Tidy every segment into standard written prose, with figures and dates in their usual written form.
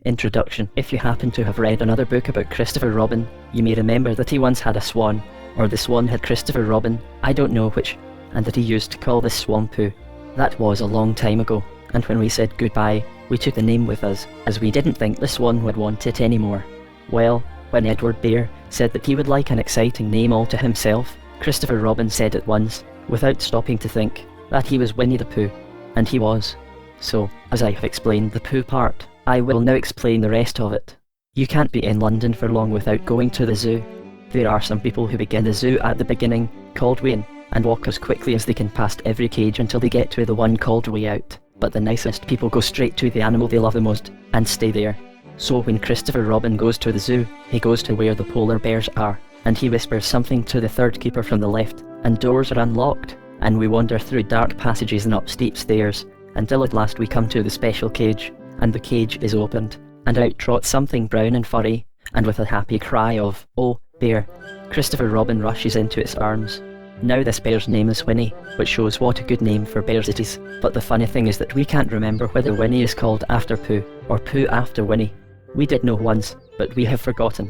Introduction. If you happen to have read another book about Christopher Robin, you may remember that he once had a swan, or the swan had Christopher Robin, I don't know which, and that he used to call this swan Pooh. That was a long time ago, and when we said goodbye, we took the name with us, as we didn't think the swan would want it anymore. Well, when Edward Bear said that he would like an exciting name all to himself, Christopher Robin said at once, without stopping to think, that he was Winnie the Pooh. And he was. So, as I have explained the Pooh part, I will now explain the rest of it. You can't be in London for long without going to the zoo. There are some people who begin the zoo at the beginning, called way in, and walk as quickly as they can past every cage until they get to the one called way out. But the nicest people go straight to the animal they love the most, and stay there. So when Christopher Robin goes to the zoo, he goes to where the polar bears are, and he whispers something to the third keeper from the left, and doors are unlocked, and we wander through dark passages and up steep stairs, until at last we come to the special cage, and the cage is opened, and out trots something brown and furry, and with a happy cry of, "Oh, bear," Christopher Robin rushes into its arms. Now this bear's name is Winnie, which shows what a good name for bears it is, but the funny thing is that we can't remember whether Winnie is called after Pooh, or Pooh after Winnie. We did know once, but we have forgotten.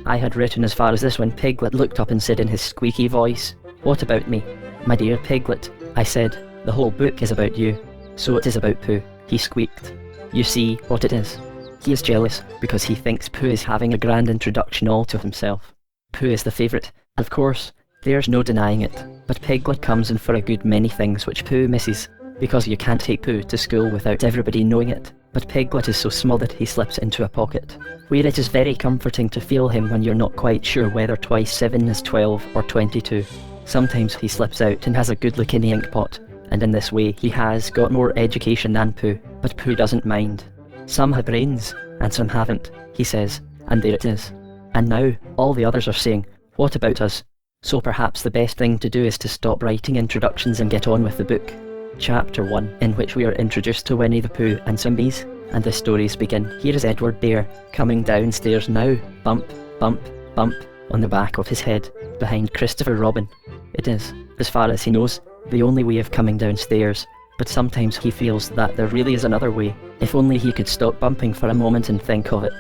I had written as far as this when Piglet looked up and said in his squeaky voice, "What about me?" "My dear Piglet," I said, "the whole book is about you." "So it is about Pooh," he squeaked. "You see what it is. He is jealous because he thinks Pooh is having a grand introduction all to himself. Pooh is the favourite, of course, there's no denying it, but Piglet comes in for a good many things which Pooh misses, because you can't take Pooh to school without everybody knowing it. But Piglet is so small that he slips into a pocket, where it is very comforting to feel him when you're not quite sure whether twice 7 is 12 or 22. Sometimes he slips out and has a good look in the ink pot, and in this way he has got more education than Pooh, but Pooh doesn't mind. "Some have brains, and some haven't," he says, and there it is. And now, all the others are saying, "What about us?" So perhaps the best thing to do is to stop writing introductions and get on with the book. Chapter 1, in which we are introduced to Winnie the Pooh and some bees, and the stories begin. Here is Edward Bear, coming downstairs now, bump, bump, bump, on the back of his head, behind Christopher Robin. It is, as far as he knows, the only way of coming downstairs, but sometimes he feels that there really is another way, if only he could stop bumping for a moment and think of it.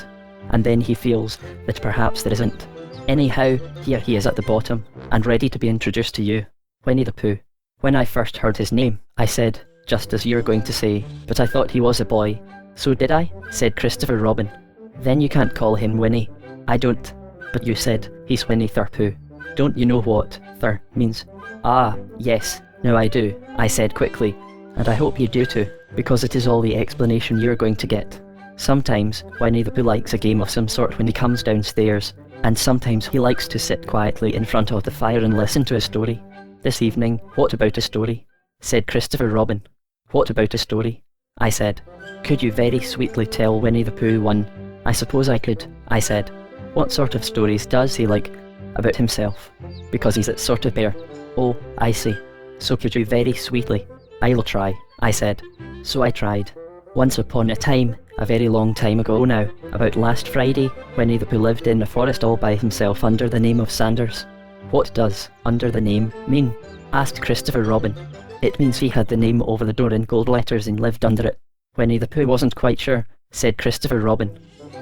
And then he feels that perhaps there isn't. Anyhow, here he is at the bottom, and ready to be introduced to you, Winnie the Pooh. When I first heard his name, I said, just as you're going to say, "But I thought he was a boy." "So did I?" said Christopher Robin. "Then you can't call him Winnie." "I don't." "But you said, he's Winnie the Pooh. Don't you know what "thur" means?" "Ah, yes, now I do," I said quickly, "and I hope you do too, because it is all the explanation you're going to get. Sometimes Winnie the Pooh likes a game of some sort when he comes downstairs, and sometimes he likes to sit quietly in front of the fire and listen to a story. This evening, what about a story?" said Christopher Robin. "What about a story?" I said. "Could you very sweetly tell Winnie the Pooh one?" "I suppose I could," I said. "What sort of stories does he like?" "About himself, because he's that sort of bear." "Oh, I see. So could you very sweetly?" "I'll try," I said. So I tried. "Once upon a time, a very long time ago now, about last Friday, Winnie the Pooh lived in a forest all by himself under the name of Sanders." "What does 'under the name' mean?" asked Christopher Robin. "It means he had the name over the door in gold letters and lived under it." Winnie the Pooh wasn't quite sure, said Christopher Robin.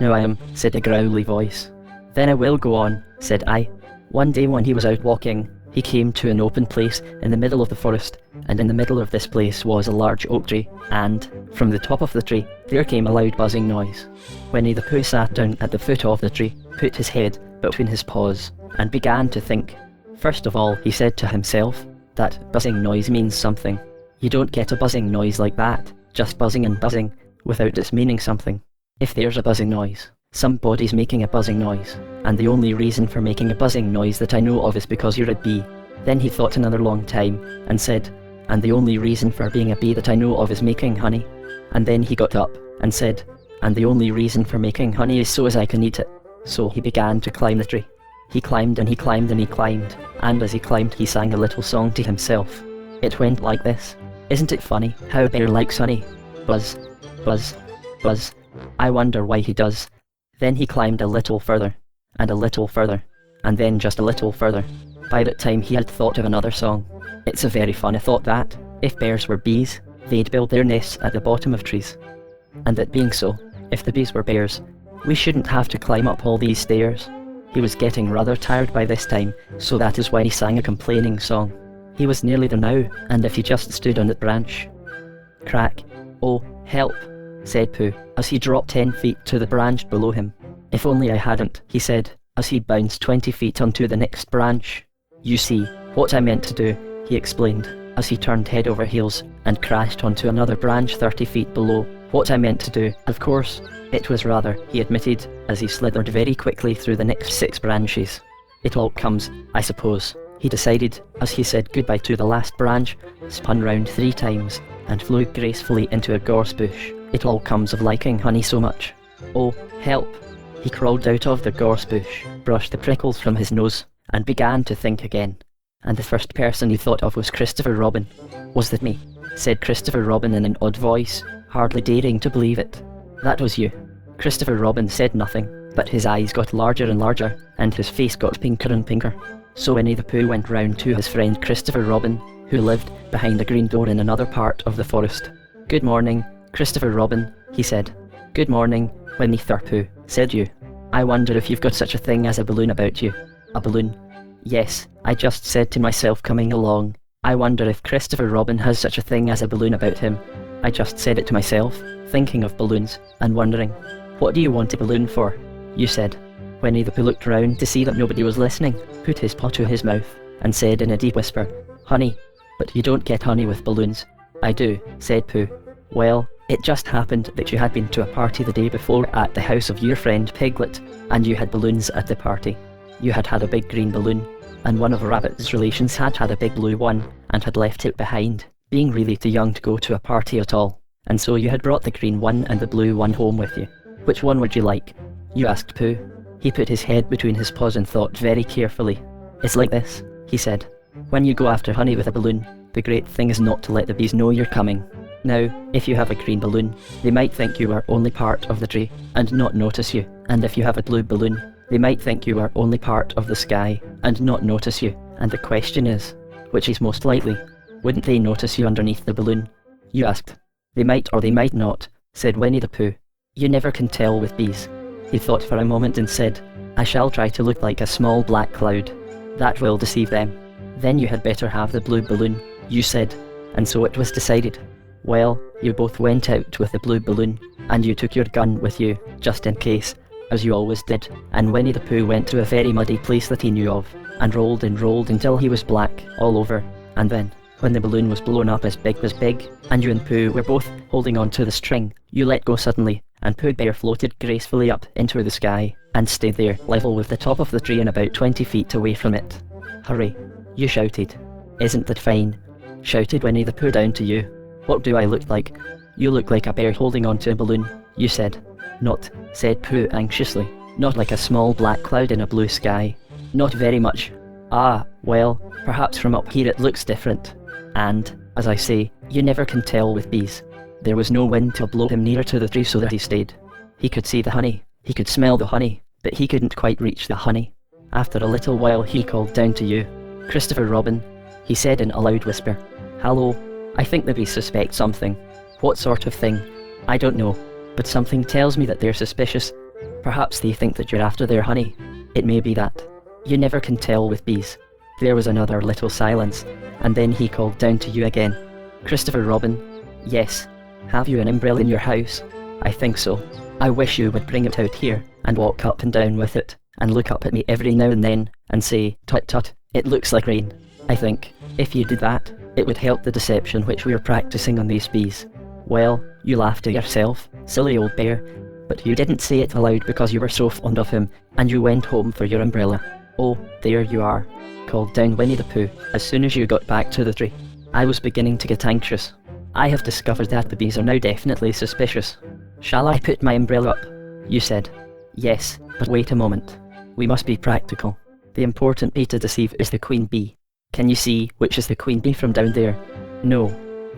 "No, I am," said a growly voice. "Then I will go on," said I. "One day when he was out walking, he came to an open place in the middle of the forest, and in the middle of this place was a large oak tree, and, from the top of the tree, there came a loud buzzing noise. Winnie the Pooh sat down at the foot of the tree, put his head between his paws, and began to think. First of all, he said to himself, that buzzing noise means something. You don't get a buzzing noise like that, just buzzing and buzzing, without its meaning something. If there's a buzzing noise, somebody's making a buzzing noise, and the only reason for making a buzzing noise that I know of is because you're a bee." Then he thought another long time, and said, "And the only reason for being a bee that I know of is making honey." And then he got up, and said, "And the only reason for making honey is so as I can eat it." So he began to climb the tree. He climbed and he climbed and he climbed, and as he climbed he sang a little song to himself. It went like this. "Isn't it funny how a bear likes honey? Buzz, buzz, buzz. I wonder why he does." Then he climbed a little further, and a little further, and then just a little further. By that time he had thought of another song. It's a very funny thought that, if bears were bees, they'd build their nests at the bottom of trees. And that being so, if the bees were bears, we shouldn't have to climb up all these stairs. He was getting rather tired by this time, so that is why he sang a complaining song. He was nearly there now, and if he just stood on the branch. Crack. Oh, help, said Pooh, as he dropped 10 feet to the branch below him. If only I hadn't, he said, as he bounced 20 feet onto the next branch. You see, what I meant to do, he explained, as he turned head over heels and crashed onto another branch 30 feet below. What I meant to do, of course, it was rather, he admitted, as he slithered very quickly through the next 6 branches. It all comes, I suppose, he decided, as he said goodbye to the last branch, spun round 3 times, and flew gracefully into a gorse bush. It all comes of liking honey so much. Oh, help! He crawled out of the gorse bush, brushed the prickles from his nose, and began to think again. And the first person he thought of was Christopher Robin. Was that me? Said Christopher Robin in an odd voice, hardly daring to believe it. That was you. Christopher Robin said nothing, but his eyes got larger and larger, and his face got pinker and pinker. So Winnie the Pooh went round to his friend Christopher Robin, who lived behind a green door in another part of the forest. Good morning, Christopher Robin, he said. Good morning, Winnie the Pooh, said you. I wonder if you've got such a thing as a balloon about you. A balloon? Yes, I just said to myself coming along. I wonder if Christopher Robin has such a thing as a balloon about him. I just said it to myself, thinking of balloons, and wondering, what do you want a balloon for? You said. Winnie the Pooh looked round to see that nobody was listening, put his paw to his mouth, and said in a deep whisper, Honey. But you don't get honey with balloons. I do, said Pooh. Well, it just happened that you had been to a party the day before at the house of your friend Piglet, and you had balloons at the party. You had had a big green balloon, and one of Rabbit's relations had had a big blue one, and had left it behind, being really too young to go to a party at all, and so you had brought the green one and the blue one home with you. Which one would you like? You asked Pooh. He put his head between his paws and thought very carefully. It's like this, he said. When you go after honey with a balloon, the great thing is not to let the bees know you're coming. Now, if you have a green balloon, they might think you are only part of the tree, and not notice you. And if you have a blue balloon, they might think you are only part of the sky, and not notice you. And the question is, which is most likely? Wouldn't they notice you underneath the balloon? You asked. They might or they might not, said Winnie the Pooh. You never can tell with bees. He thought for a moment and said, I shall try to look like a small black cloud. That will deceive them. Then you had better have the blue balloon, you said, and so it was decided. Well, you both went out with the blue balloon, and you took your gun with you, just in case, as you always did, and Winnie the Pooh went to a very muddy place that he knew of, and rolled until he was black all over, and then, when the balloon was blown up as big, and you and Pooh were both holding on to the string, you let go suddenly, and Pooh Bear floated gracefully up into the sky, and stayed there, level with the top of the tree and about 20 feet away from it. Hurry, you shouted. Isn't that fine? Shouted Winnie the Pooh down to you. What do I look like? You look like a bear holding onto a balloon, you said. Not, said Pooh anxiously. Not like a small black cloud in a blue sky. Not very much. Ah, well, perhaps from up here it looks different. And, as I say, you never can tell with bees. There was no wind to blow him nearer to the tree so that he stayed. He could see the honey, he could smell the honey, but he couldn't quite reach the honey. After a little while he called down to you. Christopher Robin, he said in a loud whisper. Hello, I think the bees suspect something. What sort of thing? I don't know, but something tells me that they're suspicious. Perhaps they think that you're after their honey. It may be that. You never can tell with bees. There was another little silence, and then he called down to you again. Christopher Robin, yes. Have you an umbrella in your house? I think so. I wish you would bring it out here, and walk up and down with it, and look up at me every now and then, and say, tut tut, it looks like rain. I think, if you did that, it would help the deception which we are practicing on these bees. Well, you laughed to yourself, silly old bear, but you didn't say it aloud because you were so fond of him, and you went home for your umbrella. Oh, there you are, called down Winnie the Pooh, as soon as you got back to the tree. I was beginning to get anxious. I have discovered that the bees are now definitely suspicious. Shall I put my umbrella up? You said. Yes, but wait a moment. We must be practical. The important bee to deceive is the queen bee. Can you see which is the queen bee from down there? No.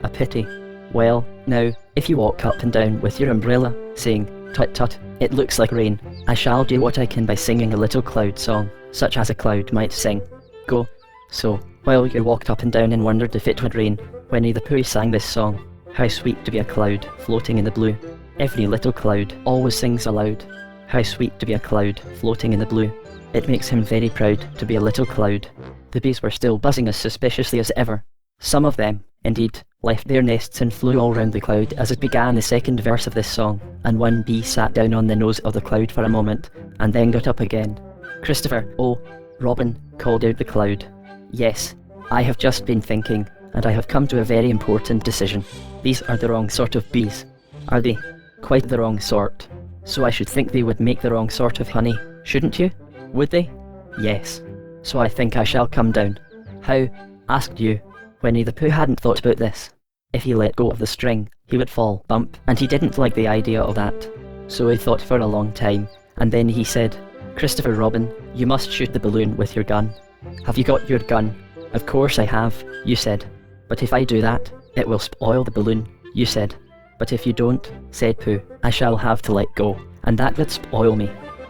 A pity. Well, now, if you walk up and down with your umbrella, saying, tut tut, it looks like rain, I shall do what I can by singing a little cloud song, such as a cloud might sing. Go. So, while you walked up and down and wondered if it would rain, Winnie the Pooh sang this song. How sweet to be a cloud, floating in the blue. Every little cloud always sings aloud. How sweet to be a cloud floating in the blue. It makes him very proud to be a little cloud. The bees were still buzzing as suspiciously as ever. Some of them, indeed, left their nests and flew all round the cloud as it began the second verse of this song, and one bee sat down on the nose of the cloud for a moment, and then got up again. "Christopher, oh, Robin," called out the cloud. "Yes, I have just been thinking, and I have come to a very important decision. These are the wrong sort of bees." "Are they?" "Quite the wrong sort. So I should think they would make the wrong sort of honey, shouldn't you?" "Would they?" "Yes. So I think I shall come down." "How?" asked you. Winnie the Pooh hadn't thought about this. If he let go of the string, he would fall, bump, and he didn't like the idea of that. So he thought for a long time, and then he said, "Christopher Robin, you must shoot the balloon with your gun." "Have you got your gun?" "Of course I have," you said. "But if I do that, it will spoil the balloon," you said. "But if you don't," said Pooh, "I shall have to let go, and that would spoil me."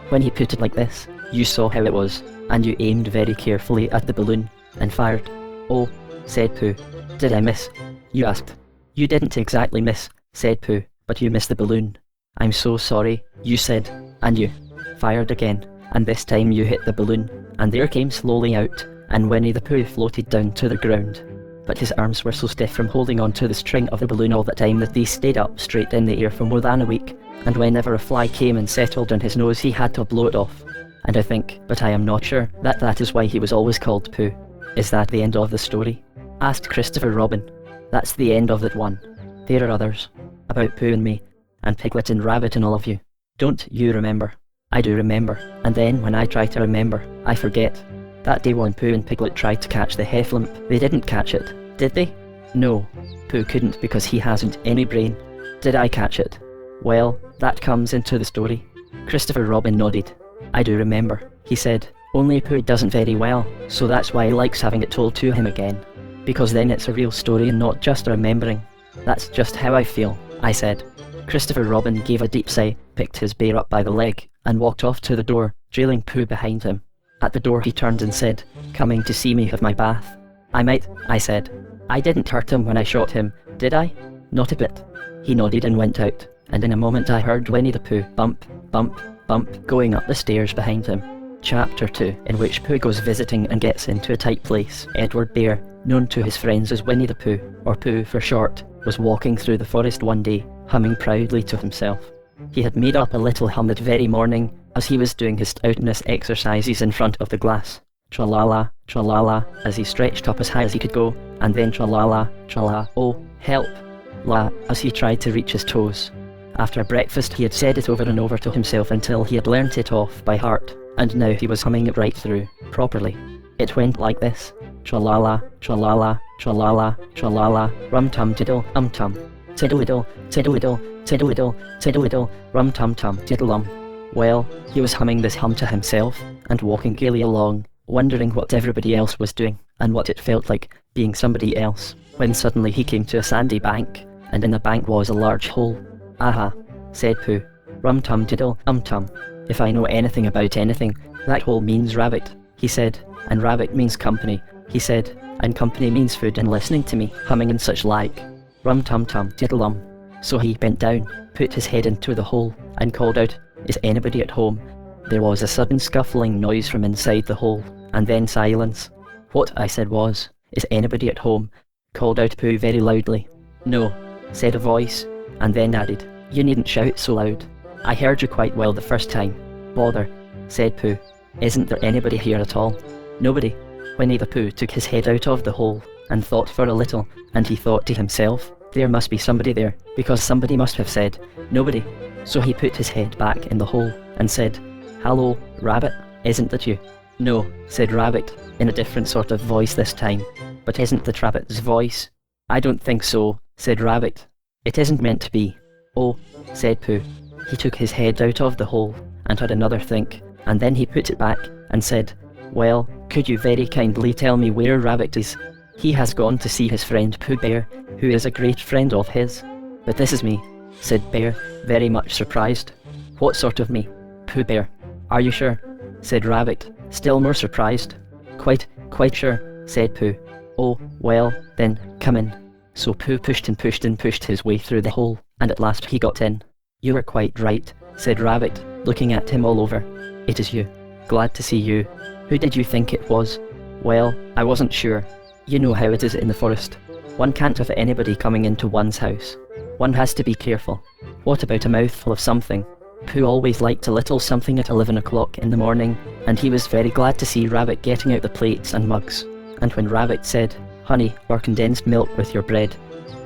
When he put it like this, you saw how it was, and you aimed very carefully at the balloon, and fired. "Oh," said Pooh. "Did I miss?" you asked. "You didn't exactly miss," said Pooh, "but you missed the balloon." "I'm so sorry," you said, and you fired again, and this time you hit the balloon, and there came slowly out, and Winnie the Pooh floated down to the ground. But his arms were so stiff from holding on to the string of the balloon all the time that they stayed up straight in the air for more than a week, and whenever a fly came and settled on his nose he had to blow it off. And I think, but I am not sure, that that is why he was always called Pooh. "Is that the end of the story?" asked Christopher Robin. "That's the end of that one. There are others. About Pooh and me, and Piglet and Rabbit and all of you. Don't you remember?" "I do remember, and then when I try to remember, I forget. That day when Pooh and Piglet tried to catch the heffalump, they didn't catch it, did they?" "No, Pooh couldn't because he hasn't any brain." "Did I catch it?" "Well, that comes into the story." Christopher Robin nodded. "I do remember," he said. "Only Pooh doesn't very well, so that's why he likes having it told to him again. Because then it's a real story and not just remembering." "That's just how I feel," I said. Christopher Robin gave a deep sigh, picked his bear up by the leg, and walked off to the door, trailing Pooh behind him. At the door he turned and said, "Coming to see me have my bath?" "I might," I said. "I didn't hurt him when I shot him, did I?" "Not a bit." He nodded and went out, and in a moment I heard Winnie the Pooh bump, bump, bump going up the stairs behind him. Chapter 2, in which Pooh goes visiting and gets into a tight place. Edward Bear, known to his friends as Winnie the Pooh, or Pooh for short, was walking through the forest one day, humming proudly to himself. He had made up a little hum that very morning, as he was doing his stoutness exercises in front of the glass. Tra-la-la, as he stretched up as high as he could go, and then tra-la-la, oh, help, la, as he tried to reach his toes. After breakfast he had said it over and over to himself until he had learnt it off by heart, and now he was humming it right through, properly. It went like this. Tra-la-la, tra-la-la, tra-la-la, tra-la-la, rum-tum-tiddle, um-tum. Tiddle-iddle, tiddle-iddle, tiddle-iddle, tiddle-iddle, rum-tum-tum, tiddle-um. Well, he was humming this hum to himself, and walking gaily along, wondering what everybody else was doing, and what it felt like being somebody else, when suddenly he came to a sandy bank, and in the bank was a large hole. "Aha," said Pooh. "Rum-tum-tiddle, um-tum. If I know anything about anything, that hole means rabbit," he said, "and rabbit means company," he said, "and company means food and listening to me, humming and such like. Rum-tum-tum, tiddle-um." So he bent down, put his head into the hole, and called out, "Is anybody at home?" There was a sudden scuffling noise from inside the hole, and then silence. What I said was, "Is anybody at home?" called out Pooh very loudly. "No," said a voice, and then added, "You needn't shout so loud. I heard you quite well the first time." "Bother," said Pooh. "Isn't there anybody here at all?" "Nobody." Winnie the Pooh took his head out of the hole, and thought for a little, and he thought to himself, there must be somebody there, because somebody must have said, "Nobody." So he put his head back in the hole, and said, "Hello, Rabbit, isn't that you?" "No," said Rabbit, in a different sort of voice this time. "But isn't that Rabbit's voice?" "I don't think so," said Rabbit. "It isn't meant to be." "Oh," said Pooh. He took his head out of the hole, and had another think, and then he put it back, and said, "Well, could you very kindly tell me where Rabbit is?" "He has gone to see his friend Pooh Bear, who is a great friend of his." "But this is me," said Bear, very much surprised. "What sort of me?" "Pooh Bear." "Are you sure?" said Rabbit, still more surprised. Quite sure," said Pooh. "Oh, well, then, come in." So Pooh pushed and pushed and pushed his way through the hole, and at last he got in. You were quite right, said Rabbit, looking at him all over. It is you. Glad to see you. Who did you think it was? Well, I wasn't sure. You know how it is in the forest. One can't have anybody coming into one's house. One has to be careful. What about a mouthful of something? Pooh always liked a little something at 11 o'clock in the morning, and he was very glad to see Rabbit getting out the plates and mugs. And when Rabbit said, honey or condensed milk with your bread,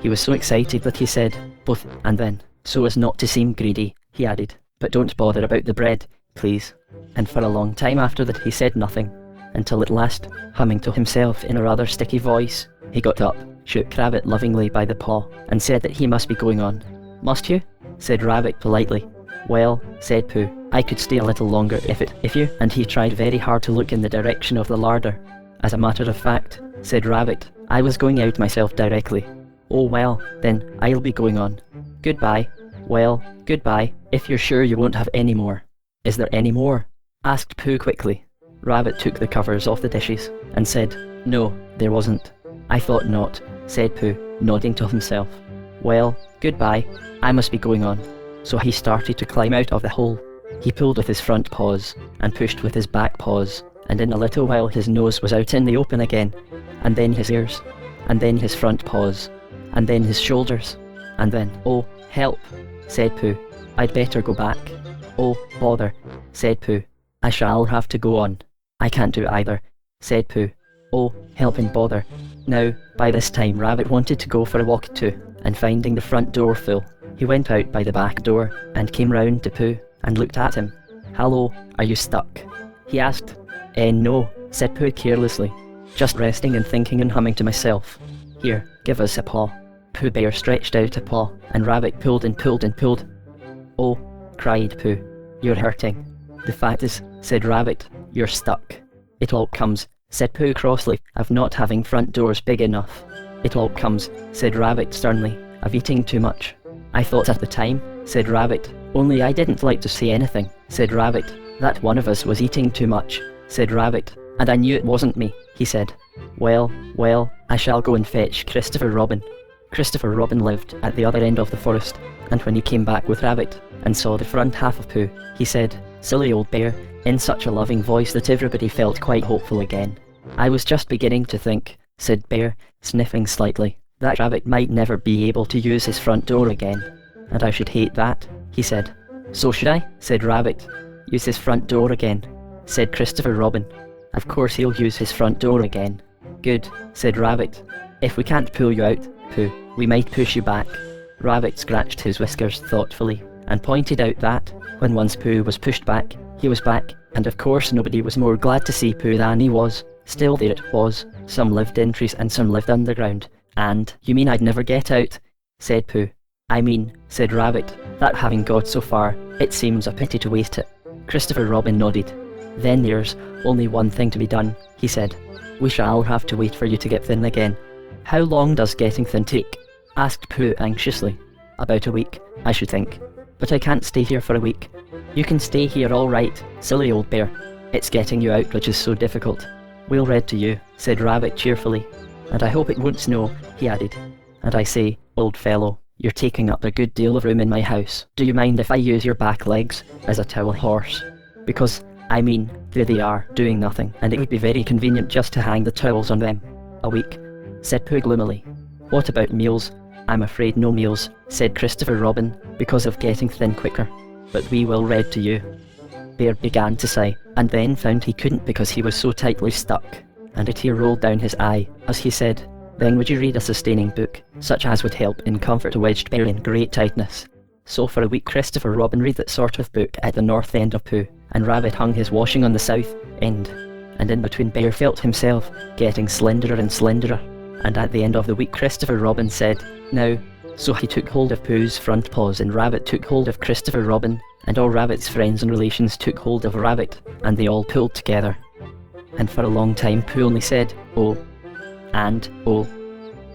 he was so excited that he said, both, and then, so as not to seem greedy, he added, but don't bother about the bread, please. And for a long time after that he said nothing, until at last, humming to himself in a rather sticky voice, he got up, shook Rabbit lovingly by the paw, and said that he must be going on. Must you? Said Rabbit politely. Well, said Pooh, I could stay a little longer if you, and he tried very hard to look in the direction of the larder. As a matter of fact, said Rabbit, I was going out myself directly. Oh well, then, I'll be going on. Goodbye. Well, goodbye, if you're sure you won't have any more. Is there any more? Asked Pooh quickly. Rabbit took the covers off the dishes, and said, no, there wasn't. I thought not, said Pooh, nodding to himself. Well, goodbye, I must be going on. So he started to climb out of the hole. He pulled with his front paws, and pushed with his back paws, and in a little while his nose was out in the open again, and then his ears, and then his front paws, and then his shoulders, and then, oh, help, said Pooh, I'd better go back. Oh, bother, said Pooh, I shall have to go on. I can't do either, said Pooh. Oh, help and bother. Now, by this time Rabbit wanted to go for a walk too, and finding the front door full, he went out by the back door, and came round to Pooh, and looked at him. Hello, are you stuck? He asked. No, said Pooh carelessly. Just resting and thinking and humming to myself. Here, give us a paw. Pooh Bear stretched out a paw, and Rabbit pulled and pulled and pulled. Oh, cried Pooh, you're hurting. The fact is, said Rabbit, you're stuck. It all comes, said Pooh crossly, of not having front doors big enough. It all comes, said Rabbit sternly, of eating too much. I thought at the time, said Rabbit, only I didn't like to say anything, said Rabbit, that one of us was eating too much, said Rabbit, and I knew it wasn't me, he said. Well, well, I shall go and fetch Christopher Robin. Christopher Robin lived at the other end of the forest, and when he came back with Rabbit, and saw the front half of Pooh, he said, silly old bear, in such a loving voice that everybody felt quite hopeful again. I was just beginning to think, said Bear, sniffing slightly, that Rabbit might never be able to use his front door again. And I should hate that, he said. So should I, said Rabbit. Use his front door again, said Christopher Robin. Of course he'll use his front door again. Good, said Rabbit. If we can't pull you out, Pooh, we might push you back. Rabbit scratched his whiskers thoughtfully, and pointed out that, when once Pooh was pushed back, he was back, and of course nobody was more glad to see Pooh than he was. Still there it was, some lived in trees and some lived underground. And, you mean I'd never get out? Said Pooh. I mean, said Rabbit, that having got so far, it seems a pity to waste it. Christopher Robin nodded. Then there's only one thing to be done, he said. We shall have to wait for you to get thin again. How long does getting thin take? Asked Pooh anxiously. About a week, I should think. But I can't stay here for a week. You can stay here all right, silly old bear. It's getting you out which is so difficult. We'll read to you, said Rabbit cheerfully. And I hope it won't snow, he added. And I say, old fellow, you're taking up a good deal of room in my house. Do you mind if I use your back legs as a towel horse? Because, I mean, there they are, doing nothing, and it would be very convenient just to hang the towels on them. A week, said Pooh gloomily. What about meals? I'm afraid no meals, said Christopher Robin, because of getting thin quicker. But we will read to you. Bear began to sigh, and then found he couldn't because he was so tightly stuck, and a tear rolled down his eye, as he said, then would you read a sustaining book, such as would help in comfort a wedged bear in great tightness? So for a week Christopher Robin read that sort of book at the north end of Pooh, and Rabbit hung his washing on the south end, and in between Bear felt himself getting slenderer and slenderer, and at the end of the week Christopher Robin said, now, so he took hold of Pooh's front paws, and Rabbit took hold of Christopher Robin, and all Rabbit's friends and relations took hold of Rabbit, and they all pulled together. And for a long time Pooh only said, oh, and oh.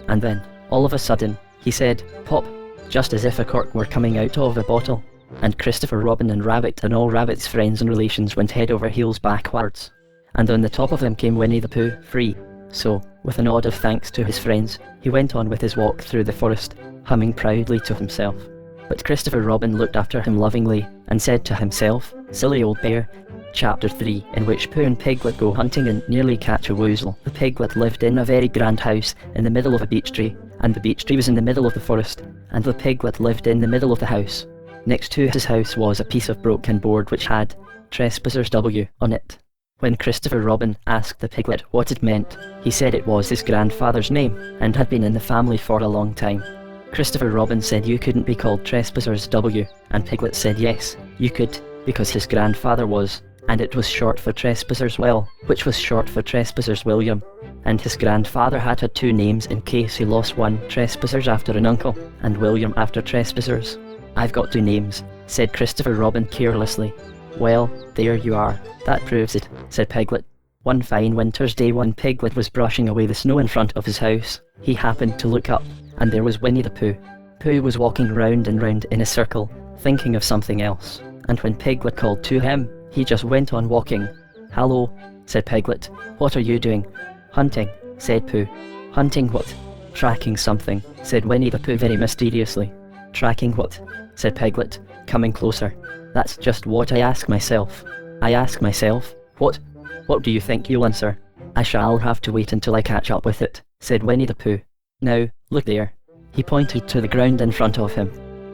And then, all of a sudden, he said, pop, just as if a cork were coming out of a bottle. And Christopher Robin and Rabbit and all Rabbit's friends and relations went head over heels backwards. And on the top of them came Winnie the Pooh, free. So, with a nod of thanks to his friends, he went on with his walk through the forest, humming proudly to himself. But Christopher Robin looked after him lovingly, and said to himself, "Silly old bear." Chapter 3, in which Pooh and Piglet go hunting and nearly catch a woozle. The Piglet lived in a very grand house in the middle of a beech tree, and the beech tree was in the middle of the forest, and the Piglet lived in the middle of the house. Next to his house was a piece of broken board which had "Trespassers W" on it. When Christopher Robin asked the Piglet what it meant, he said it was his grandfather's name, and had been in the family for a long time. Christopher Robin said you couldn't be called Trespassers W, and Piglet said yes, you could, because his grandfather was, and it was short for Trespassers Well, which was short for Trespassers William, and his grandfather had 2 names in case he lost one, Trespassers after an uncle, and William after Trespassers. "I've got 2 names, said Christopher Robin carelessly. "Well, there you are, that proves it," said Piglet. One fine winter's day when Piglet was brushing away the snow in front of his house, he happened to look up, and there was Winnie the Pooh. Pooh was walking round and round in a circle, thinking of something else, and when Piglet called to him, he just went on walking. "Hello," said Piglet. "What are you doing?" "Hunting," said Pooh. "Hunting what?" "Tracking something," said Winnie the Pooh very mysteriously. "Tracking what?" said Piglet, coming closer. "That's just what I ask myself." "I ask myself? What? What do you think you'll answer?" "I shall have to wait until I catch up with it," said Winnie the Pooh. "Now, look there." He pointed to the ground in front of him.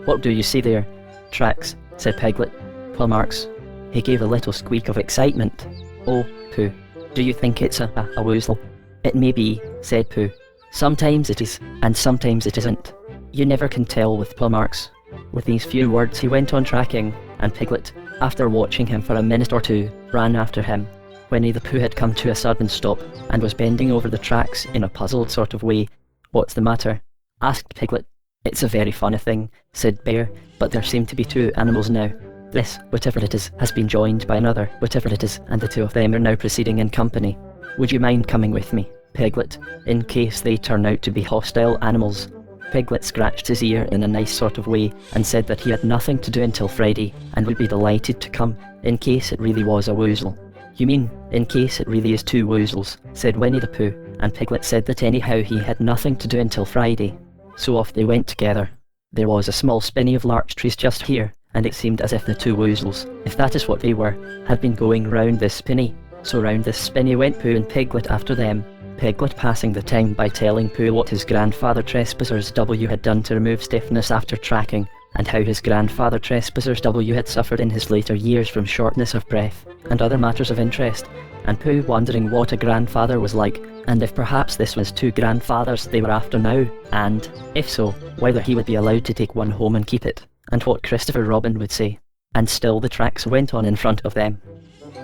"What do you see there?" "Tracks," said Piglet. "Paw marks." He gave a little squeak of excitement. "Oh, Pooh, do you think it's a woozle?" "It may be," said Pooh. "Sometimes it is, and sometimes it isn't. You never can tell with paw marks." With these few words he went on tracking, and Piglet, after watching him for a minute or 2, ran after him. Winnie the Pooh had come to a sudden stop, and was bending over the tracks in a puzzled sort of way. "What's the matter?" asked Piglet. "It's a very funny thing," said Bear, "but there seem to be 2 animals now. This, whatever it is, has been joined by another, whatever it is, and the 2 of them are now proceeding in company. Would you mind coming with me, Piglet, in case they turn out to be hostile animals?" Piglet scratched his ear in a nice sort of way, and said that he had nothing to do until Friday, and would be delighted to come, in case it really was a woozle. "You mean, in case it really is 2 woozles," said Winnie the Pooh, and Piglet said that anyhow he had nothing to do until Friday. So off they went together. There was a small spinney of larch trees just here, and it seemed as if the 2 woozles, if that is what they were, had been going round this spinney. So round this spinney went Pooh and Piglet after them, Piglet passing the time by telling Pooh what his grandfather Trespassers W had done to remove stiffness after tracking, and how his grandfather Trespassers W had suffered in his later years from shortness of breath, and other matters of interest, and Pooh wondering what a grandfather was like, and if perhaps this was 2 grandfathers they were after now, and, if so, whether he would be allowed to take one home and keep it, and what Christopher Robin would say. And still the tracks went on in front of them.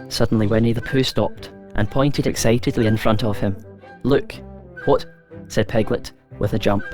Suddenly Winnie the Pooh stopped, and pointed excitedly in front of him. "Look!" "What?" said Piglet, with a jump,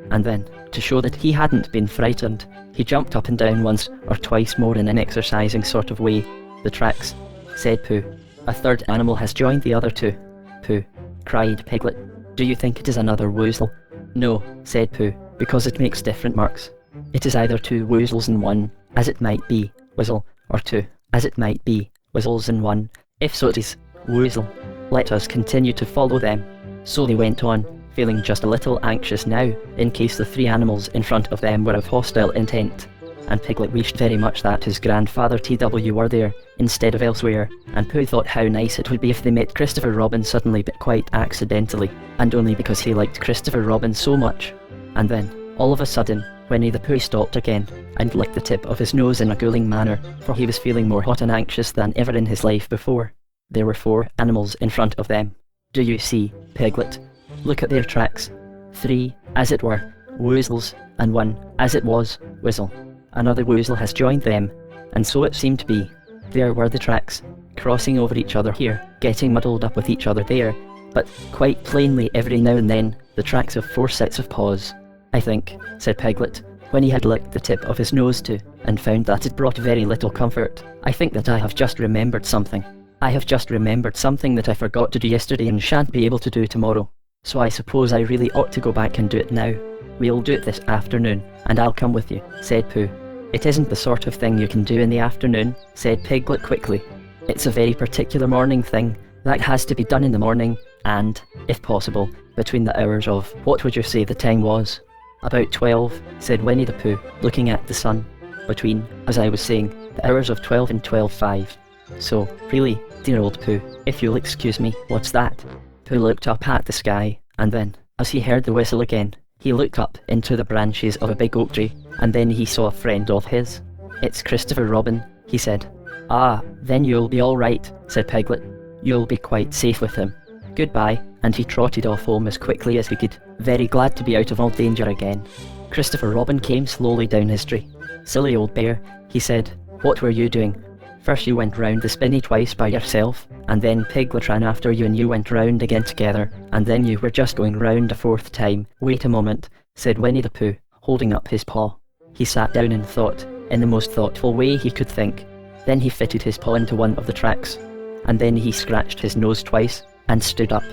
and then, to show that he hadn't been frightened, he jumped up and down once or twice more in an exercising sort of way. "The tracks," said Pooh. "A 3rd animal has joined the other 2. "Pooh," cried Piglet, "do you think it is another woozle?" "No," said Pooh, "because it makes different marks. It is either 2 woozles in 1, as it might be, Wizzle, or 2, as it might be, Wizzles in 1. If so it is, woozle. Let us continue to follow them." So they went on, feeling just a little anxious now, in case the 3 animals in front of them were of hostile intent. And Piglet wished very much that his grandfather TW were there, instead of elsewhere, and Pooh thought how nice it would be if they met Christopher Robin suddenly but quite accidentally, and only because he liked Christopher Robin so much. And then, all of a sudden, Winnie the Pooh stopped again, and licked the tip of his nose in a cooling manner, for he was feeling more hot and anxious than ever in his life before. There were 4 animals in front of them. "Do you see, Piglet? Look at their tracks. 3, as it were, woozles, and 1, as it was, Wizzle. Another woozle has joined them, and so it seemed to be. There were the tracks, crossing over each other here, getting muddled up with each other there, but quite plainly every now and then, the tracks of 4 sets of paws. I think," said Piglet, when he had licked the tip of his nose too, and found that it brought very little comfort, "I think that I have just remembered something. I have just remembered something that I forgot to do yesterday and shan't be able to do tomorrow. So I suppose I really ought to go back and do it now. We'll do it this afternoon, and I'll come with you," said Pooh. "It isn't the sort of thing you can do in the afternoon," said Piglet quickly. "It's a very particular morning thing, that has to be done in the morning, and, if possible, between the hours of, what would you say the time was?" About 12, said Winnie the Pooh, looking at the sun. Between, as I was saying, the hours of 12 and 12:05. So, really, dear old Pooh, if you'll excuse me, what's that? Pooh looked up at the sky, and then, as he heard the whistle again, he looked up into the branches of a big oak tree, and then he saw a friend of his. It's Christopher Robin, he said. Ah, then you'll be all right, said Piglet. You'll be quite safe with him. Goodbye, and he trotted off home as quickly as he could, very glad to be out of all danger again. Christopher Robin came slowly down his tree. Silly old bear, he said, what were you doing? First you went round the spinney twice by yourself, and then Piglet ran after you and you went round again together, and then you were just going round a fourth time. Wait a moment, said Winnie the Pooh, holding up his paw. He sat down and thought, in the most thoughtful way he could think. Then he fitted his paw into one of the tracks, and then he scratched his nose twice, and stood up.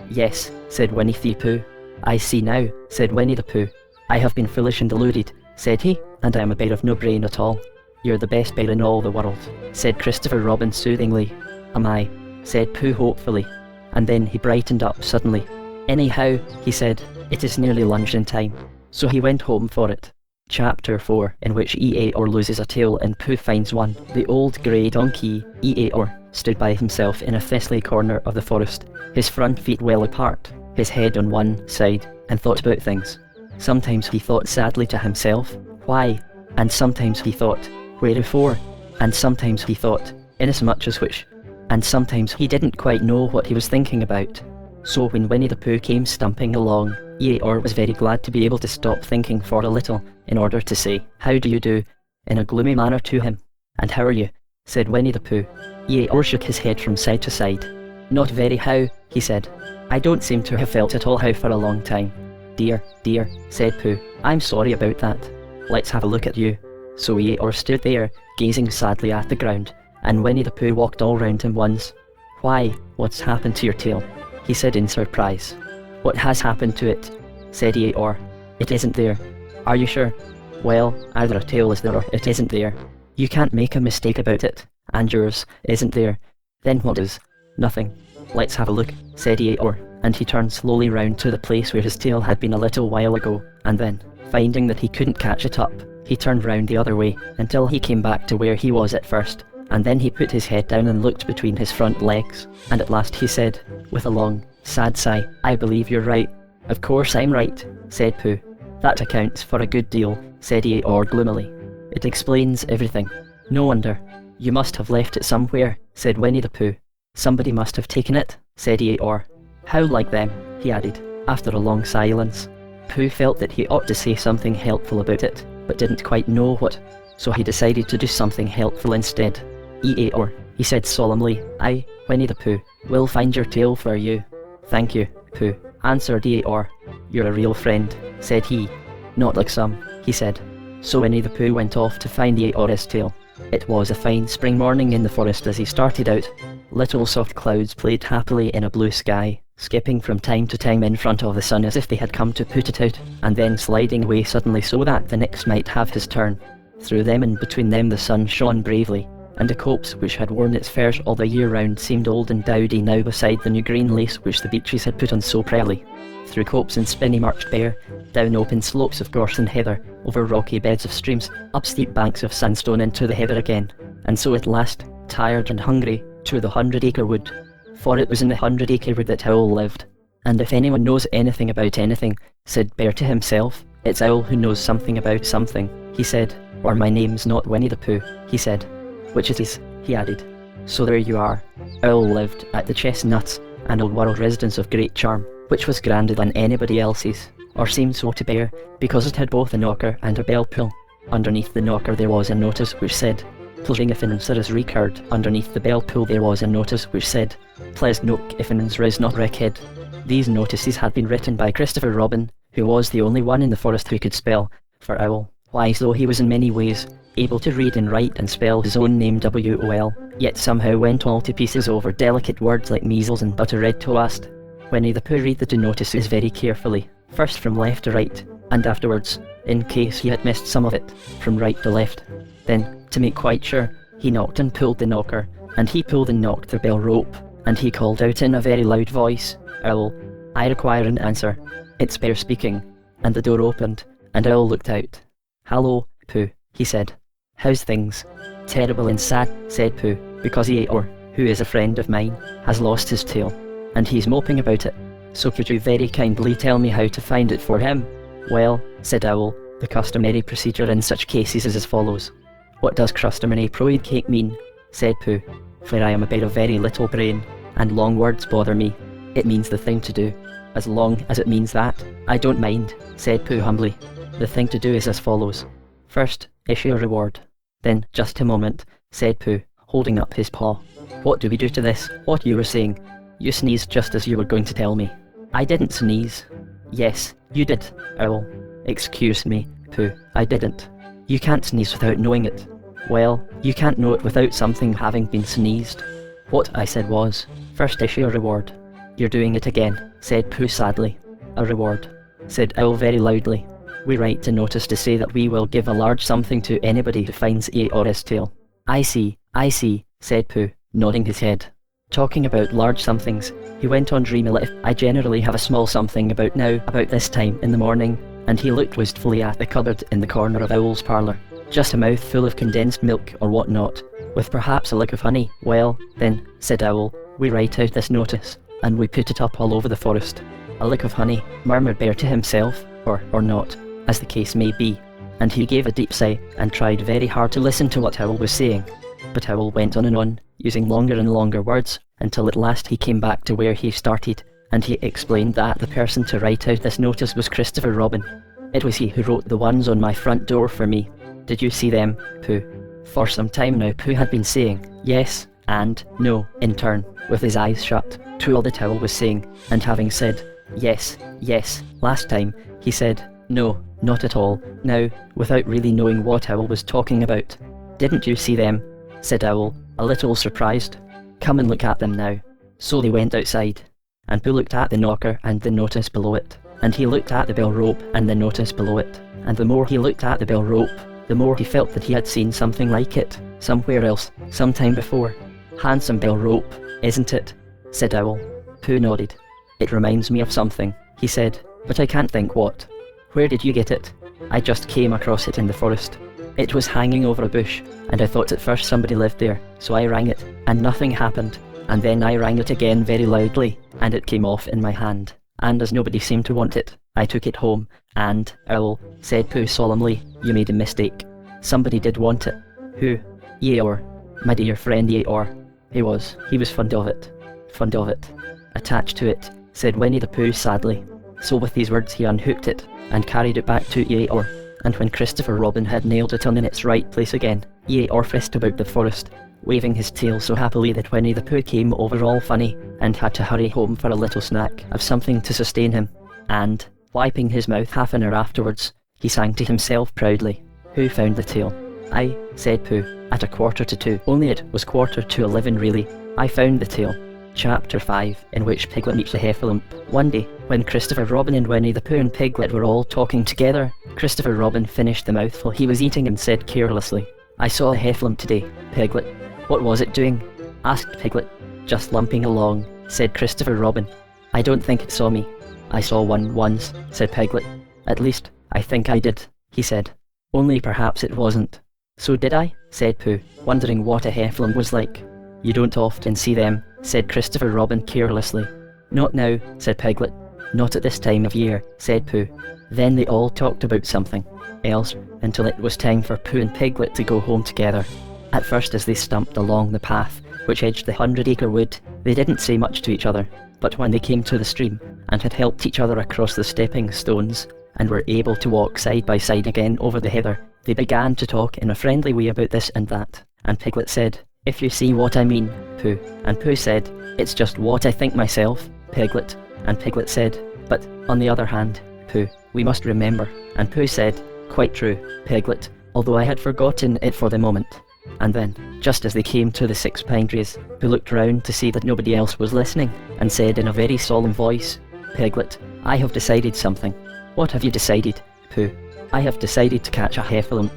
Yes, said Winnie the Pooh. I see now, said Winnie the Pooh. I have been foolish and deluded, said he, and I am a bear of no brain at all. You're the best bear in all the world, said Christopher Robin soothingly. Am I? Said Pooh hopefully, and then he brightened up suddenly. Anyhow, he said, it is nearly luncheon time. So he went home for it. Chapter 4, in which Eeyore loses a tail and Pooh finds one. The old grey donkey, Eeyore, stood by himself in a thistly corner of the forest, his front feet well apart, his head on one side, and thought about things. Sometimes he thought sadly to himself, why? And sometimes he thought, wherefore? And sometimes he thought, inasmuch as which? And sometimes he didn't quite know what he was thinking about. So when Winnie the Pooh came stumping along, Eeyore was very glad to be able to stop thinking for a little, in order to say, how do you do, in a gloomy manner to him. And how are you? Said Winnie the Pooh. Eeyore shook his head from side to side. Not very how, he said. I don't seem to have felt at all how for a long time. Dear, dear, said Pooh, I'm sorry about that. Let's have a look at you. So Eeyore stood there, gazing sadly at the ground, and Winnie the Pooh walked all round him once. Why, what's happened to your tail? He said in surprise. What has happened to it? Said Eeyore. It isn't there. Are you sure? Well, either a tail is there or it isn't there. You can't make a mistake about it, and yours isn't there. Then what is? Nothing. Let's have a look, said Eeyore, and he turned slowly round to the place where his tail had been a little while ago, and then, finding that he couldn't catch it up, he turned round the other way until he came back to where he was at first, and then he put his head down and looked between his front legs, and at last he said, with a long, sad sigh, I believe you're right. Of course I'm right, said Pooh. That accounts for a good deal, said Eeyore gloomily. It explains everything. No wonder. You must have left it somewhere, said Winnie the Pooh. Somebody must have taken it, said Eeyore. How like them, he added, after a long silence. Pooh felt that he ought to say something helpful about it, but didn't quite know what, so he decided to do something helpful instead. Eeyore, he said solemnly, I, Winnie the Pooh, will find your tail for you. Thank you, Pooh, answered Eeyore. You're a real friend, said he. Not like some, he said. So Winnie the Pooh went off to find Eeyore's tail. It was a fine spring morning in the forest as he started out. Little soft clouds played happily in a blue sky, skipping from time to time in front of the sun as if they had come to put it out, and then sliding away suddenly so that the next might have his turn. Through them and between them the sun shone bravely, and a copse which had worn its furs all the year round seemed old and dowdy now beside the new green lace which the beeches had put on so proudly. Through copse and spinney marched Bear, down open slopes of gorse and heather, over rocky beds of streams, up steep banks of sandstone into the heather again, and so at last, tired and hungry, to the 100-acre wood. For it was in the 100-acre wood that Owl lived. And if anyone knows anything about anything, said Bear to himself, it's Owl who knows something about something, he said. Or my name's not Winnie the Pooh, he said. Which it is, he added. So there you are. Owl lived at the Chestnuts, an old world residence of great charm, which was grander than anybody else's, or seemed so to Bear, because it had both a knocker and a bell pull. Underneath the knocker there was a notice which said, Pleasing if an is recurred. Underneath the bell pull there was a notice which said, Pleas nook if an is not recked. These notices had been written by Christopher Robin, who was the only one in the forest who could spell, for Owl. Wise though he was in many ways, able to read and write and spell his own name WOL, yet somehow went all to pieces over delicate words like measles and butter red toast. Winnie the Pooh read the two notices very carefully, first from left to right, and afterwards, in case he had missed some of it, from right to left. Then, to make quite sure, he knocked and pulled the knocker, and he pulled and knocked the bell rope, and he called out in a very loud voice, Owl, I require an answer. It's Bear speaking. And the door opened, and Owl looked out. "Hello, Pooh," he said. "How's things?" "Terrible and sad," said Pooh, "because Eeyore, who is a friend of mine, has lost his tail, and he's moping about it. So could you very kindly tell me how to find it for him?" "Well," said Owl, "the customary procedure in such cases is as follows." "What does customary proid cake mean?" said Pooh, "for I am a bit of very little brain, and long words bother me." "It means the thing to do." "As long as it means that, I don't mind," said Pooh humbly. "The thing to do is as follows. First, issue a reward. Then, just a moment," said Pooh, holding up his paw. "What do we do to this? What you were saying? You sneezed just as you were going to tell me." "I didn't sneeze." "Yes, you did, Owl." "Excuse me, Pooh, I didn't." "You can't sneeze without knowing it." "Well, you can't know it without something having been sneezed." "What I said was, first issue a reward." "You're doing it again," said Pooh sadly. "A reward," said Owl very loudly. "We write a notice to say that we will give a large something to anybody who finds Eeyore's tail." I see," said Pooh, nodding his head. "Talking about large somethings," he went on dreamily, "I generally have a small something about now, about this time in the morning," and he looked wistfully at the cupboard in the corner of Owl's parlour. "Just a mouthful of condensed milk or what not, with perhaps a lick of honey." "Well, then," said Owl, "we write out this notice, and we put it up all over the forest." "A lick of honey," murmured Bear to himself, or not, as the case may be, and he gave a deep sigh and tried very hard to listen to what Owl was saying. But Owl went on, using longer and longer words, until at last he came back to where he started, and he explained that the person to write out this notice was Christopher Robin. "It was he who wrote the ones on my front door for me. Did you see them, Pooh?" For some time now Pooh had been saying yes and no in turn, with his eyes shut, to all that Owl was saying, and having said yes last time, he said no, not at all, now, without really knowing what Owl was talking about. "Didn't you see them?" said Owl, a little surprised. "Come and look at them now." So they went outside, and Pooh looked at the knocker and the notice below it, and he looked at the bell rope and the notice below it, and the more he looked at the bell rope, the more he felt that he had seen something like it, somewhere else, sometime before. "Handsome bell rope, isn't it?" said Owl. Pooh nodded. "It reminds me of something," he said, "but I can't think what." "Where did you get it?" "I just came across it in the forest. It was hanging over a bush, and I thought at first somebody lived there, so I rang it, and nothing happened, and then I rang it again very loudly, and it came off in my hand, and as nobody seemed to want it, I took it home, and, Owl," said Pooh solemnly, "you made a mistake. Somebody did want it." "Who?" "Eeyore, my dear friend Eeyore. He was fond of it. Fond of it. Attached to it," said Winnie the Pooh sadly. So with these words he unhooked it, and carried it back to Eeyore, and when Christopher Robin had nailed it on in its right place again, Eeyore frisked about the forest, waving his tail so happily that Winnie the Pooh came over all funny, and had to hurry home for a little snack of something to sustain him, and, wiping his mouth half an hour afterwards, he sang to himself proudly, "Who found the tail?" "I," said Pooh, "at 1:45, only it was 11:15 really. I found the tail." Chapter 5, in which Piglet meets the Heffalump. One day, when Christopher Robin and Winnie the Pooh and Piglet were all talking together, Christopher Robin finished the mouthful he was eating and said carelessly, "I saw a Heffalump today, Piglet." "What was it doing?" asked Piglet. "Just lumping along," said Christopher Robin. "I don't think it saw me." "I saw one once," said Piglet. "At least, I think I did," he said. "Only perhaps it wasn't." "So did I?" said Pooh, wondering what a Heffalump was like. "You don't often see them," said Christopher Robin carelessly. "Not now," said Piglet. "Not at this time of year," said Pooh. Then they all talked about something else until it was time for Pooh and Piglet to go home together. At first, as they stumped along the path which edged the 100-acre wood, they didn't say much to each other, but when they came to the stream and had helped each other across the stepping stones and were able to walk side by side again over the heather, they began to talk in a friendly way about this and that, and Piglet said, "If you see what I mean, Pooh," and Pooh said, "It's just what I think myself, Piglet," and Piglet said, "But, on the other hand, Pooh, we must remember," and Pooh said, "Quite true, Piglet, although I had forgotten it for the moment." And then, just as they came to the 6 pine trees, Pooh looked round to see that nobody else was listening, and said in a very solemn voice, "Piglet, I have decided something." "What have you decided, Pooh?" "I have decided to catch a Heffalump."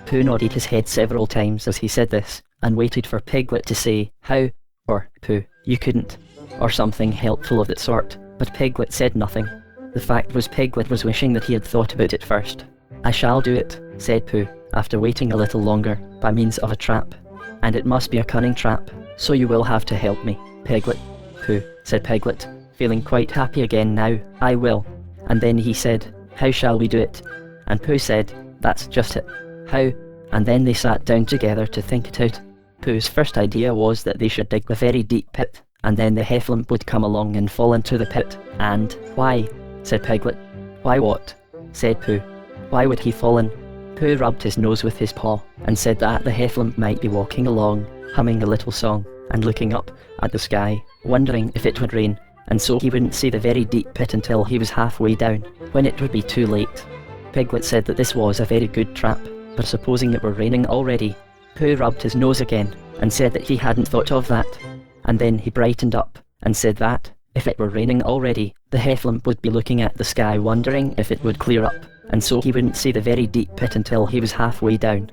Pooh nodded his head several times as he said this, and waited for Piglet to say, "How?" or "Pooh, you couldn't," or something helpful of that sort, but Piglet said nothing. The fact was Piglet was wishing that he had thought about it first. I shall do it, said Pooh, after waiting a little longer, by means of a trap. And it must be a cunning trap, so you will have to help me, Piglet. Pooh, said Piglet, feeling quite happy again now. I will. And then he said, how shall we do it? And Pooh said, that's just it. How? And then they sat down together to think it out. Pooh's first idea was that they should dig a very deep pit, and then the heffalump would come along and fall into the pit. And, why? Said Piglet. Why what? Said Pooh. Why would he fall in? Pooh rubbed his nose with his paw, and said that the heffalump might be walking along, humming a little song, and looking up at the sky, wondering if it would rain, and so he wouldn't see the very deep pit until he was halfway down, when it would be too late. Piglet said that this was a very good trap, but supposing it were raining already? Pooh rubbed his nose again, and said that he hadn't thought of that. And then he brightened up, and said that, if it were raining already, the heffalump would be looking at the sky wondering if it would clear up, and so he wouldn't see the very deep pit until he was halfway down,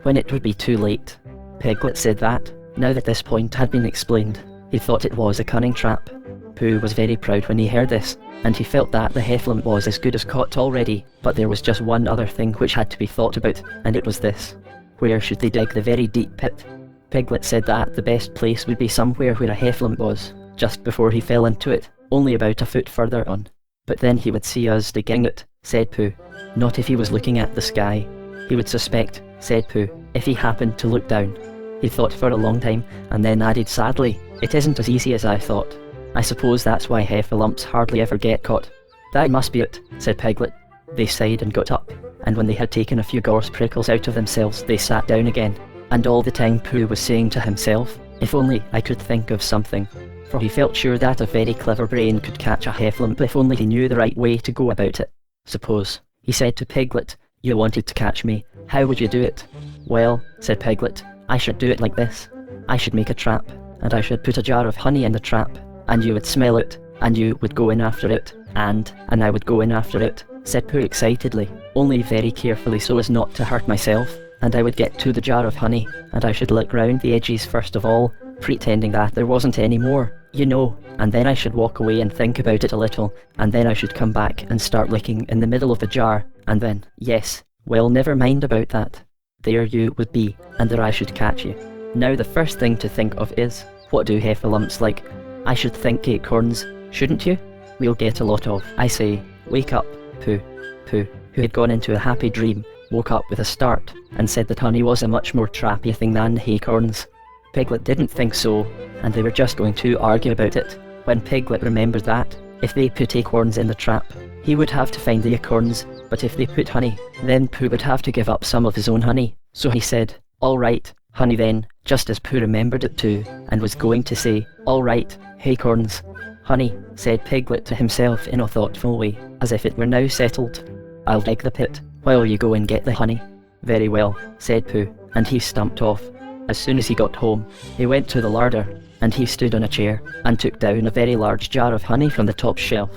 when it would be too late. Piglet said that, now that this point had been explained, he thought it was a cunning trap. Pooh was very proud when he heard this, and he felt that the heffalump was as good as caught already, but there was just one other thing which had to be thought about, and it was this. Where should they dig the very deep pit? Piglet said that the best place would be somewhere where a heffalump was, just before he fell into it, only about a foot further on. But then he would see us digging it, said Pooh. Not if he was looking at the sky. He would suspect, said Pooh, if he happened to look down. He thought for a long time, and then added sadly, it isn't as easy as I thought. I suppose that's why heffalumps hardly ever get caught. That must be it, said Piglet. They sighed and got up, and when they had taken a few gorse prickles out of themselves they sat down again. And all the time Pooh was saying to himself, if only I could think of something. For he felt sure that a very clever brain could catch a heffalump if only he knew the right way to go about it. Suppose, he said to Piglet, you wanted to catch me, how would you do it? Well, said Piglet, I should do it like this. I should make a trap, and I should put a jar of honey in the trap, and you would smell it, and you would go in after it, and I would go in after it, said Pooh excitedly, only very carefully so as not to hurt myself, and I would get to the jar of honey, and I should lick round the edges first of all, pretending that there wasn't any more, you know, and then I should walk away and think about it a little, and then I should come back and start licking in the middle of the jar, and then, yes, well, never mind about that. There you would be, and there I should catch you. Now the first thing to think of is, what do heffalumps like? I should think acorns, shouldn't you? We'll get a lot of. I say, wake up, Pooh. Pooh, who had gone into a happy dream, woke up with a start, and said that honey was a much more trappy thing than acorns. Piglet didn't think so, and they were just going to argue about it, when Piglet remembered that, if they put acorns in the trap, he would have to find the acorns, but if they put honey, then Pooh would have to give up some of his own honey. So he said, all right, honey then, just as Pooh remembered it too, and was going to say, all right, acorns. Honey, said Piglet to himself in a thoughtful way, as if it were now settled. I'll dig the pit, while you go and get the honey. Very well, said Pooh, and he stumped off. As soon as he got home, he went to the larder, and he stood on a chair, and took down a very large jar of honey from the top shelf.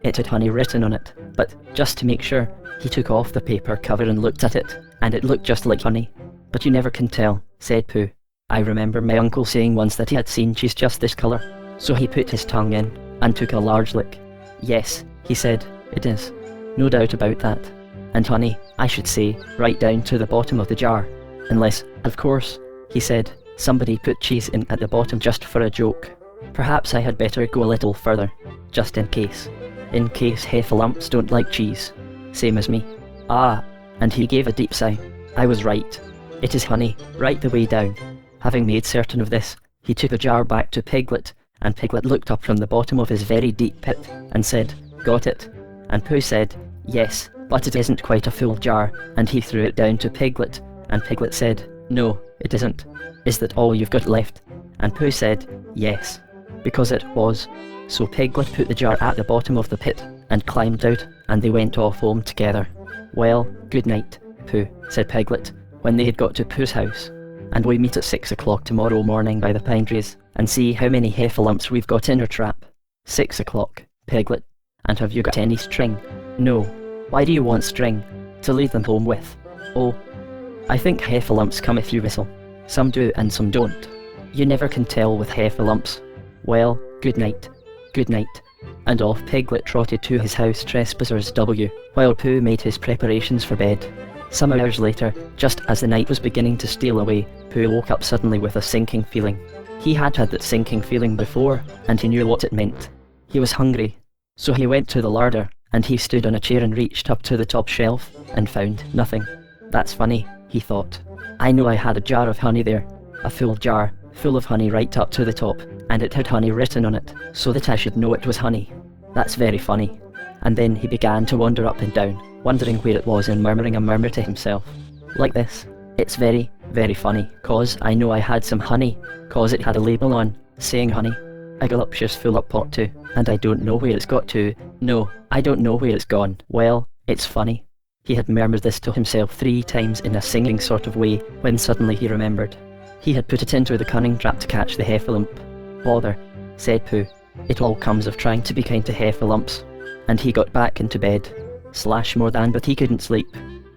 It had honey written on it, but, just to make sure, he took off the paper cover and looked at it, and it looked just like honey. But you never can tell, said Pooh. I remember my uncle saying once that he had seen cheese just this colour. So he put his tongue in, and took a large lick. Yes, he said, it is. No doubt about that. And honey, I should say, right down to the bottom of the jar. Unless, of course, he said, somebody put cheese in at the bottom just for a joke. Perhaps I had better go a little further, just in case. In case heffalumps don't like cheese. Same as me. Ah, and he gave a deep sigh. I was right. It is honey, right the way down. Having made certain of this, he took the jar back to Piglet, and Piglet looked up from the bottom of his very deep pit, and said, got it? And Pooh said, yes, but it isn't quite a full jar, and he threw it down to Piglet, and Piglet said, no, it isn't. Is that all you've got left? And Pooh said, yes, because it was. So Piglet put the jar at the bottom of the pit, and climbed out, and they went off home together. Well, good night, Pooh, said Piglet, when they had got to Pooh's house. And we meet at 6 o'clock tomorrow morning by the pine trees, and see how many heffalumps we've got in our trap. 6 o'clock, Piglet. And have you got any string? No. Why do you want string? To lead them home with. Oh, I think heffalumps come if you whistle. Some do and some don't. You never can tell with heffalumps. Well, good night. Good night. And off Piglet trotted to his house Trespassers W, while Pooh made his preparations for bed. Some hours later, just as the night was beginning to steal away, Pooh woke up suddenly with a sinking feeling. He had had that sinking feeling before, and he knew what it meant. He was hungry. So he went to the larder, and he stood on a chair and reached up to the top shelf, and found nothing. That's funny, he thought. I know I had a jar of honey there. A full jar, full of honey right up to the top, and it had honey written on it, so that I should know it was honey. That's very funny. And then he began to wander up and down, wondering where it was and murmuring a murmur to himself. Like this. It's very, very funny, 'cause I know I had some honey, 'cause it had a label on, saying honey. A galuptious full up pot too, and I don't know where it's got to. No, I don't know where it's gone. Well, it's funny. He had murmured this to himself 3 times in a singing sort of way, when suddenly he remembered. He had put it into the cunning trap to catch the heffalump. Bother, said Pooh. It all comes of trying to be kind to heffalumps. And he got back into bed. More than, but he couldn't sleep.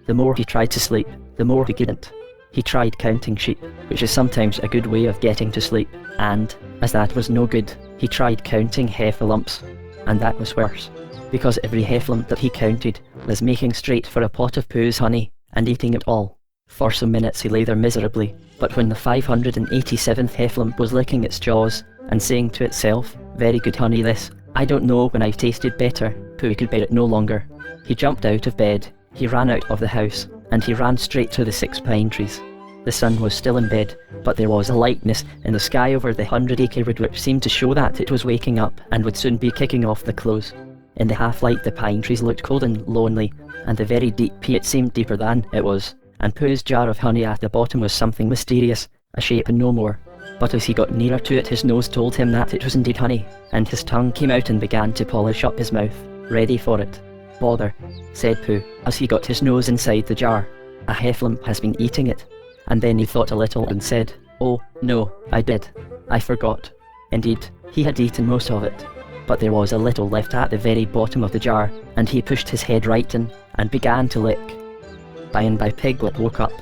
The more he tried to sleep, the more he couldn't. He tried counting sheep, which is sometimes a good way of getting to sleep, and, as that was no good, he tried counting heffalumps, and that was worse, because every heffalump that he counted was making straight for a pot of Pooh's honey, and eating it all. For some minutes he lay there miserably, but when the 587th heffalump was licking its jaws, and saying to itself, "Very good honey this, I don't know when I've tasted better," Pooh could bear it no longer. He jumped out of bed, he ran out of the house, and he ran straight to the 6 pine trees. The sun was still in bed, but there was a lightness in the sky over the 100-acre wood which seemed to show that it was waking up and would soon be kicking off the close. In the half-light the pine trees looked cold and lonely, and the very deep pit seemed deeper than it was, and Pooh's jar of honey at the bottom was something mysterious, a shape and no more. But as he got nearer to it his nose told him that it was indeed honey, and his tongue came out and began to polish up his mouth, ready for it. Bother, said Pooh, as he got his nose inside the jar. A heffalump has been eating it. And then he thought a little and said, "Oh, no, I did. I forgot." Indeed, he had eaten most of it. But there was a little left at the very bottom of the jar, and he pushed his head right in, and began to lick. By and by Piglet woke up.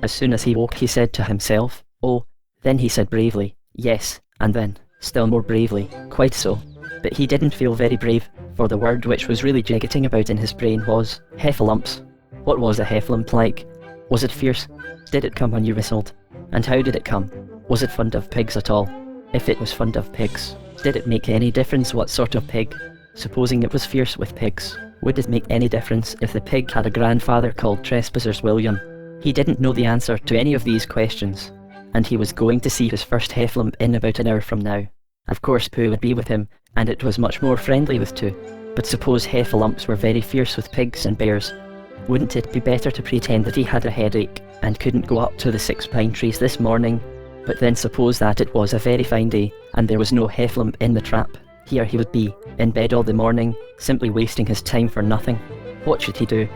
As soon as he woke he said to himself, "Oh," then he said bravely, "Yes," and then, still more bravely, "Quite so." But he didn't feel very brave, for the word which was really jiggetting about in his brain was, heffalumps. What was a heffalump like? Was it fierce? Did it come when you whistled? And how did it come? Was it fond of pigs at all? If it was fond of pigs, did it make any difference what sort of pig? Supposing it was fierce with pigs, would it make any difference if the pig had a grandfather called Trespassers William? He didn't know the answer to any of these questions, and he was going to see his first heffalump in about an hour from now. Of course Pooh would be with him, and it was much more friendly with two. But suppose heffalumps were very fierce with pigs and bears. Wouldn't it be better to pretend that he had a headache and couldn't go up to the 6 pine trees this morning? But then suppose that it was a very fine day and there was no heffalump in the trap. Here he would be, in bed all the morning, simply wasting his time for nothing. What should he do?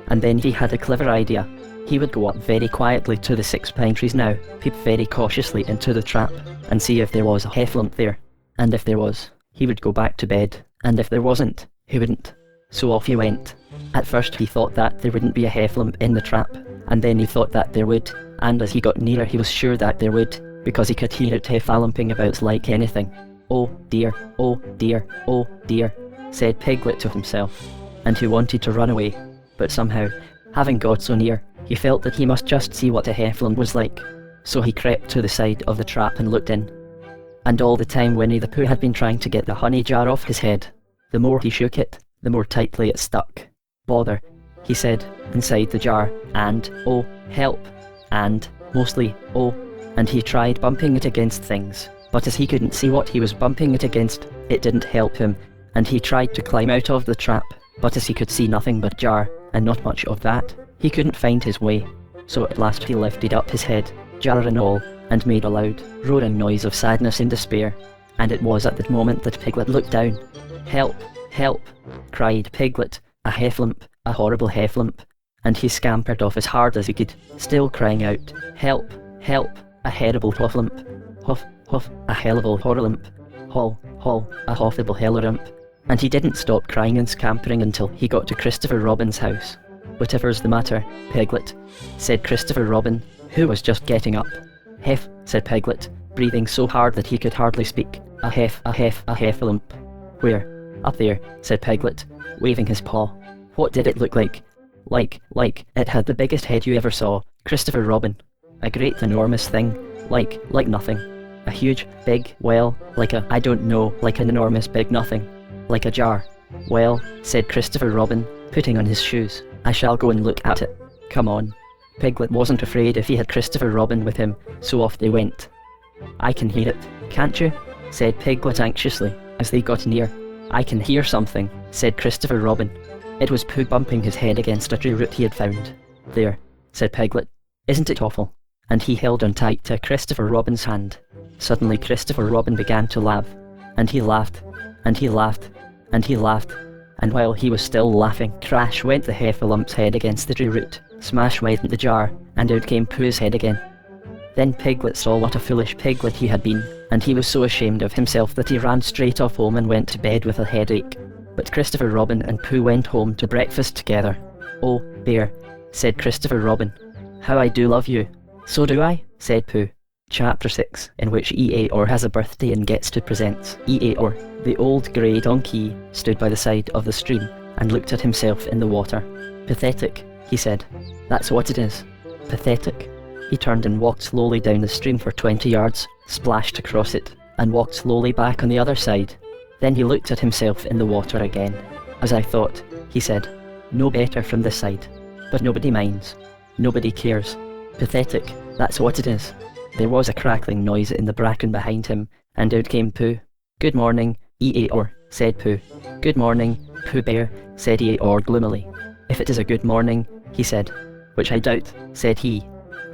And then he had a clever idea. He would go up very quietly to the 6 pine trees now, peep very cautiously into the trap, and see if there was a heffalump there. And if there was, he would go back to bed, and if there wasn't, he wouldn't. So off he went. At first he thought that there wouldn't be a heffalump in the trap, and then he thought that there would, and as he got nearer he was sure that there would, because he could hear it heffalumping about like anything. "Oh dear, oh dear, oh dear," said Piglet to himself, and he wanted to run away, but somehow, having got so near, he felt that he must just see what a heffalump was like. So he crept to the side of the trap and looked in. And all the time Winnie the Pooh had been trying to get the honey jar off his head. The more he shook it, the more tightly it stuck. "Bother," he said, inside the jar, and, "Oh, help," and, mostly, "Oh," and he tried bumping it against things, but as he couldn't see what he was bumping it against, it didn't help him, and he tried to climb out of the trap, but as he could see nothing but jar, and not much of that, he couldn't find his way. So at last he lifted up his head, jar and all, and made a loud, roaring noise of sadness and despair, and it was at that moment that Piglet looked down. "Help! Help!" cried Piglet, "a heffalump, a horrible heffalump," and he scampered off as hard as he could, still crying out, "Help! Help! A horrible heffalump! Huff! Huff! A hellable horrolump! Haul! Haul! A hoffable hellerump!" And he didn't stop crying and scampering until he got to Christopher Robin's house. "Whatever's the matter, Piglet?" said Christopher Robin, who was just getting up. "Hef," said Piglet, breathing so hard that he could hardly speak. "A heffalump." "Where?" Up there, said Piglet, waving his paw. What did it look like? Like, it had the biggest head you ever saw, Christopher Robin. A great enormous thing, like nothing. A huge, big, well, like I don't know, like an enormous big nothing. Like a jar. Well, said Christopher Robin, putting on his shoes. I shall go and look at it. Come on. Piglet wasn't afraid if he had Christopher Robin with him, so off they went. I can hear it, can't you? Said Piglet anxiously, as they got near. I can hear something, said Christopher Robin. It was Pooh bumping his head against a tree root he had found. There, said Piglet. Isn't it awful? And he held on tight to Christopher Robin's hand. Suddenly Christopher Robin began to laugh. And he laughed, and he laughed, and he laughed. And while he was still laughing, crash went the Heffalomp's head against the tree root. Smash went the jar, and out came Pooh's head again. Then Piglet saw what a foolish piglet he had been, and he was so ashamed of himself that he ran straight off home and went to bed with a headache. But Christopher Robin and Pooh went home to breakfast together. Oh, Bear, said Christopher Robin, how I do love you. So do I, said Pooh. Chapter 6, in which Eeyore has a birthday and gets to present. Eeyore, the old grey donkey, stood by the side of the stream and looked at himself in the water. Pathetic, he said. That's what it is. Pathetic. He turned and walked slowly down the stream for 20 yards, splashed across it, and walked slowly back on the other side. Then he looked at himself in the water again. As I thought, he said. No better from this side. But nobody minds. Nobody cares. Pathetic, that's what it is. There was a crackling noise in the bracken behind him, and out came Pooh. Good morning, Eeyore, said Pooh. Good morning, Pooh Bear, said Eeyore gloomily. If it is a good morning, he said. Which I doubt, said he.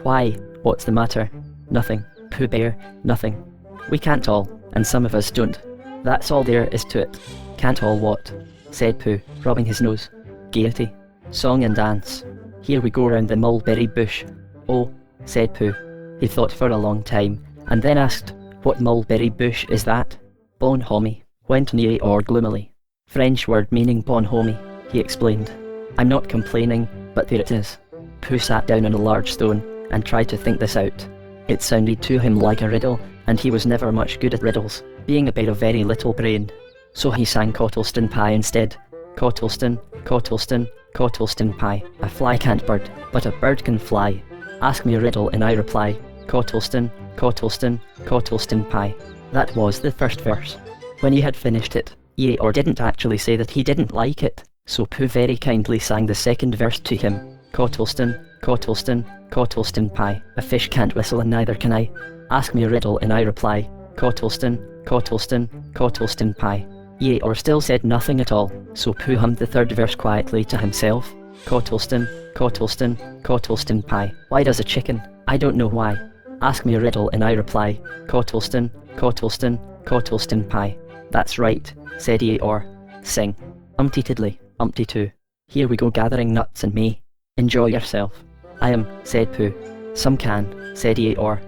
Why, what's the matter? Nothing, Pooh Bear, nothing. We can't all, and some of us don't. That's all there is to it. Can't all what? Said Pooh, rubbing his nose. Gaiety, song and dance. Here we go round the mulberry bush. Oh, said Pooh. He thought for a long time, and then asked, what mulberry bush is that? Bonhomie, went on Eeyore gloomily. French word meaning bonhomie, he explained. I'm not complaining, but there it is. Pooh sat down on a large stone, and tried to think this out. It sounded to him like a riddle, and he was never much good at riddles, being a bit of very little brain. So he sang Cottleston Pie instead. Cottleston, Cottleston, Cottleston Pie. A fly can't bird, but a bird can fly. Ask me a riddle and I reply. Cottleston, Cottleston, Cottleston Pie. That was the first verse. When he had finished it, Eeyore didn't actually say that he didn't like it, so Pooh very kindly sang the second verse to him. Cottleston, Cottleston, Cottleston Pie. A fish can't whistle and neither can I. Ask me a riddle and I reply. Cottleston, Cottleston, Cottleston Pie. Eeyore still said nothing at all, so Pooh hummed the third verse quietly to himself. Cottleston, Cottleston, Cottleston Pie. Why does a chicken? I don't know why. Ask me a riddle and I reply. Cottleston, Cottleston, Cottleston Pie. That's right, said Eeyore. Sing. Umpty tiddly, umpty too. Here we go gathering nuts and may. Enjoy yourself. I am, said Pooh. Some can, said Eeyore.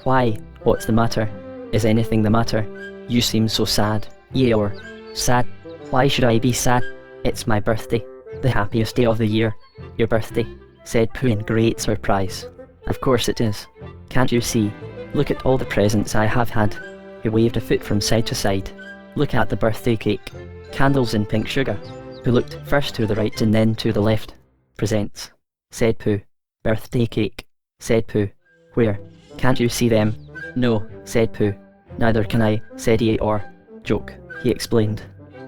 Why, what's the matter? Is anything the matter? You seem so sad. Eeyore. Sad? Why should I be sad? It's my birthday. The happiest day of the year. Your birthday, said Pooh in great surprise. Of course it is. Can't you see? Look at all the presents I have had. He waved a foot from side to side. Look at the birthday cake. Candles in pink sugar. Pooh looked first to the right and then to the left. Presents, said Pooh. Birthday cake, said Pooh. Where? Can't you see them? No, said Pooh. Neither can I, said Eeyore. Joke, he explained.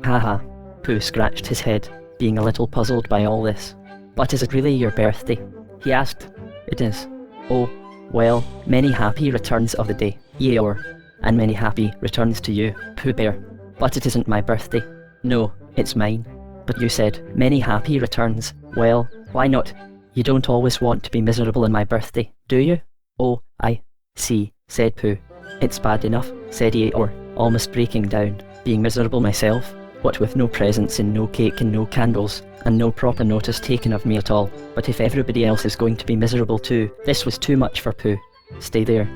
Haha. Pooh scratched his head, being a little puzzled by all this. But is it really your birthday? He asked. It is. Oh, well, many happy returns of the day, Eeyore. And many happy returns to you, Pooh Bear. But it isn't my birthday. No, it's mine. But you said, many happy returns. Well, why not? You don't always want to be miserable on my birthday, do you? Oh, I see, said Pooh. It's bad enough, said Eeyore, almost breaking down, being miserable myself. What with no presents and no cake and no candles, and no proper notice taken of me at all. But if everybody else is going to be miserable too, this was too much for Pooh. Stay there,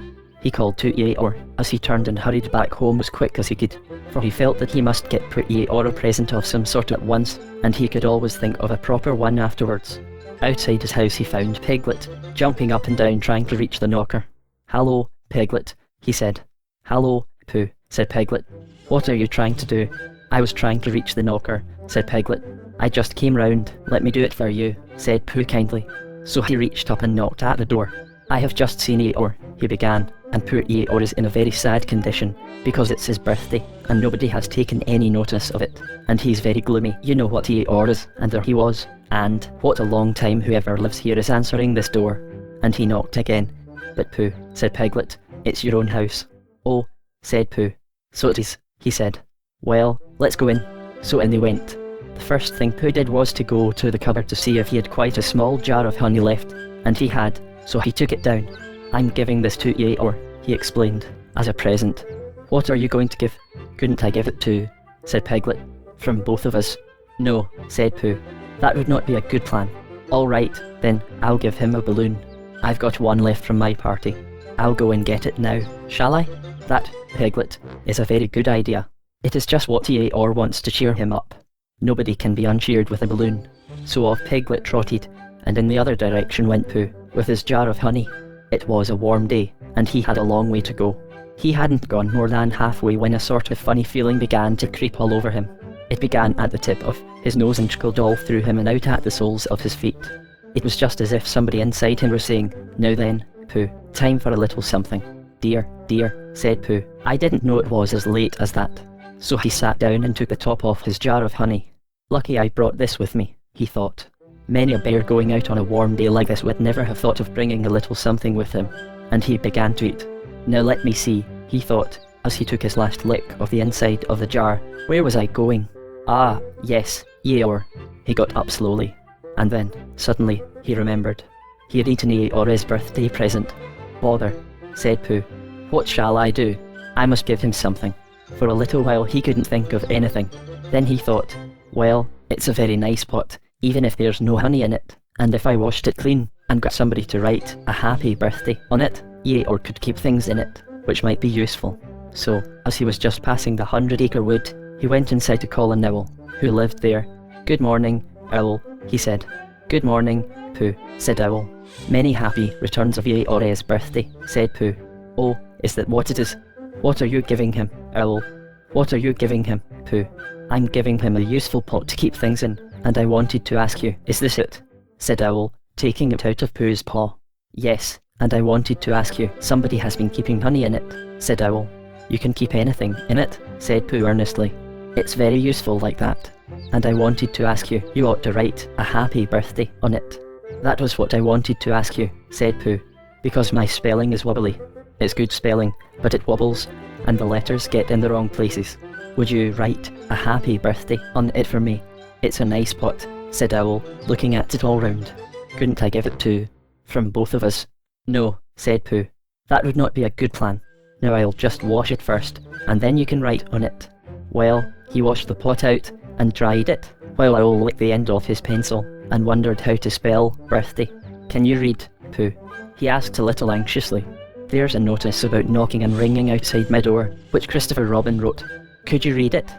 he called to Eeyore, as he turned and hurried back home as quick as he could, for he felt that he must get Eeyore a present of some sort at once, and he could always think of a proper one afterwards. Outside his house he found Piglet, jumping up and down trying to reach the knocker. Hello, Piglet, he said. Hello, Pooh, said Piglet. What are you trying to do? I was trying to reach the knocker, said Piglet. I just came round. Let me do it for you, said Pooh kindly. So he reached up and knocked at the door. I have just seen Eeyore, he began, and poor Eeyore is in a very sad condition, because it's his birthday, and nobody has taken any notice of it, and he's very gloomy. You know what Eeyore is, and there he was, and what a long time whoever lives here is answering this door. And he knocked again. But Pooh, said Piglet, it's your own house. Oh, said Pooh. So it is, he said. Well, let's go in. So in they went. The first thing Pooh did was to go to the cupboard to see if he had quite a small jar of honey left, and he had, so he took it down. I'm giving this to Eeyore, he explained, as a present. What are you going to give? Couldn't I give it to, said Piglet, from both of us? No, said Pooh. That would not be a good plan. All right, then, I'll give him a balloon. I've got one left from my party. I'll go and get it now, shall I? That, Piglet, is a very good idea. It is just what Eeyore wants to cheer him up. Nobody can be uncheered with a balloon. So off Piglet trotted, and in the other direction went Pooh, with his jar of honey. It was a warm day, and he had a long way to go. He hadn't gone more than halfway when a sort of funny feeling began to creep all over him. It began at the tip of his nose and trickled all through him and out at the soles of his feet. It was just as if somebody inside him were saying, Now then, Pooh, time for a little something. Dear, dear, said Pooh, I didn't know it was as late as that. So he sat down and took the top off his jar of honey. Lucky I brought this with me, he thought. Many a bear going out on a warm day like this would never have thought of bringing a little something with him. And he began to eat. Now let me see, he thought, as he took his last lick of the inside of the jar. Where was I going? Ah, yes, Eeyore. He got up slowly. And then, suddenly, he remembered. He had eaten Eeyore's birthday present. Bother, said Pooh. What shall I do? I must give him something. For a little while he couldn't think of anything. Then he thought, well, it's a very nice pot, even if there's no honey in it. And if I washed it clean, and got somebody to write a happy birthday on it, Eeyore could keep things in it, which might be useful. So, as he was just passing the 100-acre wood, he went inside to call an owl, who lived there. Good morning, Owl, he said. Good morning, Pooh, said Owl. Many happy returns of Eeyore's birthday, said Pooh. Oh, is that what it is? What are you giving him, Owl? What are you giving him, Pooh? I'm giving him a useful pot to keep things in, and I wanted to ask you, is this it? Said Owl, taking it out of Pooh's paw. Yes, and I wanted to ask you, somebody has been keeping honey in it, said Owl. You can keep anything in it, said Pooh earnestly. It's very useful like that. And I wanted to ask you, you ought to write a happy birthday on it. That was what I wanted to ask you, said Pooh, because my spelling is wobbly. It's good spelling, but it wobbles, and the letters get in the wrong places. Would you write a happy birthday on it for me? It's a nice pot, said Owl, looking at it all round. Couldn't I give it to, from both of us? No, said Pooh. That would not be a good plan. Now I'll just wash it first, and then you can write on it. Well, he washed the pot out, and dried it, while Owl licked the end off his pencil, and wondered how to spell birthday. Can you read, Pooh? He asked a little anxiously. There's a notice about knocking and ringing outside my door, which Christopher Robin wrote. Could you read it?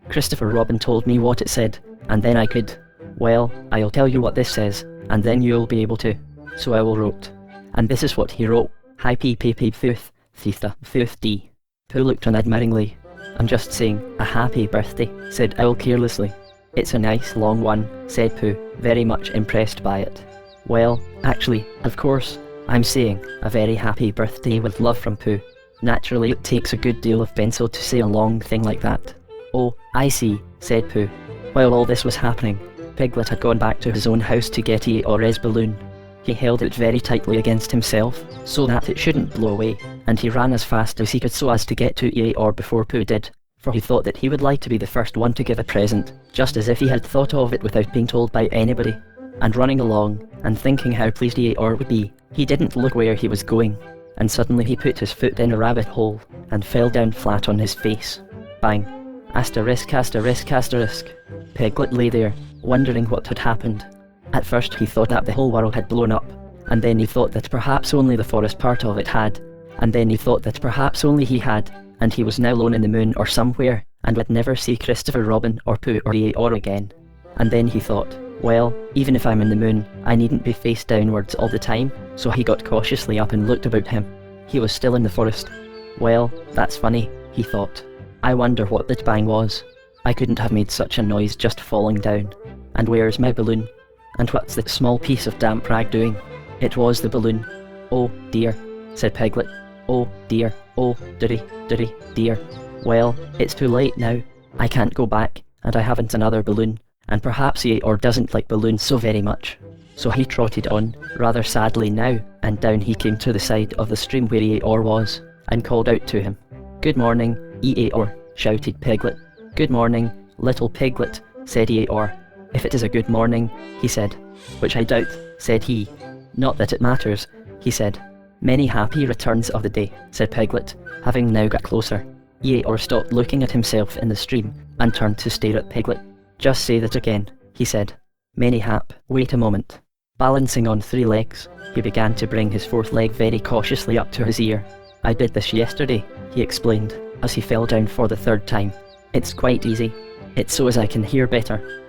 Christopher Robin told me what it said, and then I could. Well, I'll tell you what this says, and then you'll be able to. So Owl wrote. And this is what he wrote. Hi pee pee pee thuth, thitha, thuth dee. Pooh looked on admiringly. I'm just saying, a happy birthday, said Owl carelessly. It's a nice long one, said Pooh, very much impressed by it. Well, actually, of course, I'm saying a very happy birthday with love from Pooh. Naturally it takes a good deal of pencil to say a long thing like that. Oh, I see, said Pooh. While all this was happening, Piglet had gone back to his own house to get Eeyore's balloon. He held it very tightly against himself, so that it shouldn't blow away, and he ran as fast as he could so as to get to Eeyore before Pooh did, for he thought that he would like to be the first one to give a present, just as if he had thought of it without being told by anybody. And running along, and thinking how pleased Eeyore would be, he didn't look where he was going, and suddenly he put his foot in a rabbit hole, and fell down flat on his face. Bang! Asterisk, asterisk, asterisk. Piglet lay there, wondering what had happened. At first he thought that the whole world had blown up, and then he thought that perhaps only the forest part of it had, and then he thought that perhaps only he had, and he was now alone in the moon or somewhere, and would never see Christopher Robin or Pooh or Eeyore again. And then he thought, well, even if I'm in the moon, I needn't be face downwards all the time, so he got cautiously up and looked about him. He was still in the forest. Well, that's funny, he thought. I wonder what that bang was. I couldn't have made such a noise just falling down. And where's my balloon? And what's the small piece of damp rag doing? It was the balloon. Oh dear, said Piglet. Oh dear, oh dear. Well, it's too late now. I can't go back, and I haven't another balloon, and perhaps Eeyore doesn't like balloons so very much. So he trotted on, rather sadly now, and down he came to the side of the stream where Eeyore was, and called out to him. Good morning, Eeyore, shouted Piglet. Good morning, little piglet, said Eeyore. If it is a good morning, he said. Which I doubt, said he. Not that it matters, he said. Many happy returns of the day, said Piglet, having now got closer. Eeyore stopped looking at himself in the stream, and turned to stare at Piglet. Just say that again, he said. Many wait a moment. Balancing on 3 legs, he began to bring his 4th leg very cautiously up to his ear. I did this yesterday, he explained, as he fell down for the 3rd time. It's quite easy. It's so as I can hear better.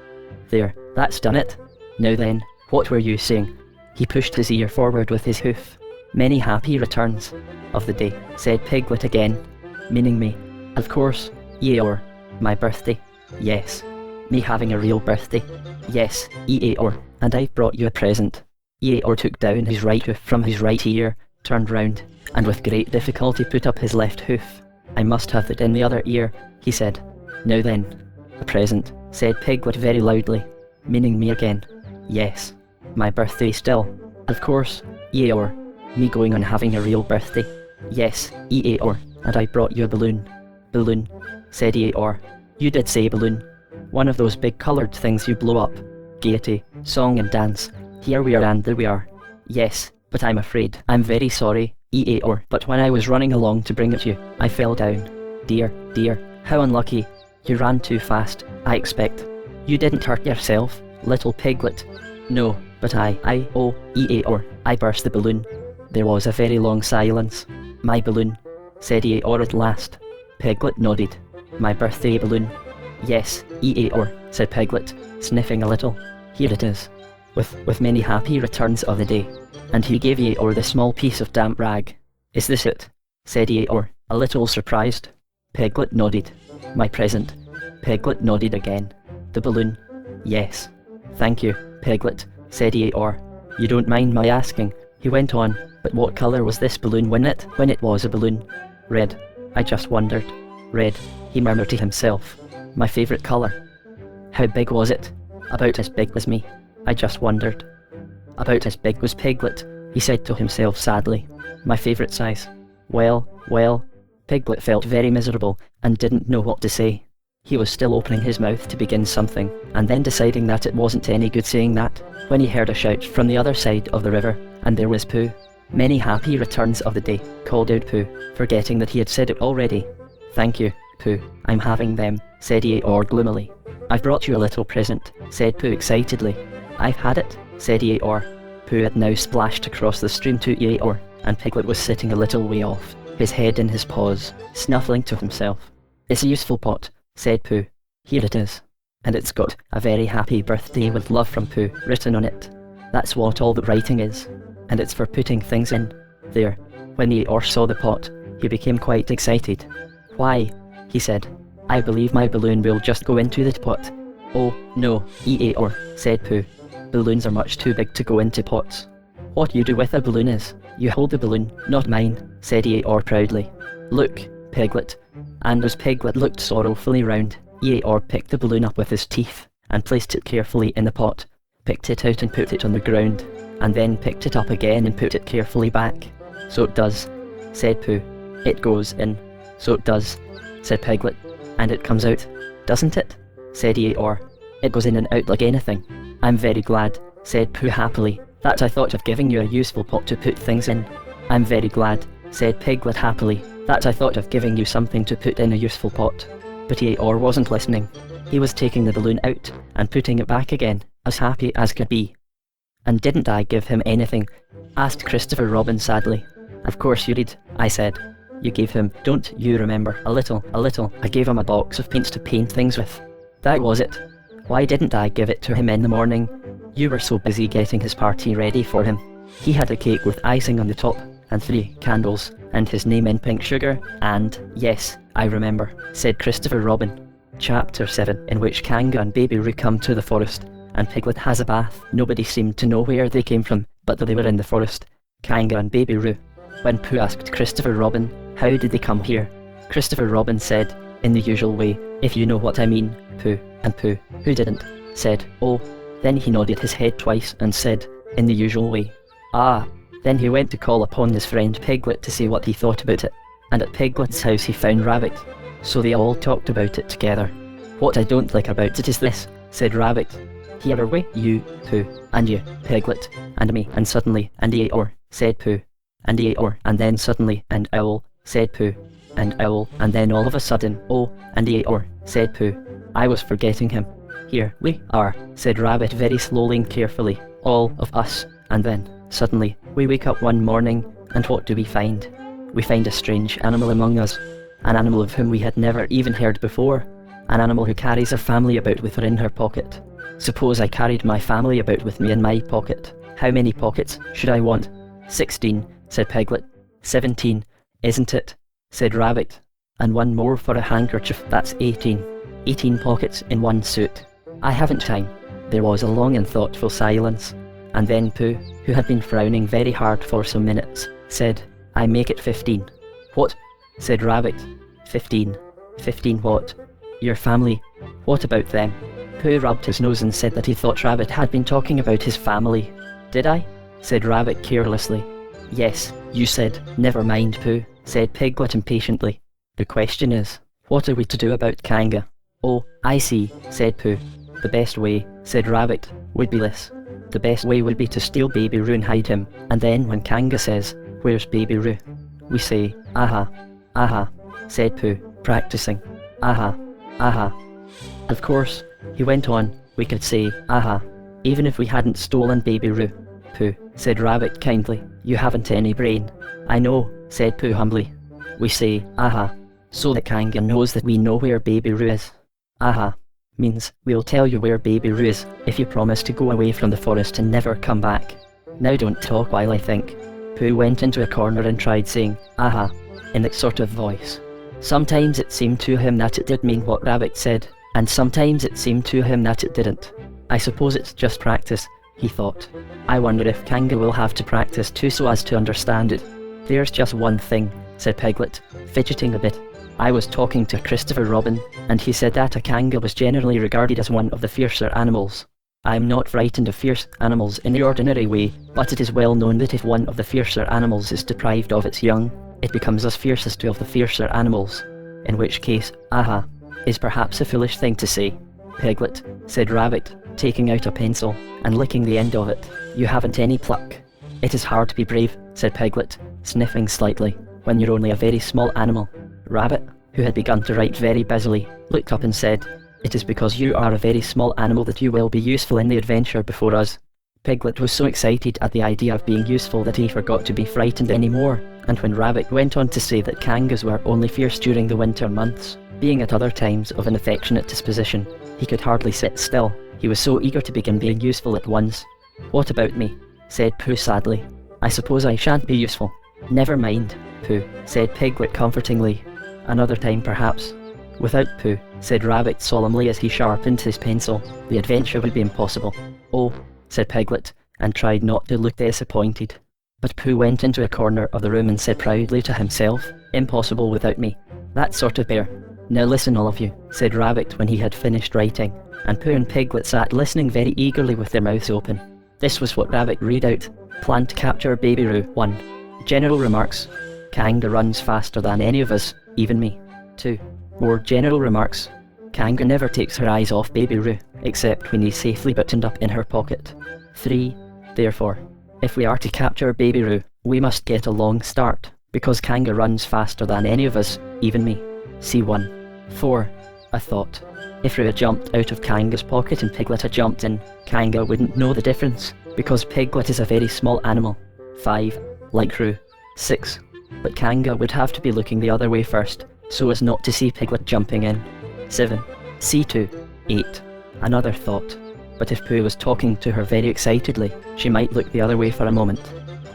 There, that's done it. Now then, what were you saying? He pushed his ear forward with his hoof. Many happy returns of the day, said Piglet again, meaning me. Of course, Eeyore. My birthday. Yes. Me having a real birthday. Yes, Eeyore, and I've brought you a present. Eeyore took down his right hoof from his right ear, turned round, and with great difficulty put up his left hoof. I must have it in the other ear, he said. Now then. A present, said Piglet very loudly, meaning me again. Yes. My birthday still. Of course, Eeyore. Me going on having a real birthday. Yes, Eeyore, and I brought you a balloon. Balloon, said Eeyore. You did say balloon. One of those big coloured things you blow up. Gaiety, song and dance. Here we are and there we are. Yes, but I'm afraid. I'm very sorry, Eeyore, but when I was running along to bring it to you, I fell down. Dear, how unlucky. You ran too fast, I expect. You didn't hurt yourself, little piglet. No, but oh, Eeyore, I burst the balloon. There was a very long silence. My balloon, said Eeyore at last. Piglet nodded. My birthday balloon. Yes, Eeyore, said Piglet, sniffing a little. Here it is. With many happy returns of the day. And he gave Eeyore the small piece of damp rag. Is this it? Said Eeyore, a little surprised. Piglet nodded. My present. Piglet nodded again. The balloon. Yes. Thank you, Piglet, said Eeyore. You don't mind my asking, he went on, but what colour was this balloon when it was a balloon? Red. I just wondered. Red, he murmured to himself. My favourite colour. How big was it? About as big as me. I just wondered. About as big was Piglet, he said to himself sadly. My favourite size. Well. Piglet felt very miserable and didn't know what to say. He was still opening his mouth to begin something, and then deciding that it wasn't any good saying that, when he heard a shout from the other side of the river, and there was Pooh. Many happy returns of the day, called out Pooh, forgetting that he had said it already. Thank you, Pooh, I'm having them, said Eeyore gloomily. I've brought you a little present, said Pooh excitedly. I've had it, said Eeyore. Pooh had now splashed across the stream to Eeyore, and Piglet was sitting a little way off, his head in his paws, snuffling to himself. It's a useful pot, said Pooh. Here it is. And it's got a very happy birthday with love from Pooh written on it. That's what all the writing is. And it's for putting things in. There. When Eeyore saw the pot, he became quite excited. Why, he said, I believe my balloon will just go into the pot. Oh, no, Eeyore, said Pooh. Balloons are much too big to go into pots. What you do with a balloon is, you hold the balloon, not mine, said Eeyore proudly. Look, Piglet. And as Piglet looked sorrowfully round, Eeyore picked the balloon up with his teeth, and placed it carefully in the pot, picked it out and put it on the ground, and then picked it up again and put it carefully back. So it does, said Pooh. It goes in. So it does, said Piglet. And it comes out, doesn't it? Said Eeyore. It goes in and out like anything. I'm very glad, said Pooh happily, that I thought of giving you a useful pot to put things in. I'm very glad, said Piglet happily, that I thought of giving you something to put in a useful pot. But Eeyore wasn't listening. He was taking the balloon out and putting it back again, as happy as could be. And didn't I give him anything? Asked Christopher Robin sadly. Of course you did, I said. You gave him, don't you remember, a little. I gave him a box of paints to paint things with. That was it. Why didn't I give it to him in the morning? You were so busy getting his party ready for him. He had a cake with icing on the top, and 3 candles, and his name in pink sugar, and, yes, I remember, said Christopher Robin. Chapter 7, in which Kanga and Baby Roo come to the forest, and Piglet has a bath. Nobody seemed to know where they came from, but they were in the forest, Kanga and Baby Roo. When Pooh asked Christopher Robin, how did they come here? Christopher Robin said, in the usual way, if you know what I mean, Pooh. And Pooh, who didn't, said, oh. Then he nodded his head twice and said, in the usual way, ah. Then he went to call upon his friend Piglet to see what he thought about it, and at Piglet's house he found Rabbit. So they all talked about it together. What I don't like about it is this, said Rabbit. Here are we, you, Pooh, and you, Piglet, and me, and suddenly, and Eeyore, said Pooh, and Eeyore, and then suddenly, and Owl, said Pooh, and Owl, and then all of a sudden, oh, and Eeyore, said Pooh. I was forgetting him. Here we are, said Rabbit very slowly and carefully, all of us, and then, suddenly, we wake up one morning, and what do we find? We find a strange animal among us, an animal of whom we had never even heard before, an animal who carries her family about with her in her pocket. Suppose I carried my family about with me in my pocket. How many pockets should I want? 16, said Piglet. 17, isn't it? Said Rabbit. And one more for a handkerchief, that's 18. 18 pockets in one suit. I haven't time. There was a long and thoughtful silence, and then Pooh, who had been frowning very hard for some minutes, said, I make it 15. What? Said Rabbit. 15. 15 what? Your family. What about them? Pooh rubbed his nose and said that he thought Rabbit had been talking about his family. Did I? Said Rabbit carelessly. Yes, you said. Never mind, Pooh, said Piglet impatiently. The question is, what are we to do about Kanga? Oh, I see, said Pooh. The best way, said Rabbit, would be this. The best way would be to steal Baby Roo and hide him, and then when Kanga says, where's Baby Roo? We say, aha, aha, said Pooh, practicing. Aha, aha. Of course, he went on, we could say, aha, even if we hadn't stolen Baby Roo. Pooh, said Rabbit kindly, you haven't any brain. I know, said Pooh humbly. We say, aha, so that Kanga knows that we know where Baby Roo is. Aha, means we'll tell you where Baby Roo is if you promise to go away from the forest and never come back. Now don't talk while I think. Pooh went into a corner and tried saying, aha, in that sort of voice. Sometimes it seemed to him that it did mean what Rabbit said, and sometimes it seemed to him that it didn't. I suppose it's just practice, he thought. I wonder if Kanga will have to practice too so as to understand it. There's just one thing, said Piglet, fidgeting a bit. I was talking to Christopher Robin, and he said that a Kanga was generally regarded as one of the fiercer animals. I am not frightened of fierce animals in the ordinary way, but it is well known that if one of the fiercer animals is deprived of its young, it becomes as fierce as two of the fiercer animals. In which case, aha, is perhaps a foolish thing to say. Piglet, said Rabbit, taking out a pencil and licking the end of it. You haven't any pluck. It is hard to be brave, said Piglet, sniffing slightly, when you're only a very small animal. Rabbit, who had begun to write very busily, looked up and said, it is because you are a very small animal that you will be useful in the adventure before us. Piglet was so excited at the idea of being useful that he forgot to be frightened anymore, and when Rabbit went on to say that Kangas were only fierce during the winter months, being at other times of an affectionate disposition, he could hardly sit still. He was so eager to begin being useful at once. What about me? Said Pooh sadly. I suppose I shan't be useful. Never mind, Pooh, said Piglet comfortingly. Another time perhaps. Without Pooh, said Rabbit solemnly as he sharpened his pencil, the adventure would be impossible. Oh, said Piglet, and tried not to look disappointed. But Pooh went into a corner of the room and said proudly to himself, impossible without me. That sort of bear. Now listen all of you, said Rabbit when he had finished writing, and Pooh and Piglet sat listening very eagerly with their mouths open. This was what Rabbit read out. Plan to capture Baby Roo. 1. General remarks. Kanga runs faster than any of us, even me. 2. More general remarks. Kanga never takes her eyes off Baby Roo, except when he's safely buttoned up in her pocket. 3. Therefore, if we are to capture Baby Roo, we must get a long start, because Kanga runs faster than any of us, even me. C1. 4. A thought. If Roo had jumped out of Kanga's pocket and Piglet had jumped in, Kanga wouldn't know the difference, because Piglet is a very small animal. 5. Like Roo. 6. But Kanga would have to be looking the other way first, so as not to see Piglet jumping in. 7. C2. 8. Another thought. But if Pooh was talking to her very excitedly, she might look the other way for a moment.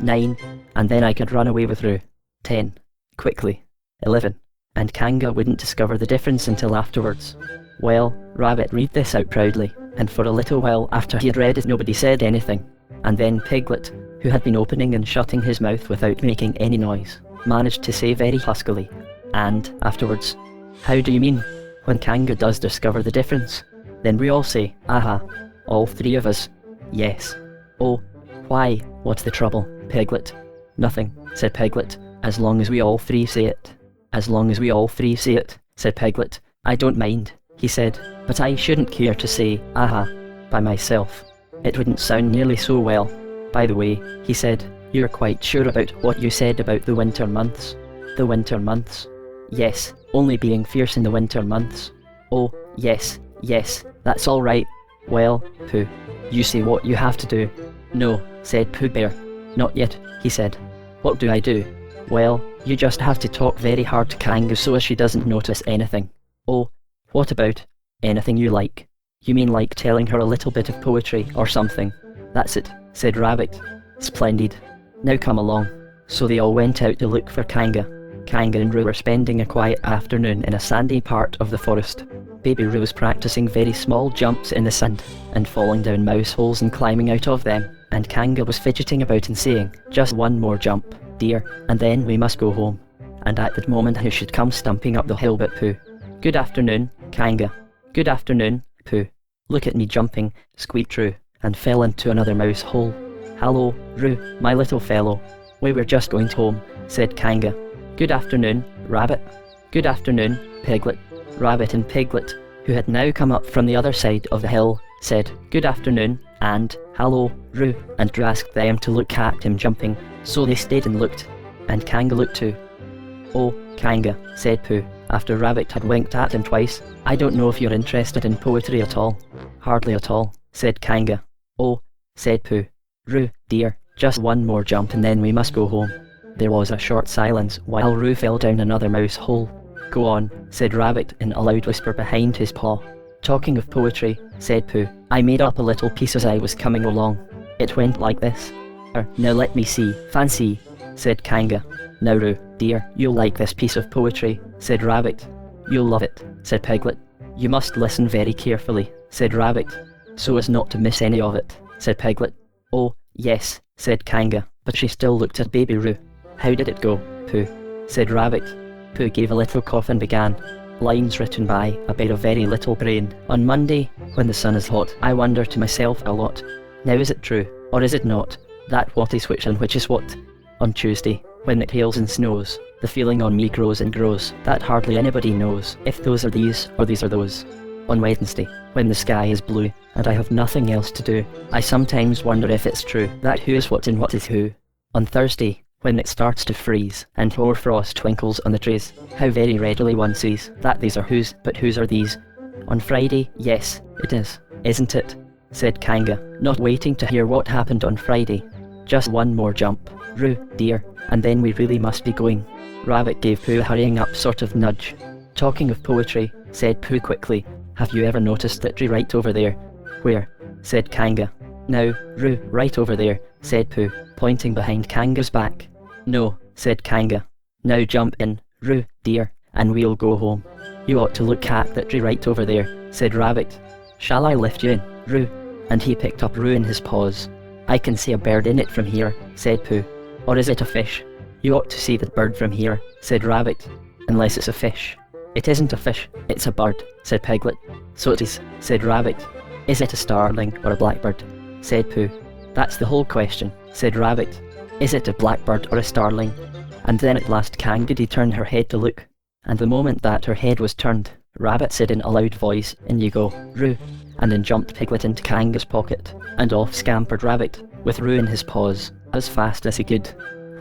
9. And then I could run away with Roo. 10. Quickly. 11. and Kanga wouldn't discover the difference until afterwards. Well, Rabbit read this out proudly, and for a little while after he had read it nobody said anything. And then Piglet, who had been opening and shutting his mouth without making any noise, managed to say very huskily, "And afterwards?" "How do you mean?" "When Kanga does discover the difference, then we all say, 'Aha.' All three of us." "Yes." "Oh, why? What's the trouble, Piglet?" "Nothing," said Piglet, "as long as we all three say it." "As long as we all three say it," said Piglet. "I don't mind," he said, "but I shouldn't care to say 'Aha' by myself. It wouldn't sound nearly so well. By the way," he said, "you're quite sure about what you said about the winter months?" "The winter months?" "Yes, only being fierce in the winter months." "Oh, yes, that's all right." "Well, Pooh, you say what you have to do." "No," said Pooh Bear. "Not yet," he said. "What do I do?" "Well, you just have to talk very hard to Kanga so as she doesn't notice anything." "Oh, what about? Anything you like." "You mean like telling her a little bit of poetry or something?" "That's it," said Rabbit. "Splendid. Now come along." So they all went out to look for Kanga. Kanga and Roo were spending a quiet afternoon in a sandy part of the forest. Baby Roo was practicing very small jumps in the sand, and falling down mouse holes and climbing out of them, and Kanga was fidgeting about and saying, "Just one more jump, dear, and then we must go home." And at that moment who should come stumping up the hill but Pooh. "Good afternoon, Kanga." "Good afternoon, Pooh." "Look at me jumping," squeaked Roo, and fell into another mouse hole. "Hello, Roo, my little fellow." "We were just going home," said Kanga. "Good afternoon, Rabbit." "Good afternoon, Piglet." Rabbit and Piglet, who had now come up from the other side of the hill, said "Good afternoon" and "Hello, Roo," and asked them to look at him jumping, so they stayed and looked, and Kanga looked too. "Oh, Kanga," said Pooh, after Rabbit had winked at him twice, "I don't know if you're interested in poetry at all." "Hardly at all," said Kanga. "Oh," said Pooh. "Roo, dear, just one more jump and then we must go home." There was a short silence while Roo fell down another mouse hole. "Go on," said Rabbit in a loud whisper behind his paw. "Talking of poetry," said Pooh, "I made up a little piece as I was coming along. It went like this." "Now let me see, fancy," said Kanga. "Now Roo, dear, you'll like this piece of poetry," said Rabbit. "You'll love it," said Piglet. "You must listen very carefully," said Rabbit, "so as not to miss any of it," said Piglet. "Oh, yes," said Kanga, but she still looked at Baby Roo. "How did it go, Pooh?" said Rabbit. Pooh gave a little cough and began. "Lines written by a bear of very little brain. On Monday, when the sun is hot, I wonder to myself a lot. Now is it true, or is it not, that what is which and which is what? On Tuesday, when it hails and snows, the feeling on me grows and grows, that hardly anybody knows if those are these, or these are those. On Wednesday, when the sky is blue, and I have nothing else to do, I sometimes wonder if it's true, that who is what and what is who. On Thursday, when it starts to freeze, and hoarfrost twinkles on the trees, how very readily one sees that these are whose, but whose are these. On Friday, yes, it is, isn't it?" said Kanga, not waiting to hear what happened on Friday. "Just one more jump, Roo, dear, and then we really must be going." Rabbit gave Pooh a hurrying up sort of nudge. "Talking of poetry," said Pooh quickly, "have you ever noticed that tree right over there?" "Where?" said Kanga. "Now, Roo, right over there," said Pooh, pointing behind Kanga's back. "No," said Kanga. "Now jump in, Roo, dear, and we'll go home." "You ought to look at that tree right over there," said Rabbit. "Shall I lift you in, Roo?" And he picked up Roo in his paws. "I can see a bird in it from here," said Pooh. "Or is it a fish?" "You ought to see that bird from here," said Rabbit. "Unless it's a fish." "It isn't a fish, it's a bird," said Piglet. "So it is," said Rabbit. "Is it a starling or a blackbird?" said Pooh. "That's the whole question," said Rabbit. "Is it a blackbird or a starling?" And then at last Kanga turned her head to look, and the moment that her head was turned, Rabbit said in a loud voice, "In you go, Roo," and then jumped Piglet into Kanga's pocket, and off scampered Rabbit, with Roo in his paws, as fast as he could.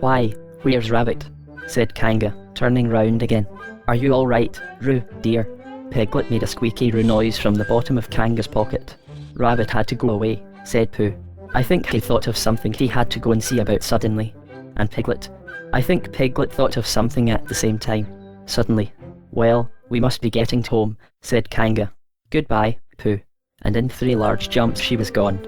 "Why, where's Rabbit?" said Kanga, turning round again. "Are you all right, Roo, dear?" Piglet made a squeaky Roo noise from the bottom of Kanga's pocket. "Rabbit had to go away," said Pooh. "I think he thought of something he had to go and see about suddenly." And Piglet? I think Piglet thought of something at the same time. Suddenly. "Well, we must be getting home," said Kanga. "Goodbye, Pooh." And in 3 large jumps she was gone.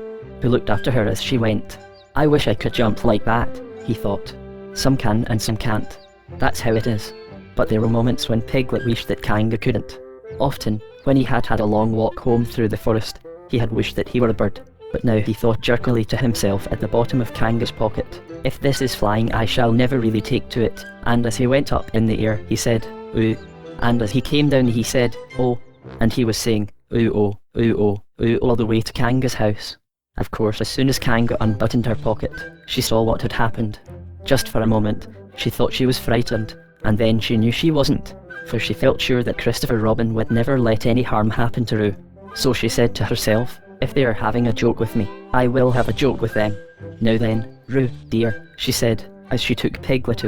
Pooh looked after her as she went. "I wish I could jump like that," he thought. "Some can and some can't. That's how it is. but there were moments when Piglet wished that Kanga couldn't. Often, when he had had a long walk home through the forest, he had wished that he were a bird, but now he thought jerkily to himself at the bottom of Kanga's pocket, "If this is flying I shall never really take to it," and as he went up in the air he said, "Ooh," and as he came down he said, "Oh," and he was saying, "Ooh oh, ooh oh, ooh," all the way to Kanga's house. Of course, as soon as Kanga unbuttoned her pocket, she saw what had happened. Just for a moment, she thought she was frightened, and then she knew she wasn't, for she felt sure that Christopher Robin would never let any harm happen to Roo. So she said to herself, "If they are having a joke with me, I will have a joke with them. Now then, Roo, dear," she said, as she took Piglet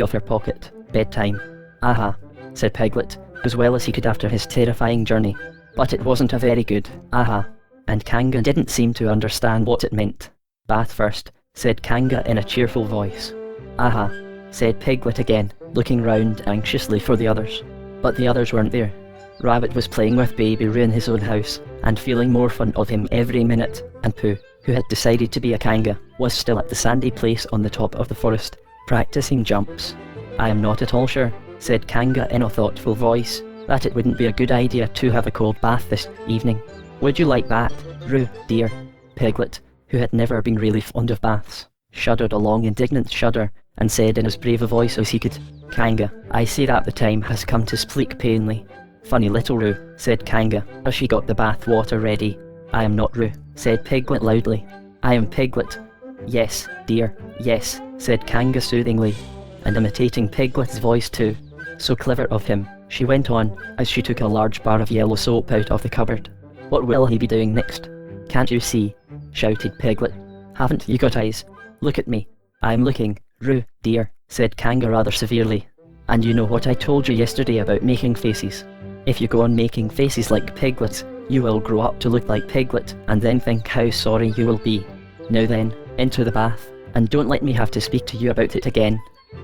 off her pocket. "Bedtime." "Aha," said Piglet, as well as he could after his terrifying journey. But it wasn't a very good "aha," and Kanga didn't seem to understand what it meant. "Bath first," said Kanga in a cheerful voice. "Aha," said Piglet again, looking round anxiously for the others. But the others weren't there. Rabbit was playing with Baby Roo in his own house, and feeling more fun of him every minute, and Pooh, who had decided to be a Kanga, was still at the sandy place on the top of the forest, practicing jumps. "I am not at all sure," said Kanga in a thoughtful voice, "that it wouldn't be a good idea to have a cold bath this evening. Would you like that, Roo, dear?" Piglet, who had never been really fond of baths, shuddered a long indignant shudder, and said in as brave a voice as he could, "Kanga, I see that the time has come to speak plainly." "Funny little Roo," said Kanga, as she got the bath water ready. "I am not Roo," said Piglet loudly. "I am Piglet." "Yes, dear, yes," said Kanga soothingly, and imitating Piglet's voice too. "So clever of him," she went on, as she took a large bar of yellow soap out of the cupboard. "What will he be doing next?" "Can't you see?" shouted Piglet. "Haven't you got eyes? Look at me." "I'm looking, Roo, dear," said Kanga rather severely. "And you know what I told you yesterday about making faces? If you go on making faces like Piglet, you will grow up to look like Piglet, and then think how sorry you will be. Now then, into the bath, and don't let me have to speak to you about it again."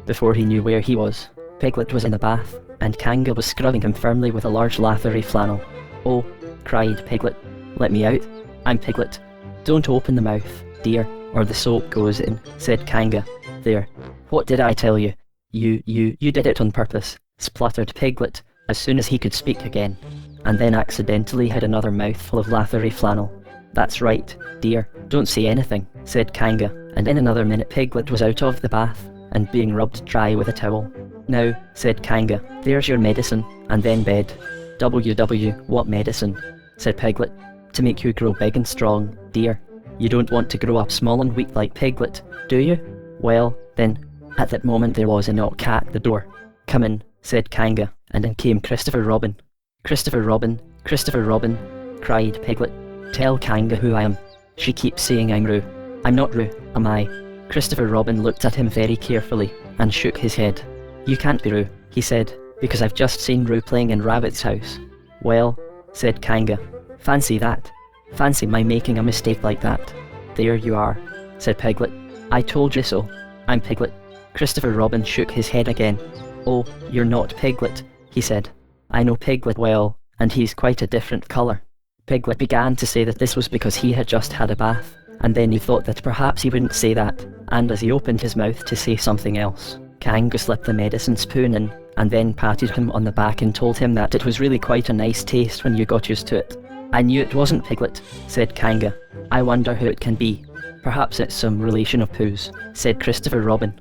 Before he knew where he was, Piglet was in the bath, and Kanga was scrubbing him firmly with a large lathery flannel. "Oh," cried Piglet, "let me out. I'm Piglet." "Don't open the mouth, dear, or the soap goes in," said Kanga. "There. What did I tell you? You did it on purpose," spluttered Piglet, as soon as he could speak again, and then accidentally had another mouthful of lathery flannel. "That's right, dear, don't say anything," said Kanga, and in another minute Piglet was out of the bath, and being rubbed dry with a towel. "Now," said Kanga, "there's your medicine, and then bed." What medicine?" said Piglet. "To make you grow big and strong, dear. You don't want to grow up small and weak like Piglet, do you? Well, then." At that moment there was a knock at the door. "Come in," said Kanga, and in came Christopher Robin. "Christopher Robin, Christopher Robin," cried Piglet. "Tell Kanga who I am. She keeps saying I'm Roo. I'm not Roo, am I?" Christopher Robin looked at him very carefully, and shook his head. "You can't be Roo," he said, "because I've just seen Roo playing in Rabbit's house." "Well," said Kanga, "fancy that. Fancy my making a mistake like that." "There you are," said Piglet. "I told you so. I'm Piglet." Christopher Robin shook his head again. "Oh, you're not Piglet," he said. "I know Piglet well, and he's quite a different colour." Piglet began to say that this was because he had just had a bath, and then he thought that perhaps he wouldn't say that, and as he opened his mouth to say something else, Kanga slipped the medicine spoon in, and then patted him on the back and told him that it was really quite a nice taste when you got used to it. "I knew it wasn't Piglet," said Kanga. "I wonder who it can be." "Perhaps it's some relation of Pooh's," said Christopher Robin.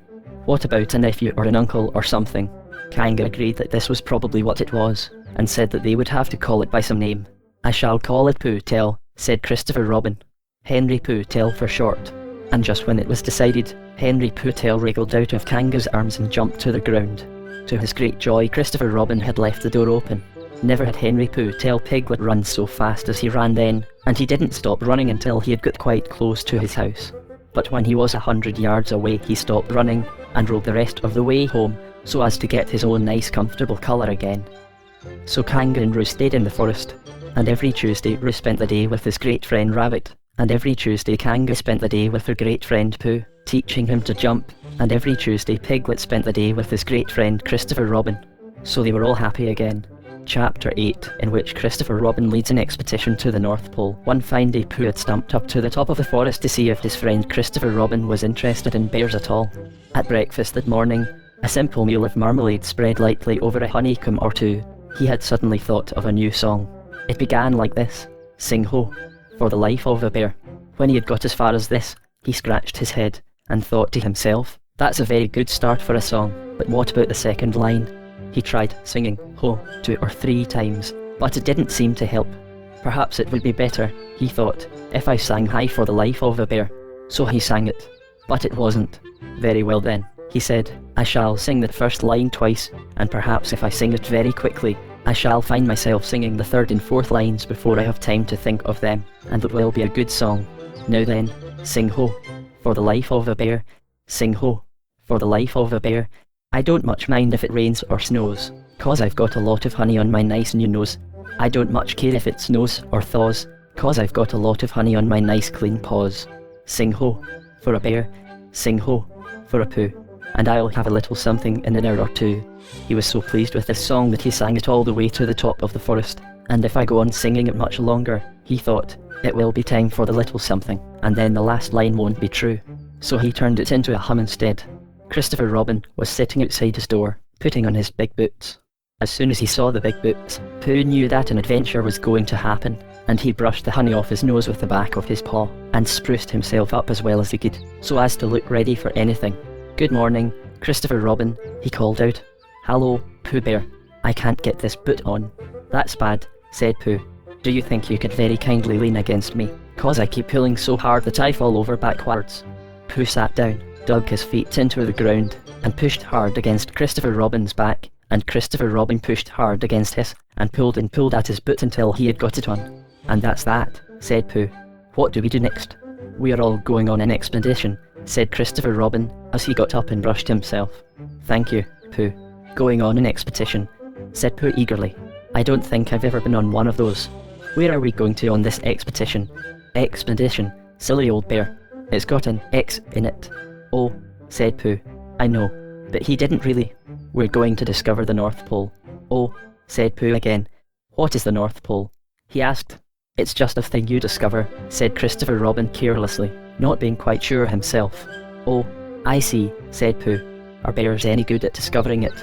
"What about a nephew or an uncle or something?" Kanga agreed that this was probably what it was, and said that they would have to call it by some name. "I shall call it Pooh Tell," said Christopher Robin. "Henry Pooh Tell for short." And just when it was decided, Henry Pooh Tell wriggled out of Kanga's arms and jumped to the ground. To his great joy, Christopher Robin had left the door open. Never had Henry Pooh Tell Piglet run so fast as he ran then, and he didn't stop running until he had got quite close to his house. But when he was 100 yards away he stopped running, and rode the rest of the way home, so as to get his own nice comfortable colour again. So Kanga and Roo stayed in the forest, and every Tuesday Roo spent the day with his great friend Rabbit, and every Tuesday Kanga spent the day with her great friend Pooh, teaching him to jump, and every Tuesday Piglet spent the day with his great friend Christopher Robin. So they were all happy again. Chapter 8, in which Christopher Robin leads an expedition to the North Pole. One fine day Pooh had stumped up to the top of the forest to see if his friend Christopher Robin was interested in bears at all. At breakfast that morning, A simple meal of marmalade spread lightly over a honeycomb or two. He had suddenly thought of a new song. It began like this: Sing ho, for the life of a bear. When he had got as far as this, he scratched his head and thought to himself, that's a very good start for a song, but what about the second line? He tried singing ho 2 or 3 times, but it didn't seem to help. Perhaps it would be better, he thought, if I sang hi for the life of a bear. So he sang it. But it wasn't. Very well then, he said, I shall sing the first line twice, and perhaps if I sing it very quickly, I shall find myself singing the third and fourth lines before I have time to think of them, and it will be a good song. Now then, sing ho, for the life of a bear. Sing ho, for the life of a bear. I don't much mind if it rains or snows, 'cause I've got a lot of honey on my nice new nose. I don't much care if it snows or thaws, 'cause I've got a lot of honey on my nice clean paws. Sing ho, for a bear. Sing ho, for a Pooh. And I'll have a little something in an hour or two. He was so pleased with this song that he sang it all the way to the top of the forest, and if I go on singing it much longer, he thought, it will be time for the little something, and then the last line won't be true. So he turned it into a hum instead. Christopher Robin was sitting outside his door, putting on his big boots. As soon as he saw the big boots, Pooh knew that an adventure was going to happen, and he brushed the honey off his nose with the back of his paw, and spruced himself up as well as he could, so as to look ready for anything. Good morning, Christopher Robin, he called out. Hello, Pooh Bear. I can't get this boot on. That's bad, said Pooh. Do you think you could very kindly lean against me, 'cause I keep pulling so hard that I fall over backwards? Pooh sat down, dug his feet into the ground, and pushed hard against Christopher Robin's back, and Christopher Robin pushed hard against his, and pulled at his boot until he had got it on. And that's that, said Pooh. What do we do next? We are all going on an expedition, said Christopher Robin, as he got up and brushed himself. Thank you, Pooh. Going on an expedition, said Pooh eagerly. I don't think I've ever been on one of those. Where are we going to on this expedition? Expedition, silly old bear. It's got an X in it. Oh, said Pooh. I know, but he didn't really. We're going to discover the North Pole. Oh, said Pooh again. What is the North Pole? He asked. It's just a thing you discover, said Christopher Robin carelessly, not being quite sure himself. Oh, I see, said Pooh. Are bears any good at discovering it?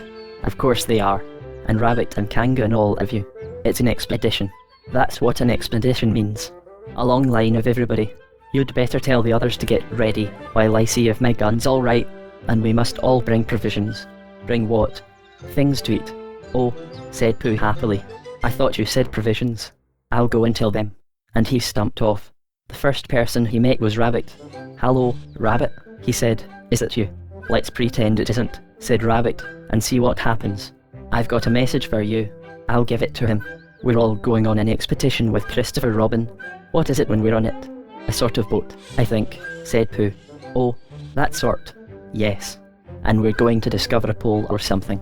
Of course they are. And Rabbit and Kanga and all of you. It's an expedition. That's what an expedition means. A long line of everybody. You'd better tell the others to get ready, while I see if my gun's all right. And we must all bring provisions. Bring what? Things to eat. Oh, said Pooh happily. I thought you said provisions. I'll go and tell them. And he stumped off. The first person he met was Rabbit. Hello, Rabbit, he said. Is it you? Let's pretend it isn't, said Rabbit, and see what happens. I've got a message for you. I'll give it to him. We're all going on an expedition with Christopher Robin. What is it when we're on it? A sort of boat, I think, said Pooh. Oh, that sort. Yes. And we're going to discover a pole or something.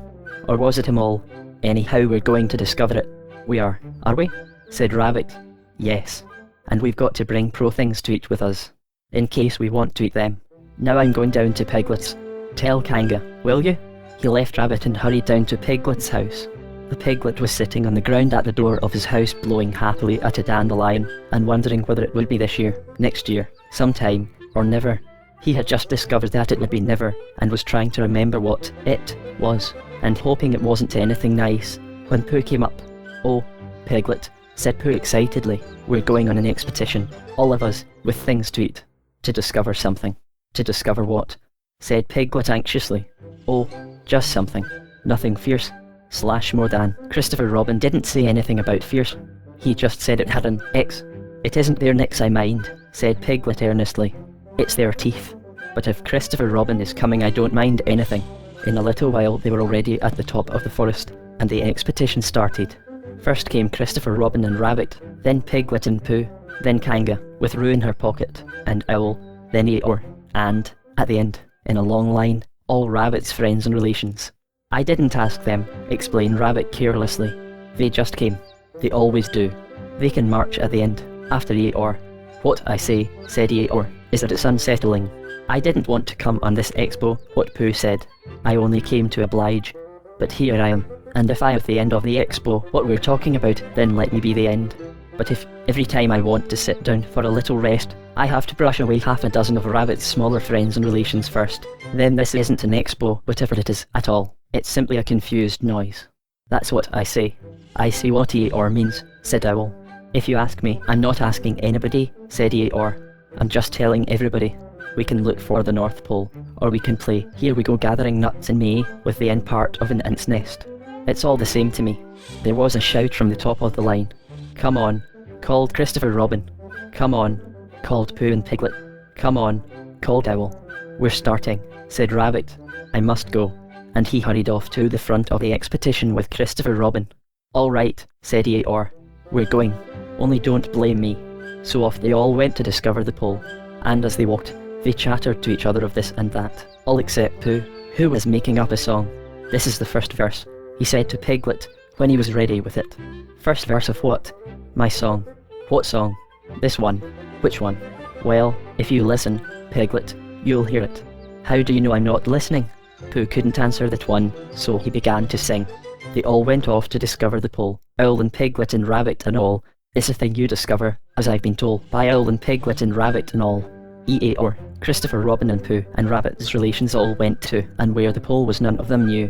Or was it a mole? Anyhow, we're going to discover it. We are we? Said Rabbit. Yes. And we've got to bring things to eat with us, in case we want to eat them. Now I'm going down to Piglet's. Tell Kanga, will you? He left Rabbit and hurried down to Piglet's house. The piglet was sitting on the ground at the door of his house blowing happily at a dandelion, and wondering whether it would be this year, next year, sometime, or never. He had just discovered that it would be never, and was trying to remember what it was, and hoping it wasn't anything nice, when Pooh came up. Oh, Piglet, said Pooh excitedly, we're going on an expedition, all of us, with things to eat, to discover something. To discover what? Said Piglet anxiously. Oh, just something. Nothing fierce. / more than. Christopher Robin didn't say anything about fierce. He just said it had an X. It isn't their necks I mind, said Piglet earnestly. It's their teeth. But if Christopher Robin is coming, I don't mind anything. In a little while they were already at the top of the forest, and the expedition started. First came Christopher Robin and Rabbit, then Piglet and Pooh, then Kanga, with Roo in her pocket, and Owl, then Eeyore, and, at the end, in a long line, all Rabbit's friends and relations. I didn't ask them, explained Rabbit carelessly. They just came. They always do. They can march at the end, after Eeyore. What I say, said Eeyore, is that it's unsettling. I didn't want to come on this expo, what Pooh said. I only came to oblige. But here I am, and if I am at the end of the expo what we're talking about, then let me be the end. But if every time I want to sit down for a little rest, I have to brush away half a dozen of Rabbit's smaller friends and relations first, then this isn't an expo, whatever it is, at all. It's simply a confused noise. That's what I say. I say what Eeyore means, said Owl. If you ask me, I'm not asking anybody, said Eeyore. I'm just telling everybody. We can look for the North Pole, or we can play Here We Go Gathering Nuts in May with the end part of an ant's nest. It's all the same to me. There was a shout from the top of the line. Come on, called Christopher Robin. Come on, called Pooh and Piglet. Come on, called Owl. We're starting, said Rabbit. I must go. And he hurried off to the front of the expedition with Christopher Robin. All right, said Eeyore. We're going. Only don't blame me. So off they all went to discover the pole. And as they walked, they chattered to each other of this and that, all except Pooh, who was making up a song. This is the first verse, he said to Piglet, when he was ready with it. First verse of what? My song. What song? This one. Which one? Well, if you listen, Piglet, you'll hear it. How do you know I'm not listening? Pooh couldn't answer that one, so he began to sing. They all went off to discover the pole. Owl and Piglet and Rabbit and all. It's a thing you discover, as I've been told, by Owl and Piglet and Rabbit and all. Eeyore, Christopher Robin and Pooh and Rabbit's relations all went to, and where the pole was none of them knew.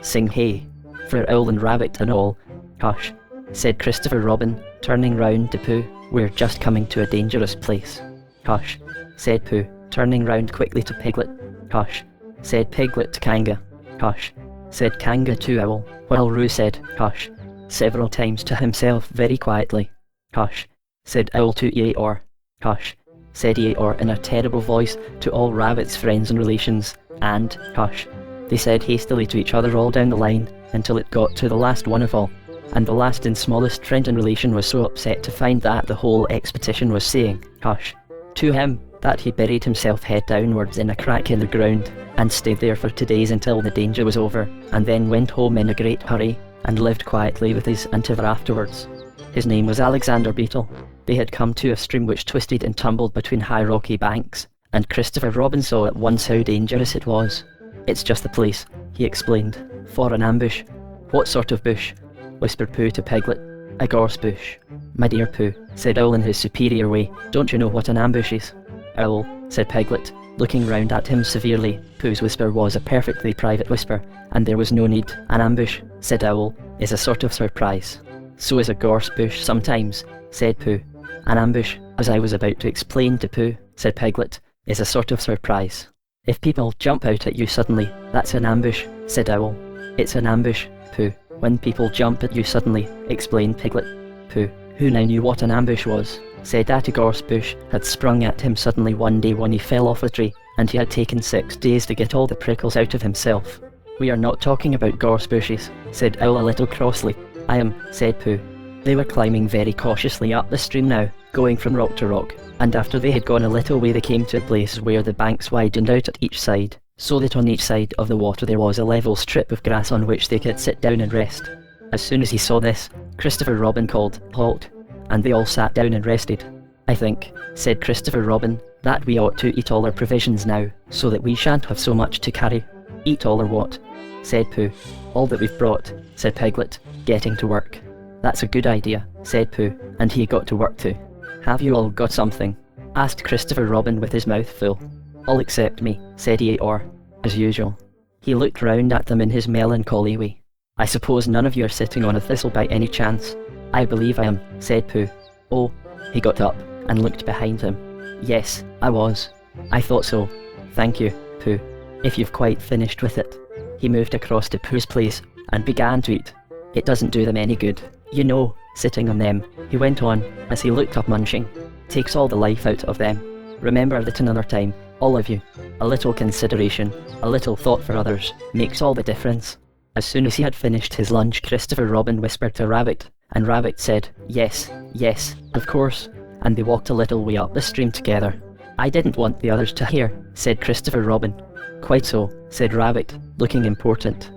Sing hey, for Owl and Rabbit and all. Hush, said Christopher Robin, turning round to Pooh. We're just coming to a dangerous place. Hush, said Pooh, turning round quickly to Piglet. Hush, said Piglet to Kanga. Hush, said Kanga to Owl, while Roo said, hush, several times to himself very quietly. Hush, said Owl to Eeyore. Hush, said Eeyore in a terrible voice to all Rabbit's friends and relations, and, hush, they said hastily to each other all down the line, until it got to the last one of all. And the last and smallest friend and relation was so upset to find that the whole expedition was saying, hush, to him, that he buried himself head downwards in a crack in the ground, and stayed there for 2 days until the danger was over, and then went home in a great hurry, and lived quietly with his aunt ever afterwards. His name was Alexander Beetle. They had come to a stream which twisted and tumbled between high rocky banks, and Christopher Robin saw at once how dangerous it was. It's just the place, he explained, for an ambush. What sort of bush? Whispered Pooh to Piglet. A gorse bush. My dear Pooh, said Owl in his superior way, don't you know what an ambush is? Owl, said Piglet, looking round at him severely. Pooh's whisper was a perfectly private whisper, and there was no need. An ambush, said Owl, is a sort of surprise. So is a gorse bush sometimes, said Pooh. An ambush, as I was about to explain to Pooh, said Piglet, is a sort of surprise. If people jump out at you suddenly, that's an ambush, said Owl. It's an ambush, Pooh, when people jump at you suddenly, explained Piglet. Pooh, who now knew what an ambush was, said that a gorse bush had sprung at him suddenly one day when he fell off a tree, and he had taken 6 days to get all the prickles out of himself. We are not talking about gorse bushes, said Owl a little crossly. I am, said Pooh. They were climbing very cautiously up the stream now, going from rock to rock, and after they had gone a little way they came to a place where the banks widened out at each side, so that on each side of the water there was a level strip of grass on which they could sit down and rest. As soon as he saw this, Christopher Robin called, halt, and they all sat down and rested. I think, said Christopher Robin, that we ought to eat all our provisions now, so that we shan't have so much to carry. Eat all or what? Said Pooh. All that we've brought, said Piglet, getting to work. That's a good idea, said Pooh, and he got to work too. Have you all got something? Asked Christopher Robin with his mouth full. All except me, said Eeyore, as usual. He looked round at them in his melancholy way. I suppose none of you are sitting on a thistle by any chance? I believe I am, said Pooh. Oh, he got up and looked behind him. Yes, I was. I thought so. Thank you, Pooh. If you've quite finished with it. He moved across to Pooh's place and began to eat. It doesn't do them any good. You know, sitting on them, he went on, as he looked up munching, takes all the life out of them. Remember that another time, all of you, a little consideration, a little thought for others, makes all the difference. As soon as he had finished his lunch, Christopher Robin whispered to Rabbit, and Rabbit said, yes, yes, of course, and they walked a little way up the stream together. I didn't want the others to hear, said Christopher Robin. Quite so, said Rabbit, looking important.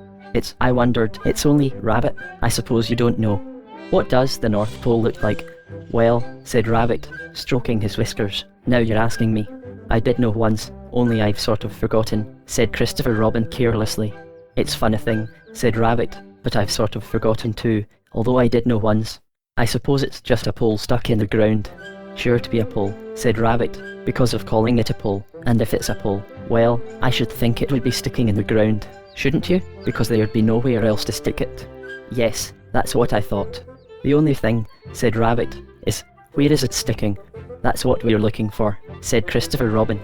I wondered, it's only Rabbit, I suppose you don't know. What does the North Pole look like? Well, said Rabbit, stroking his whiskers, now you're asking me. I did know once, only I've sort of forgotten, said Christopher Robin carelessly. It's funny thing, said Rabbit, but I've sort of forgotten too, although I did know once. I suppose it's just a pole stuck in the ground. Sure to be a pole, said Rabbit, because of calling it a pole, and if it's a pole, well, I should think it would be sticking in the ground, shouldn't you? Because there'd be nowhere else to stick it. Yes, that's what I thought. The only thing, said Rabbit, is, where is it sticking? That's what we're looking for, said Christopher Robin.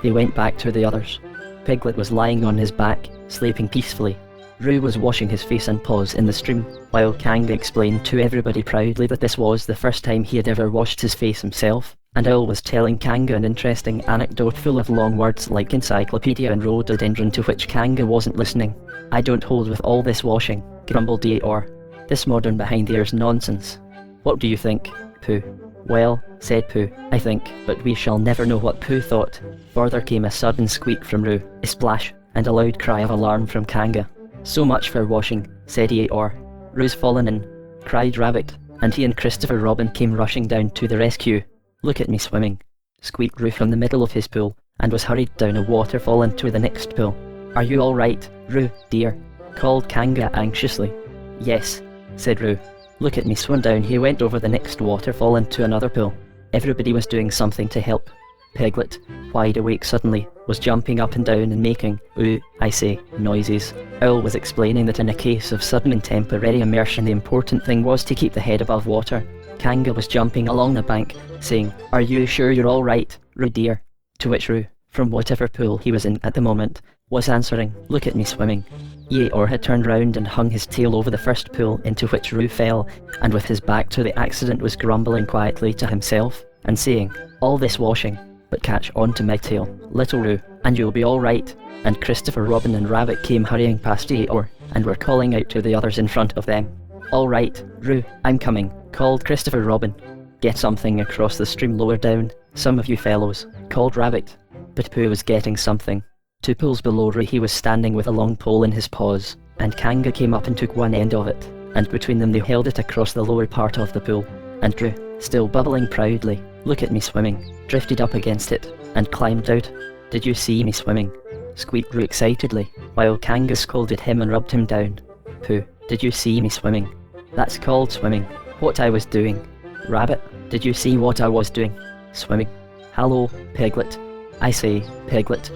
They went back to the others. Piglet was lying on his back, sleeping peacefully. Roo was washing his face and paws in the stream, while Kanga explained to everybody proudly that this was the first time he had ever washed his face himself, and Owl was telling Kanga an interesting anecdote full of long words like encyclopedia and rhododendron, to which Kanga wasn't listening. I don't hold with all this washing, grumbled Eeyore. This modern behind-the-ears nonsense. What do you think, Pooh? Well, said Pooh, I think, but we shall never know what Pooh thought, for there came a sudden squeak from Roo, a splash, and a loud cry of alarm from Kanga. So much for washing, said Eeyore. Roo's fallen in, cried Rabbit, and he and Christopher Robin came rushing down to the rescue. Look at me swimming, squeaked Roo from the middle of his pool, and was hurried down a waterfall into the next pool. Are you all right, Roo, dear? Called Kanga anxiously. Yes, said Roo. Look at me swim down. He went over the next waterfall into another pool. Everybody was doing something to help. Piglet, wide awake suddenly, was jumping up and down and making, ooh, I say, noises. Owl was explaining that in a case of sudden and temporary immersion the important thing was to keep the head above water. Kanga was jumping along the bank, saying, Are you sure you're all right, Roo dear? To which Roo, from whatever pool he was in at the moment, was answering, Look at me swimming. Eeyore had turned round and hung his tail over the first pool into which Roo fell, and with his back to the accident was grumbling quietly to himself, and saying, All this washing, but catch on to my tail, little Roo, and you'll be all right. And Christopher Robin and Rabbit came hurrying past Eeyore, and were calling out to the others in front of them. All right, Roo, I'm coming, called Christopher Robin. Get something across the stream lower down, some of you fellows, called Rabbit. But Pooh was getting something. 2 pools below Roo he was standing with a long pole in his paws, and Kanga came up and took one end of it, and between them they held it across the lower part of the pool, and Roo, still bubbling proudly, Look at me swimming, drifted up against it, and climbed out. Did you see me swimming? Squeaked Roo excitedly, while Kanga scolded him and rubbed him down. Pooh, did you see me swimming? That's called swimming. What I was doing. Rabbit, did you see what I was doing? Swimming. Hello, Piglet. I say, Piglet,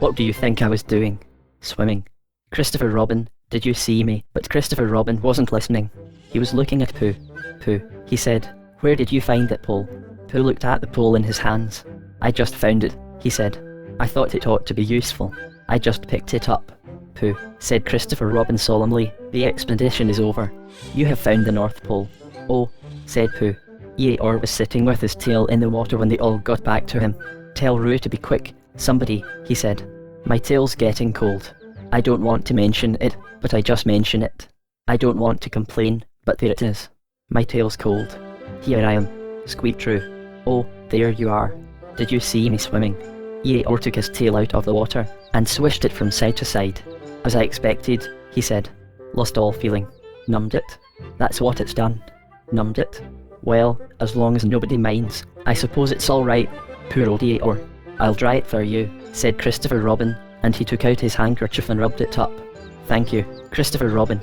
what do you think I was doing? Swimming. Christopher Robin, did you see me? But Christopher Robin wasn't listening. He was looking at Pooh. Pooh, he said, where did you find that pole? Pooh looked at the pole in his hands. I just found it, he said. I thought it ought to be useful. I just picked it up. Pooh, said Christopher Robin solemnly, the expedition is over. You have found the North Pole. Oh, said Pooh. Eeyore was sitting with his tail in the water when they all got back to him. Tell Roo to be quick, somebody, he said. My tail's getting cold. I don't want to mention it, but I just mention it. I don't want to complain, but there it is. My tail's cold. Here I am, squeaked Roo. Oh, there you are. Did you see me swimming? Eeyore took his tail out of the water and swished it from side to side. As I expected, he said. Lost all feeling. Numbed it. That's what it's done. Numbed it. Well, as long as nobody minds, I suppose it's all right. Poor old Eeyore. I'll dry it for you, said Christopher Robin, and he took out his handkerchief and rubbed it up. Thank you, Christopher Robin.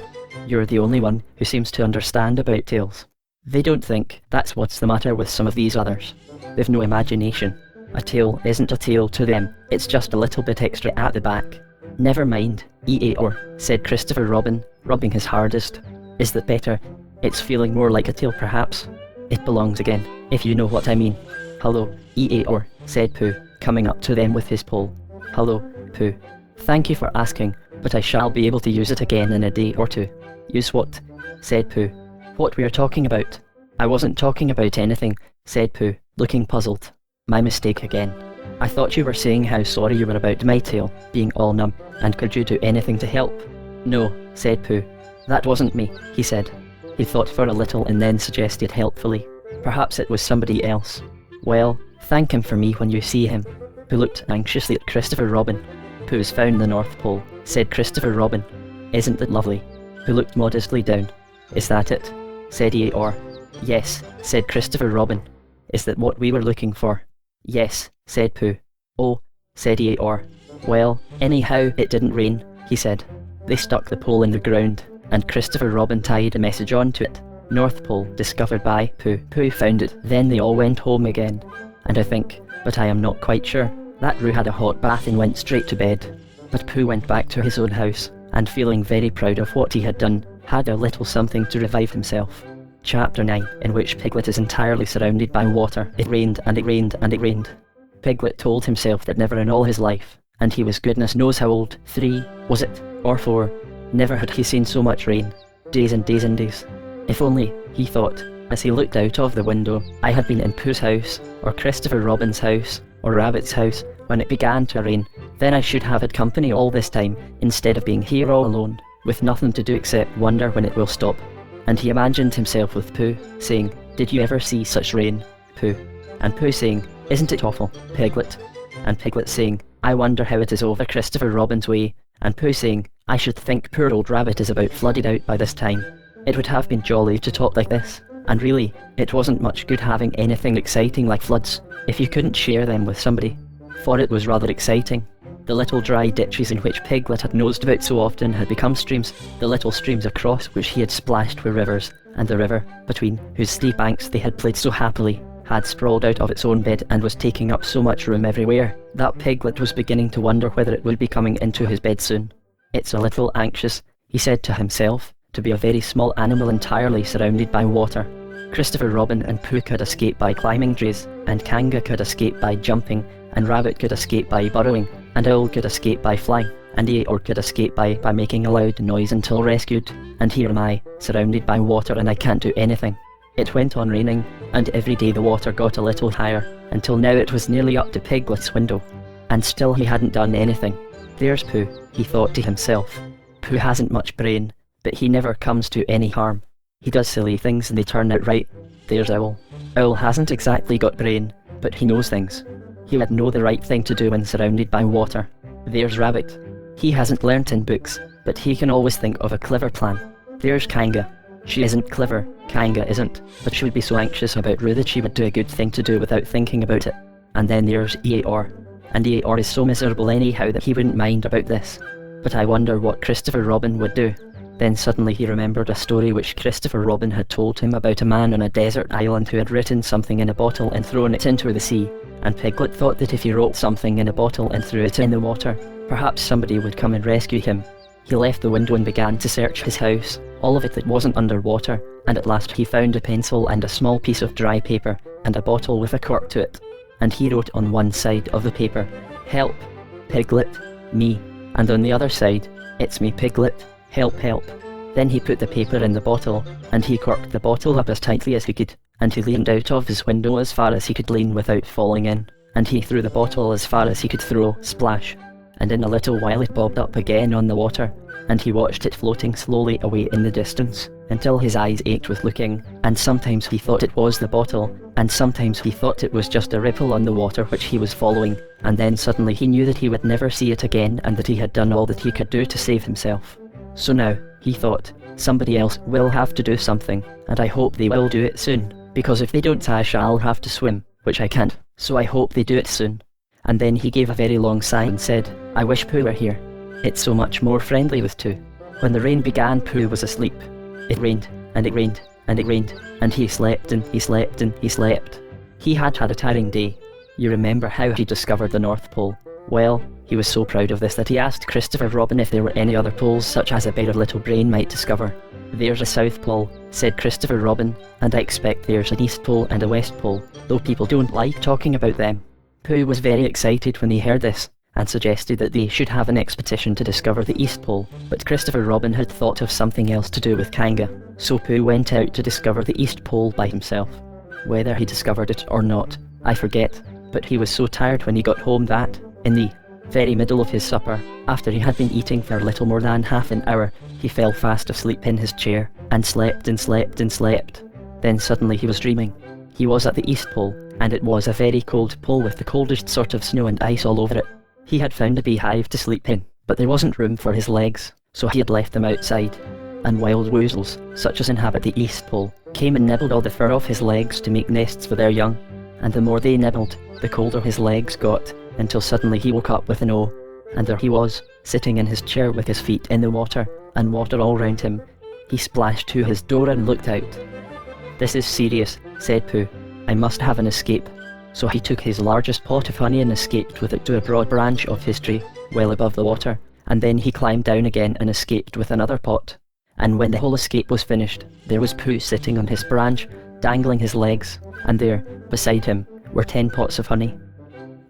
You're the only one who seems to understand about tails. They don't think that's what's the matter with some of these others. They've no imagination. A tail isn't a tail to them, it's just a little bit extra at the back. Never mind, Eeyore, said Christopher Robin, rubbing his hardest. Is that better? It's feeling more like a tail perhaps. It belongs again, if you know what I mean. Hello, Eeyore, said Pooh, coming up to them with his pole. Hello, Pooh. Thank you for asking, but I shall be able to use it again in a day or two. Use what? Said Pooh. What we are talking about. I wasn't talking about anything, said Pooh, looking puzzled. My mistake again. I thought you were saying how sorry you were about my tail being all numb, and could you do anything to help? No, said Pooh. That wasn't me, he said. He thought for a little and then suggested helpfully. Perhaps it was somebody else. Well, thank him for me when you see him. Pooh looked anxiously at Christopher Robin. Pooh's found the North Pole, said Christopher Robin. Isn't it lovely? Pooh looked modestly down. Is that it? Said Eeyore. Yes, said Christopher Robin. Is that what we were looking for? Yes, said Pooh. Oh, said Eeyore. Well, anyhow it didn't rain, he said. They stuck the pole in the ground, and Christopher Robin tied a message onto it. North Pole, discovered by Pooh. Pooh found it. Then they all went home again. And I think, but I am not quite sure, that Roo had a hot bath and went straight to bed. But Pooh went back to his own house, and feeling very proud of what he had done, had a little something to revive himself. Chapter 9, in which Piglet is entirely surrounded by water. It rained and it rained and it rained. Piglet told himself that never in all his life, and he was goodness knows how old, 3, was it, or 4, never had he seen so much rain. Days and days and days. If only, he thought, as he looked out of the window, I had been in Pooh's house, or Christopher Robin's house, or Rabbit's house, when it began to rain, then I should have had company all this time, instead of being here all alone, with nothing to do except wonder when it will stop. And he imagined himself with Pooh, saying, "Did you ever see such rain, Pooh?" And Pooh saying, "Isn't it awful, Piglet?" And Piglet saying, "I wonder how it is over Christopher Robin's way," and Pooh saying, "I should think poor old Rabbit is about flooded out by this time." It would have been jolly to talk like this, and really, it wasn't much good having anything exciting like floods, if you couldn't share them with somebody. For it was rather exciting. The little dry ditches in which Piglet had nosed about so often had become streams, the little streams across which he had splashed were rivers, and the river, between whose steep banks they had played so happily, had sprawled out of its own bed and was taking up so much room everywhere, that Piglet was beginning to wonder whether it would be coming into his bed soon. "It's a little anxious," he said to himself, "to be a very small animal entirely surrounded by water." Christopher Robin and Pooh could escape by climbing trees, and Kanga could escape by jumping, and Rabbit could escape by burrowing, and Owl could escape by flying, and Eeyore could escape by making a loud noise until rescued, and here am I, surrounded by water and I can't do anything. It went on raining, and every day the water got a little higher, until now it was nearly up to Piglet's window. And still he hadn't done anything. "There's Pooh," he thought to himself. "Pooh hasn't much brain, but he never comes to any harm. He does silly things and they turn out right. There's Owl. Owl hasn't exactly got brain, but he knows things. He would know the right thing to do when surrounded by water. There's Rabbit. He hasn't learnt in books, but he can always think of a clever plan. There's Kanga. She isn't clever, Kanga isn't, but she would be so anxious about Roo that she would do a good thing to do without thinking about it. And then there's Eeyore. And Eeyore is so miserable anyhow that he wouldn't mind about this. But I wonder what Christopher Robin would do." Then suddenly he remembered a story which Christopher Robin had told him about a man on a desert island who had written something in a bottle and thrown it into the sea, and Piglet thought that if he wrote something in a bottle and threw it in the water, perhaps somebody would come and rescue him. He left the window and began to search his house, all of it that wasn't under water, and at last he found a pencil and a small piece of dry paper, and a bottle with a cork to it. And he wrote on one side of the paper, "Help, Piglet, me," and on the other side, "It's me, Piglet. Help, help." Then he put the paper in the bottle, and he corked the bottle up as tightly as he could, and he leaned out of his window as far as he could lean without falling in, and he threw the bottle as far as he could throw, splash, and in a little while it bobbed up again on the water, and he watched it floating slowly away in the distance, until his eyes ached with looking, and sometimes he thought it was the bottle, and sometimes he thought it was just a ripple on the water which he was following, and then suddenly he knew that he would never see it again and that he had done all that he could do to save himself. So now, he thought, somebody else will have to do something, and I hope they will do it soon, because if they don't I shall have to swim, which I can't, so I hope they do it soon. And then he gave a very long sigh and said, "I wish Pooh were here. It's so much more friendly with two." When the rain began, Pooh was asleep. It rained, and it rained, and it rained, and he slept and he slept and he slept. He had had a tiring day. You remember how he discovered the North Pole? Well, he was so proud of this that he asked Christopher Robin if there were any other poles such as a better little brain might discover. "There's a South Pole," said Christopher Robin, "and I expect there's an East Pole and a West Pole, though people don't like talking about them." Pooh was very excited when he heard this, and suggested that they should have an expedition to discover the East Pole, but Christopher Robin had thought of something else to do with Kanga, so Pooh went out to discover the East Pole by himself. Whether he discovered it or not, I forget, but he was so tired when he got home that, in the very middle of his supper, after he had been eating for little more than half an hour, he fell fast asleep in his chair, and slept and slept and slept. Then suddenly he was dreaming. He was at the East Pole, and it was a very cold pole with the coldest sort of snow and ice all over it. He had found a beehive to sleep in, but there wasn't room for his legs, so he had left them outside. And wild weasels, such as inhabit the East Pole, came and nibbled all the fur off his legs to make nests for their young, and the more they nibbled, the colder his legs got, until suddenly he woke up with an "oh," and there he was, sitting in his chair with his feet in the water, and water all round him. He splashed to his door and looked out, "This is serious," said Pooh. "I must have an escape." So he took his largest pot of honey and escaped with it to a broad branch of his tree, well above the water, and then he climbed down again and escaped with another pot. And when the whole escape was finished, there was Pooh sitting on his branch, dangling his legs, and there, beside him, were 10 pots of honey.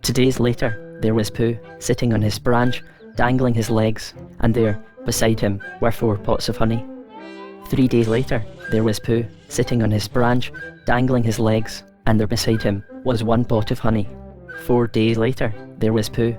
2 days later, there was Pooh, sitting on his branch, dangling his legs, and there, beside him, were 4 pots of honey. 3 days later, there was Pooh, sitting on his branch, dangling his legs, and there beside him was 1 pot of honey. 4 days later, there was Pooh.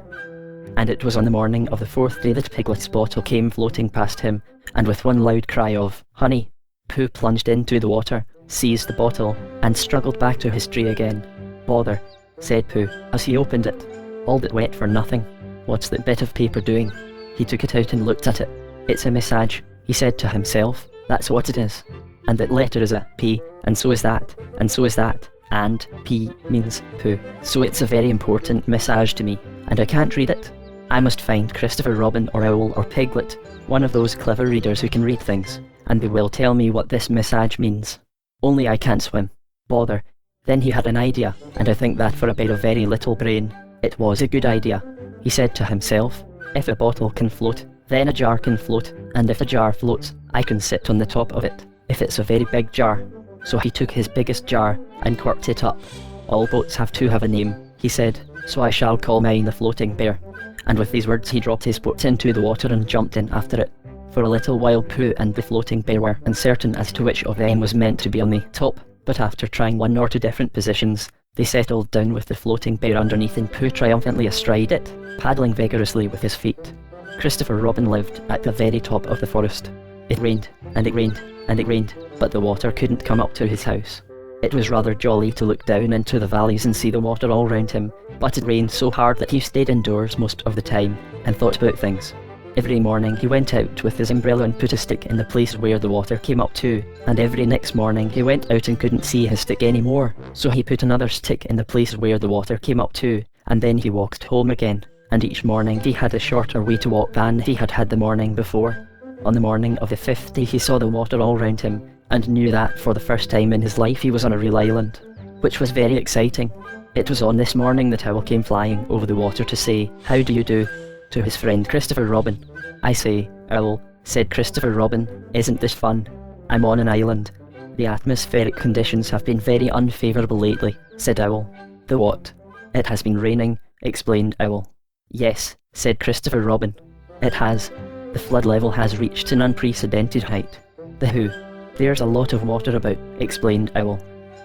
And it was on the morning of the 4th day that Piglet's bottle came floating past him, and with one loud cry of, "Honey!" Pooh plunged into the water, seized the bottle, and struggled back to his tree again. "Bother," said Pooh, as he opened it. "All that wet for nothing. What's that bit of paper doing?" He took it out and looked at it. "It's a message," he said to himself. "That's what it is. And that letter is a P, and so is that, and so is that. And P means Pooh. So it's a very important message to me, and I can't read it. I must find Christopher Robin or Owl or Piglet, one of those clever readers who can read things, and they will tell me what this message means. Only I can't swim. Bother." Then he had an idea, and I think that for a bit of very little brain, it was a good idea. He said to himself, "If a bottle can float, then a jar can float, and if a jar floats, I can sit on the top of it, if it's a very big jar." So he took his biggest jar and corked it up. "All boats have to have a name," he said, "so I shall call mine the Floating Bear." And with these words he dropped his boat into the water and jumped in after it. For a little while Pooh and the Floating Bear were uncertain as to which of them was meant to be on the top, but after trying 1 or 2 different positions, they settled down with the Floating Bear underneath and Pooh triumphantly astride it, paddling vigorously with his feet. Christopher Robin lived at the very top of the forest. It rained, and it rained, and it rained, but the water couldn't come up to his house. It was rather jolly to look down into the valleys and see the water all round him, but it rained so hard that he stayed indoors most of the time and thought about things. Every morning he went out with his umbrella and put a stick in the place where the water came up to, and every next morning he went out and couldn't see his stick anymore, so he put another stick in the place where the water came up to, and then he walked home again, and each morning he had a shorter way to walk than he had had the morning before. On the morning of the 5th day he saw the water all round him, and knew that for the first time in his life he was on a real island, which was very exciting. It was on this morning that Owl came flying over the water to say, "How do you do?" to his friend Christopher Robin. "I say, Owl," said Christopher Robin, "isn't this fun? I'm on an island." "The atmospheric conditions have been very unfavourable lately," said Owl. "The what?" "It has been raining," explained Owl. "Yes," said Christopher Robin. "It has. The flood level has reached an unprecedented height." "The who?" "There's a lot of water about," explained Owl.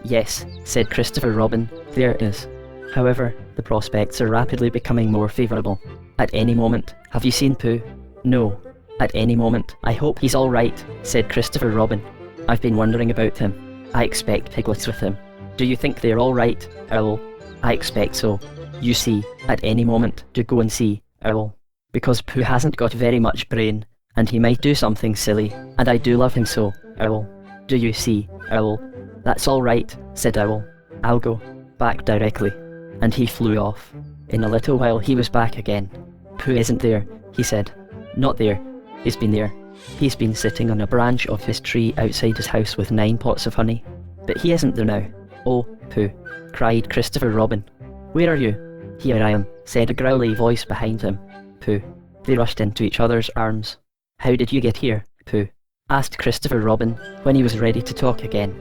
"Yes," said Christopher Robin, "there is. However, the prospects are rapidly becoming more favourable. At any moment, have you seen Pooh?" "No." "At any moment, I hope he's all right," said Christopher Robin. "I've been wondering about him. I expect Piglet's with him." "Do you think they're all right, Owl?" "I expect so. You see, at any moment, to go and see, Owl. Because Pooh hasn't got very much brain, and he might do something silly, and I do love him so, Owl. Do you see, Owl?" "That's all right," said Owl. "I'll go back directly." And he flew off. In a little while he was back again. "Pooh isn't there," he said. "Not there. He's been there. He's been sitting on a branch of his tree outside his house with 9 pots of honey. But he isn't there now." "Oh, Pooh," cried Christopher Robin. "Where are you?" "Here I am," said a growly voice behind him. "Pooh." They rushed into each other's arms. "How did you get here, Pooh?" asked Christopher Robin when he was ready to talk again.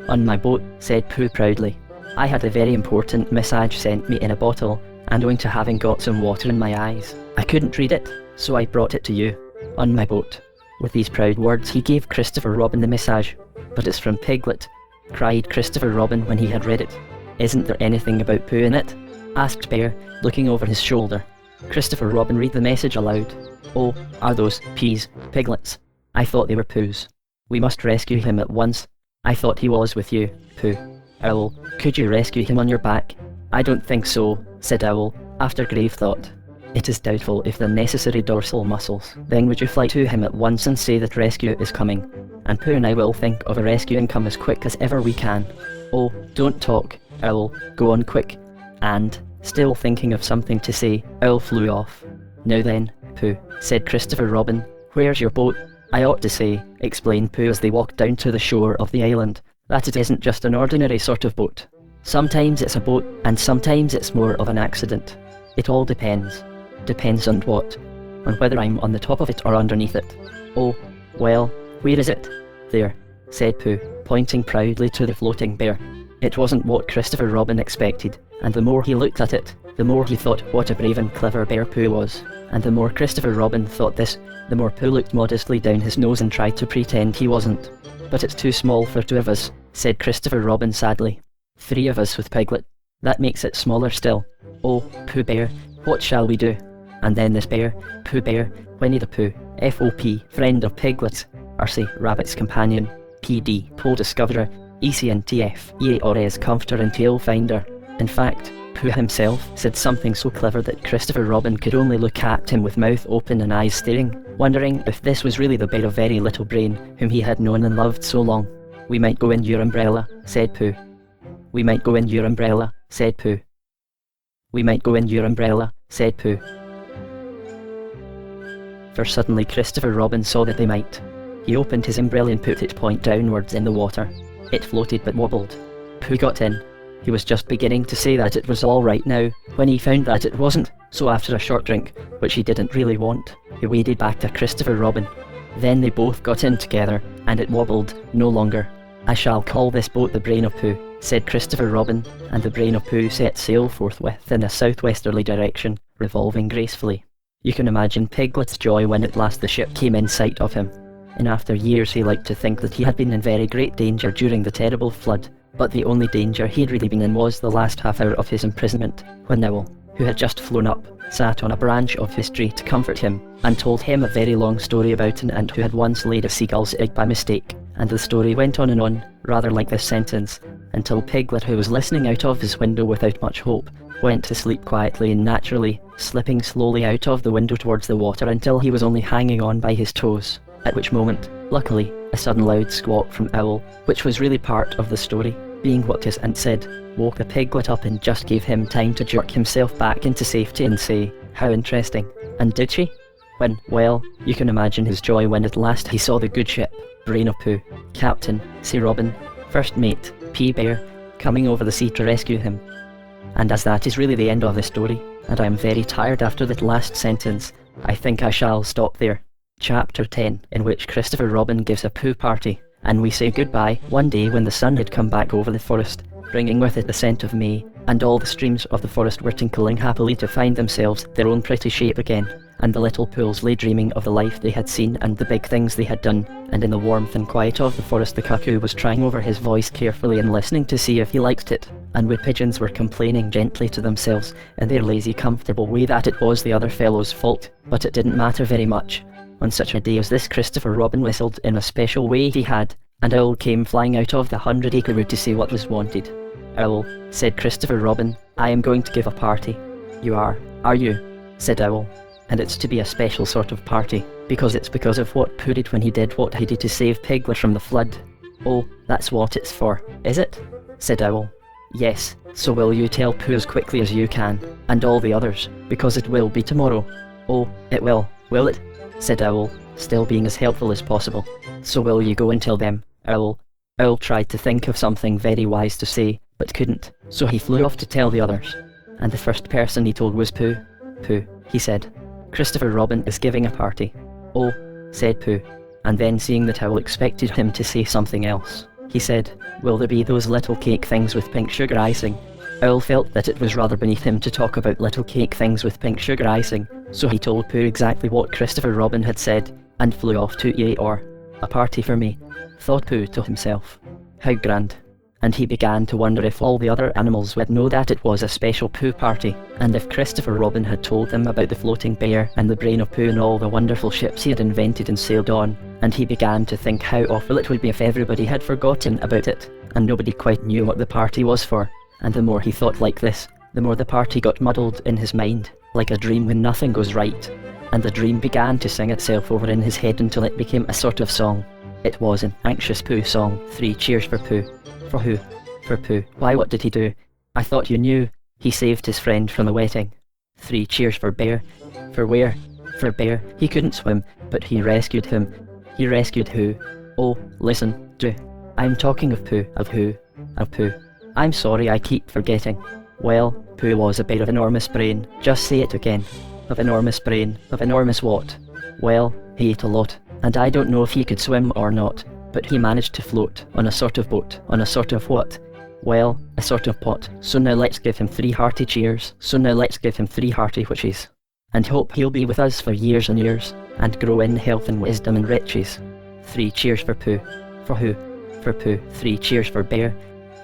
"On my boat," said Pooh proudly. "I had a very important message sent me in a bottle, and owing to having got some water in my eyes, I couldn't read it, so I brought it to you. On my boat." With these proud words he gave Christopher Robin the message. "But it's from Piglet," cried Christopher Robin when he had read it. "Isn't there anything about Pooh in it?" asked Bear, looking over his shoulder. Christopher Robin read the message aloud. "Oh, are those P's Piglets? I thought they were Poohs. We must rescue him at once. I thought he was with you, Pooh. Owl, could you rescue him on your back?" "I don't think so," said Owl, after grave thought. "It is doubtful if the necessary dorsal muscles. Then would you fly to him at once and say that rescue is coming? And Pooh and I will think of a rescue and come as quick as ever we can." "Oh, don't talk, Owl. Go on quick." And, still thinking of something to say, Owl flew off. "Now then, Pooh," said Christopher Robin, "where's your boat?" "I ought to say," explained Pooh as they walked down to the shore of the island, that it isn't just an ordinary sort of boat. Sometimes it's a boat, and sometimes it's more of an accident. It all depends. Depends on what? On whether I'm on the top of it or underneath it. Oh, well, where is it? There, said Pooh, pointing proudly to the floating bear. It wasn't what Christopher Robin expected, and the more he looked at it, the more he thought what a brave and clever bear Pooh was. And the more Christopher Robin thought this, the more Pooh looked modestly down his nose and tried to pretend he wasn't. But it's too small for 2 of us, said Christopher Robin sadly. 3 of us with Piglet. That makes it smaller still. Oh, Pooh Bear, what shall we do? And then this bear, Pooh Bear, Winnie the Pooh, FOP, friend of Piglet, RC, Rabbit's companion, PD, Pole discoverer, ECNTF, EARS comforter and tail finder. In fact, Pooh himself said something so clever that Christopher Robin could only look at him with mouth open and eyes staring, wondering if this was really the bear of very little brain whom he had known and loved so long. We might go in your umbrella, said Pooh. We might go in your umbrella, said Pooh. We might go in your umbrella, said Pooh. For suddenly Christopher Robin saw that they might. He opened his umbrella and put it point downwards in the water. It floated but wobbled. Pooh got in. He was just beginning to say that it was all right now, when he found that it wasn't, so after a short drink, which he didn't really want, he waded back to Christopher Robin. Then they both got in together, and it wobbled no longer. I shall call this boat the Brain of Pooh, said Christopher Robin, and the Brain of Pooh set sail forthwith in a southwesterly direction, revolving gracefully. You can imagine Piglet's joy when at last the ship came in sight of him. And after years he liked to think that he had been in very great danger during the terrible flood, but the only danger he'd really been in was the last half hour of his imprisonment, when Owl, who had just flown up, sat on a branch of his tree to comfort him, and told him a very long story about an ant who had once laid a seagull's egg by mistake, and the story went on, rather like this sentence, until Piglet, who was listening out of his window without much hope, went to sleep quietly and naturally, slipping slowly out of the window towards the water until he was only hanging on by his toes, at which moment, luckily, a sudden loud squawk from Owl, which was really part of the story, being what his aunt said, woke the Piglet up and just gave him time to jerk himself back into safety and say, "How interesting." And did she? When, well, you can imagine his joy when at last he saw the good ship, Brain of Pooh, Captain, C. Robin, First Mate, P. Bear, coming over the sea to rescue him. And as that is really the end of the story, and I am very tired after that last sentence, I think I shall stop there. Chapter 10, in which Christopher Robin gives a Pooh party, and we say goodbye one day when the sun had come back over the forest, bringing with it the scent of May, and all the streams of the forest were tinkling happily to find themselves their own pretty shape again, and the little pools lay dreaming of the life they had seen and the big things they had done, and in the warmth and quiet of the forest the cuckoo was trying over his voice carefully and listening to see if he liked it, and wood pigeons were complaining gently to themselves in their lazy comfortable way that it was the other fellow's fault, but it didn't matter very much. On such a day as this Christopher Robin whistled in a special way he had, and Owl came flying out of the 100-acre wood to see what was wanted. "Owl," said Christopher Robin, "I am going to give a party." "You are you?" said Owl. "And it's to be a special sort of party, because it's because of what Pooh did when he did what he did to save Piglet from the flood." "Oh, that's what it's for, is it?" said Owl. "Yes, so will you tell Pooh as quickly as you can, and all the others, because it will be tomorrow." "Oh, it will it?" said Owl, still being as helpful as possible. "So will you go and tell them, Owl?" Owl tried to think of something very wise to say, but couldn't, so he flew off to tell the others. And the first person he told was Pooh. "Pooh," he said, "Christopher Robin is giving a party." "Oh," said Pooh, and then seeing that Owl expected him to say something else, he said, "Will there be those little cake things with pink sugar icing?" Owl felt that it was rather beneath him to talk about little cake things with pink sugar icing, so he told Pooh exactly what Christopher Robin had said, and flew off to Eeyore. "A party for me," thought Pooh to himself. "How grand." And he began to wonder if all the other animals would know that it was a special Pooh party, and if Christopher Robin had told them about the floating bear and the Brain of Pooh and all the wonderful ships he had invented and sailed on, and he began to think how awful it would be if everybody had forgotten about it, and nobody quite knew what the party was for. And the more he thought like this, the more the party got muddled in his mind, like a dream when nothing goes right. And the dream began to sing itself over in his head until it became a sort of song. It was an anxious Pooh song. 3 cheers for Pooh. For who? For Pooh. Why, what did he do? I thought you knew. He saved his friend from the wetting. 3 cheers for Bear. For where? For Bear. He couldn't swim, but he rescued him. He rescued who? Oh, listen, do. I'm talking of Pooh. Of who? Of Pooh. I'm sorry, I keep forgetting. Well, Pooh was a bit of enormous brain. Just say it again. Of enormous brain. Of enormous what? Well, he ate a lot, and I don't know if he could swim or not, but he managed to float on a sort of boat. On a sort of what? Well, a sort of pot. So now let's give him 3 hearty cheers. So now let's give him 3 hearty witches. And hope he'll be with us for years and years, and grow in health and wisdom and riches. 3 cheers for Pooh. For who? For Pooh. 3 cheers for Bear.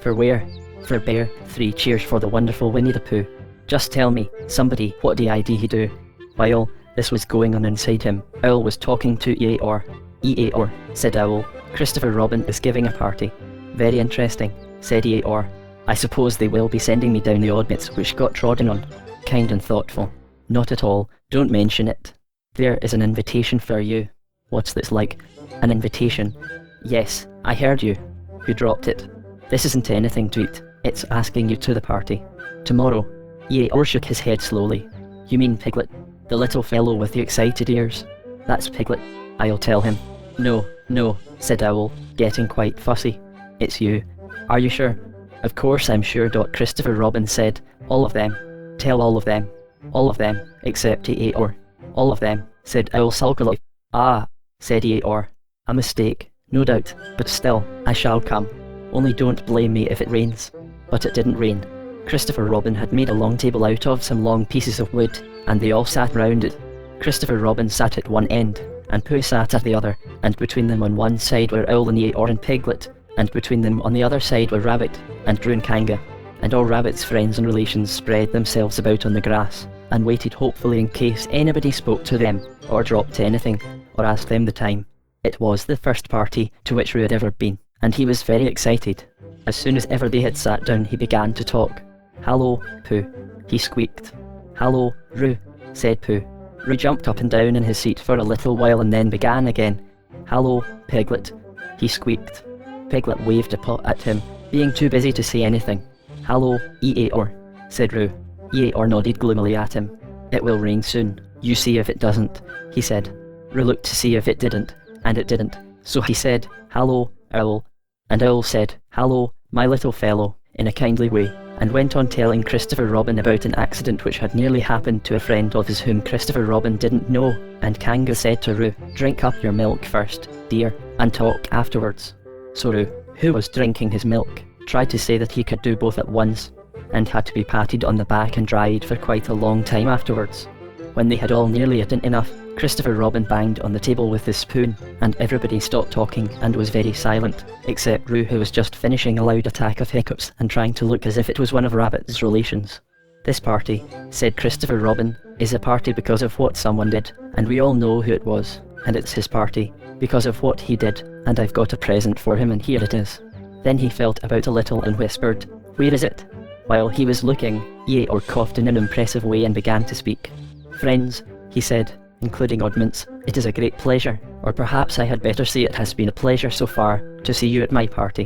For where? For Bear. 3 cheers for the wonderful Winnie the Pooh. Just tell me, somebody, what did he do? While this was going on inside him, Owl was talking to Eeyore. Eeyore, said Owl. Christopher Robin is giving a party. Very interesting, said Eeyore. I suppose they will be sending me down the odd bits which got trodden on. Kind and thoughtful. Not at all, don't mention it. There is an invitation for you. What's this like? An invitation? Yes, I heard you. Who dropped it? This isn't anything to eat. It's asking you to the party. Tomorrow. Eeyore shook his head slowly. You mean Piglet? The little fellow with the excited ears? That's Piglet. I'll tell him. No, said Owl, getting quite fussy. It's you. Are you sure? Of course I'm sure. Christopher Robin said. All of them. Tell all of them. All of them, except Eeyore. All of them, said Owl sulkily. Ah, said Eeyore. A mistake, no doubt, but still, I shall come. Only don't blame me if it rains. But it didn't rain. Christopher Robin had made a long table out of some long pieces of wood, and they all sat round it. Christopher Robin sat at one end, and Pooh sat at the other, and between them on one side were Owl and Eeyore and Piglet, and between them on the other side were Rabbit, and Drew and Kanga, and all Rabbit's friends and relations spread themselves about on the grass, and waited hopefully in case anybody spoke to them, or dropped anything, or asked them the time. It was the first party to which Roo had ever been, and he was very excited. As soon as ever they had sat down he began to talk. Hello, Pooh, he squeaked. Hello, Roo, said Pooh. Roo jumped up and down in his seat for a little while and then began again. Hello, Piglet, he squeaked. Piglet waved a paw at him, being too busy to say anything. Hello, Eeyore, said Roo. Eeyore nodded gloomily at him. It will rain soon, you see if it doesn't, he said. Roo looked to see if it didn't, and it didn't, so he said, Hello, Owl. And Owl said, Hello, my little fellow, in a kindly way, and went on telling Christopher Robin about an accident which had nearly happened to a friend of his whom Christopher Robin didn't know, and Kanga said to Roo, Drink up your milk first, dear, and talk afterwards. So Roo, who was drinking his milk, tried to say that he could do both at once, and had to be patted on the back and dried for quite a long time afterwards. When they had all nearly eaten enough, Christopher Robin banged on the table with his spoon, and everybody stopped talking and was very silent, except Roo, who was just finishing a loud attack of hiccups and trying to look as if it was one of Rabbit's relations. This party, said Christopher Robin, is a party because of what someone did, and we all know who it was, and it's his party, because of what he did, and I've got a present for him and here it is. Then he felt about a little and whispered, Where is it? While he was looking, Eeyore coughed in an impressive way and began to speak. Friends, he said, including oddments, it is a great pleasure, or perhaps I had better say it has been a pleasure so far, to see you at my party.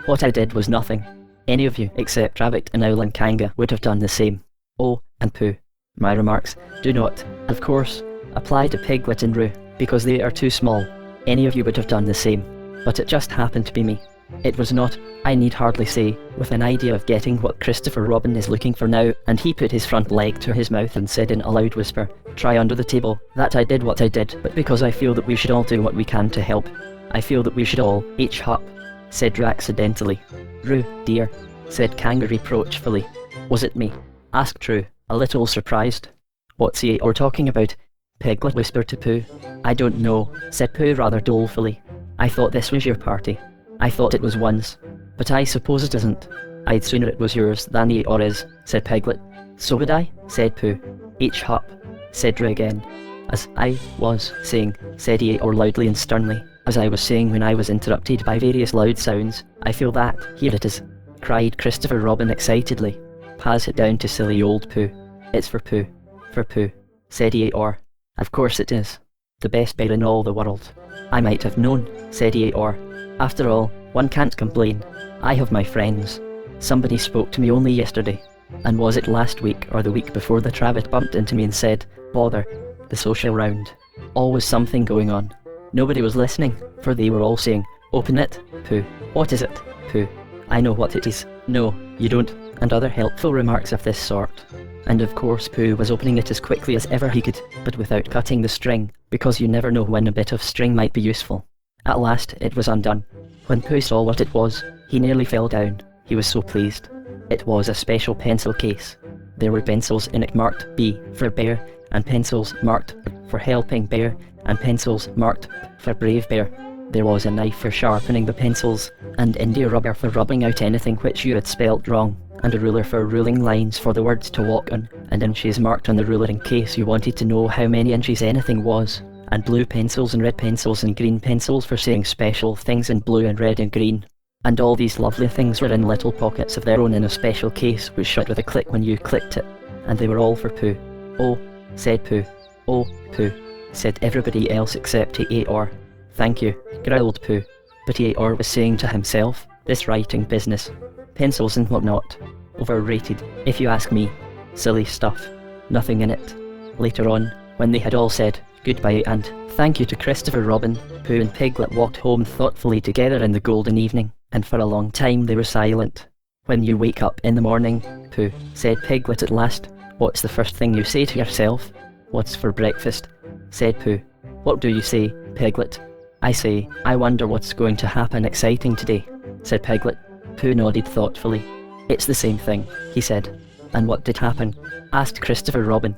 What I did was nothing. Any of you, except Rabbit and Owl and Kanga, would have done the same. Oh, and Pooh. My remarks do not, of course, apply to Piglet and Roo, because they are too small. Any of you would have done the same. But it just happened to be me. It was not, I need hardly say, with an idea of getting what Christopher Robin is looking for now, and he put his front leg to his mouth and said in a loud whisper, Try under the table, that I did what I did, but because I feel that we should all do what we can to help. I feel that we should all, each hop, said Roo accidentally. Roo, dear, said Kanga reproachfully. Was it me? Asked Roo, a little surprised. What's Eeyore talking about? Piglet whispered to Pooh. I don't know, said Pooh rather dolefully. I thought this was your party. I thought it was one's, but I suppose it isn't. I'd sooner it was yours than Eeyore is, said Piglet. So would I, said Pooh. Each hop, said Roo again. As I was saying, said Eeyore loudly and sternly, as I was saying when I was interrupted by various loud sounds, I feel that, here it is, cried Christopher Robin excitedly. Pass it down to silly old Pooh. It's for Pooh, said Eeyore. Of course it is. The best bear in all the world. I might have known, said Eeyore. After all, one can't complain. I have my friends. Somebody spoke to me only yesterday. And was it last week or the week before that Rabbit bumped into me and said, Bother, the social round. Always something going on. Nobody was listening, for they were all saying, Open it, Pooh. What is it, Pooh? I know what it is. No, you don't. And other helpful remarks of this sort. And of course Pooh was opening it as quickly as ever he could, but without cutting the string, because you never know when a bit of string might be useful. At last it was undone. When Pooh saw what it was, he nearly fell down. He was so pleased. It was a special pencil case. There were pencils in it marked B for bear, and pencils marked B for helping bear, and pencils marked B for brave bear. There was a knife for sharpening the pencils, and India rubber for rubbing out anything which you had spelt wrong, and a ruler for ruling lines for the words to walk on, and inches marked on the ruler in case you wanted to know how many inches anything was, and blue pencils and red pencils and green pencils for saying special things in blue and red and green. And all these lovely things were in little pockets of their own in a special case which shut with a click when you clicked it, and they were all for Pooh. Oh, said Pooh. Oh, Pooh, said everybody else except Eeyore. Thank you, growled Pooh. But Eeyore was saying to himself, this writing business, pencils and whatnot, overrated, if you ask me. Silly stuff. Nothing in it. Later on, when they had all said goodbye and thank you to Christopher Robin, Pooh and Piglet walked home thoughtfully together in the golden evening, and for a long time they were silent. When you wake up in the morning, Pooh, said Piglet at last, what's the first thing you say to yourself? What's for breakfast? Said Pooh. What do you say, Piglet? I say, I wonder what's going to happen exciting today, said Piglet. Pooh nodded thoughtfully. It's the same thing, he said. And what did happen? Asked Christopher Robin.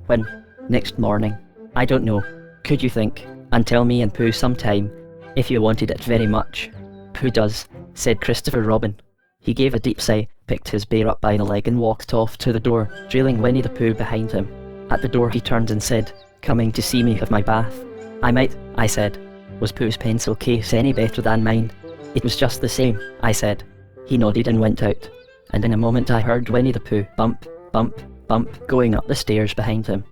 When? Next morning. I don't know. Could you think? And tell me and Pooh sometime, if you wanted it very much. Who does? Said Christopher Robin. He gave a deep sigh, picked his bear up by the leg and walked off to the door, trailing Winnie the Pooh behind him. At the door he turned and said, coming to see me have my bath. I might, I said. Was Pooh's pencil case any better than mine? It was just the same, I said. He nodded and went out, and in a moment I heard Winnie the Pooh bump, bump, bump going up the stairs behind him.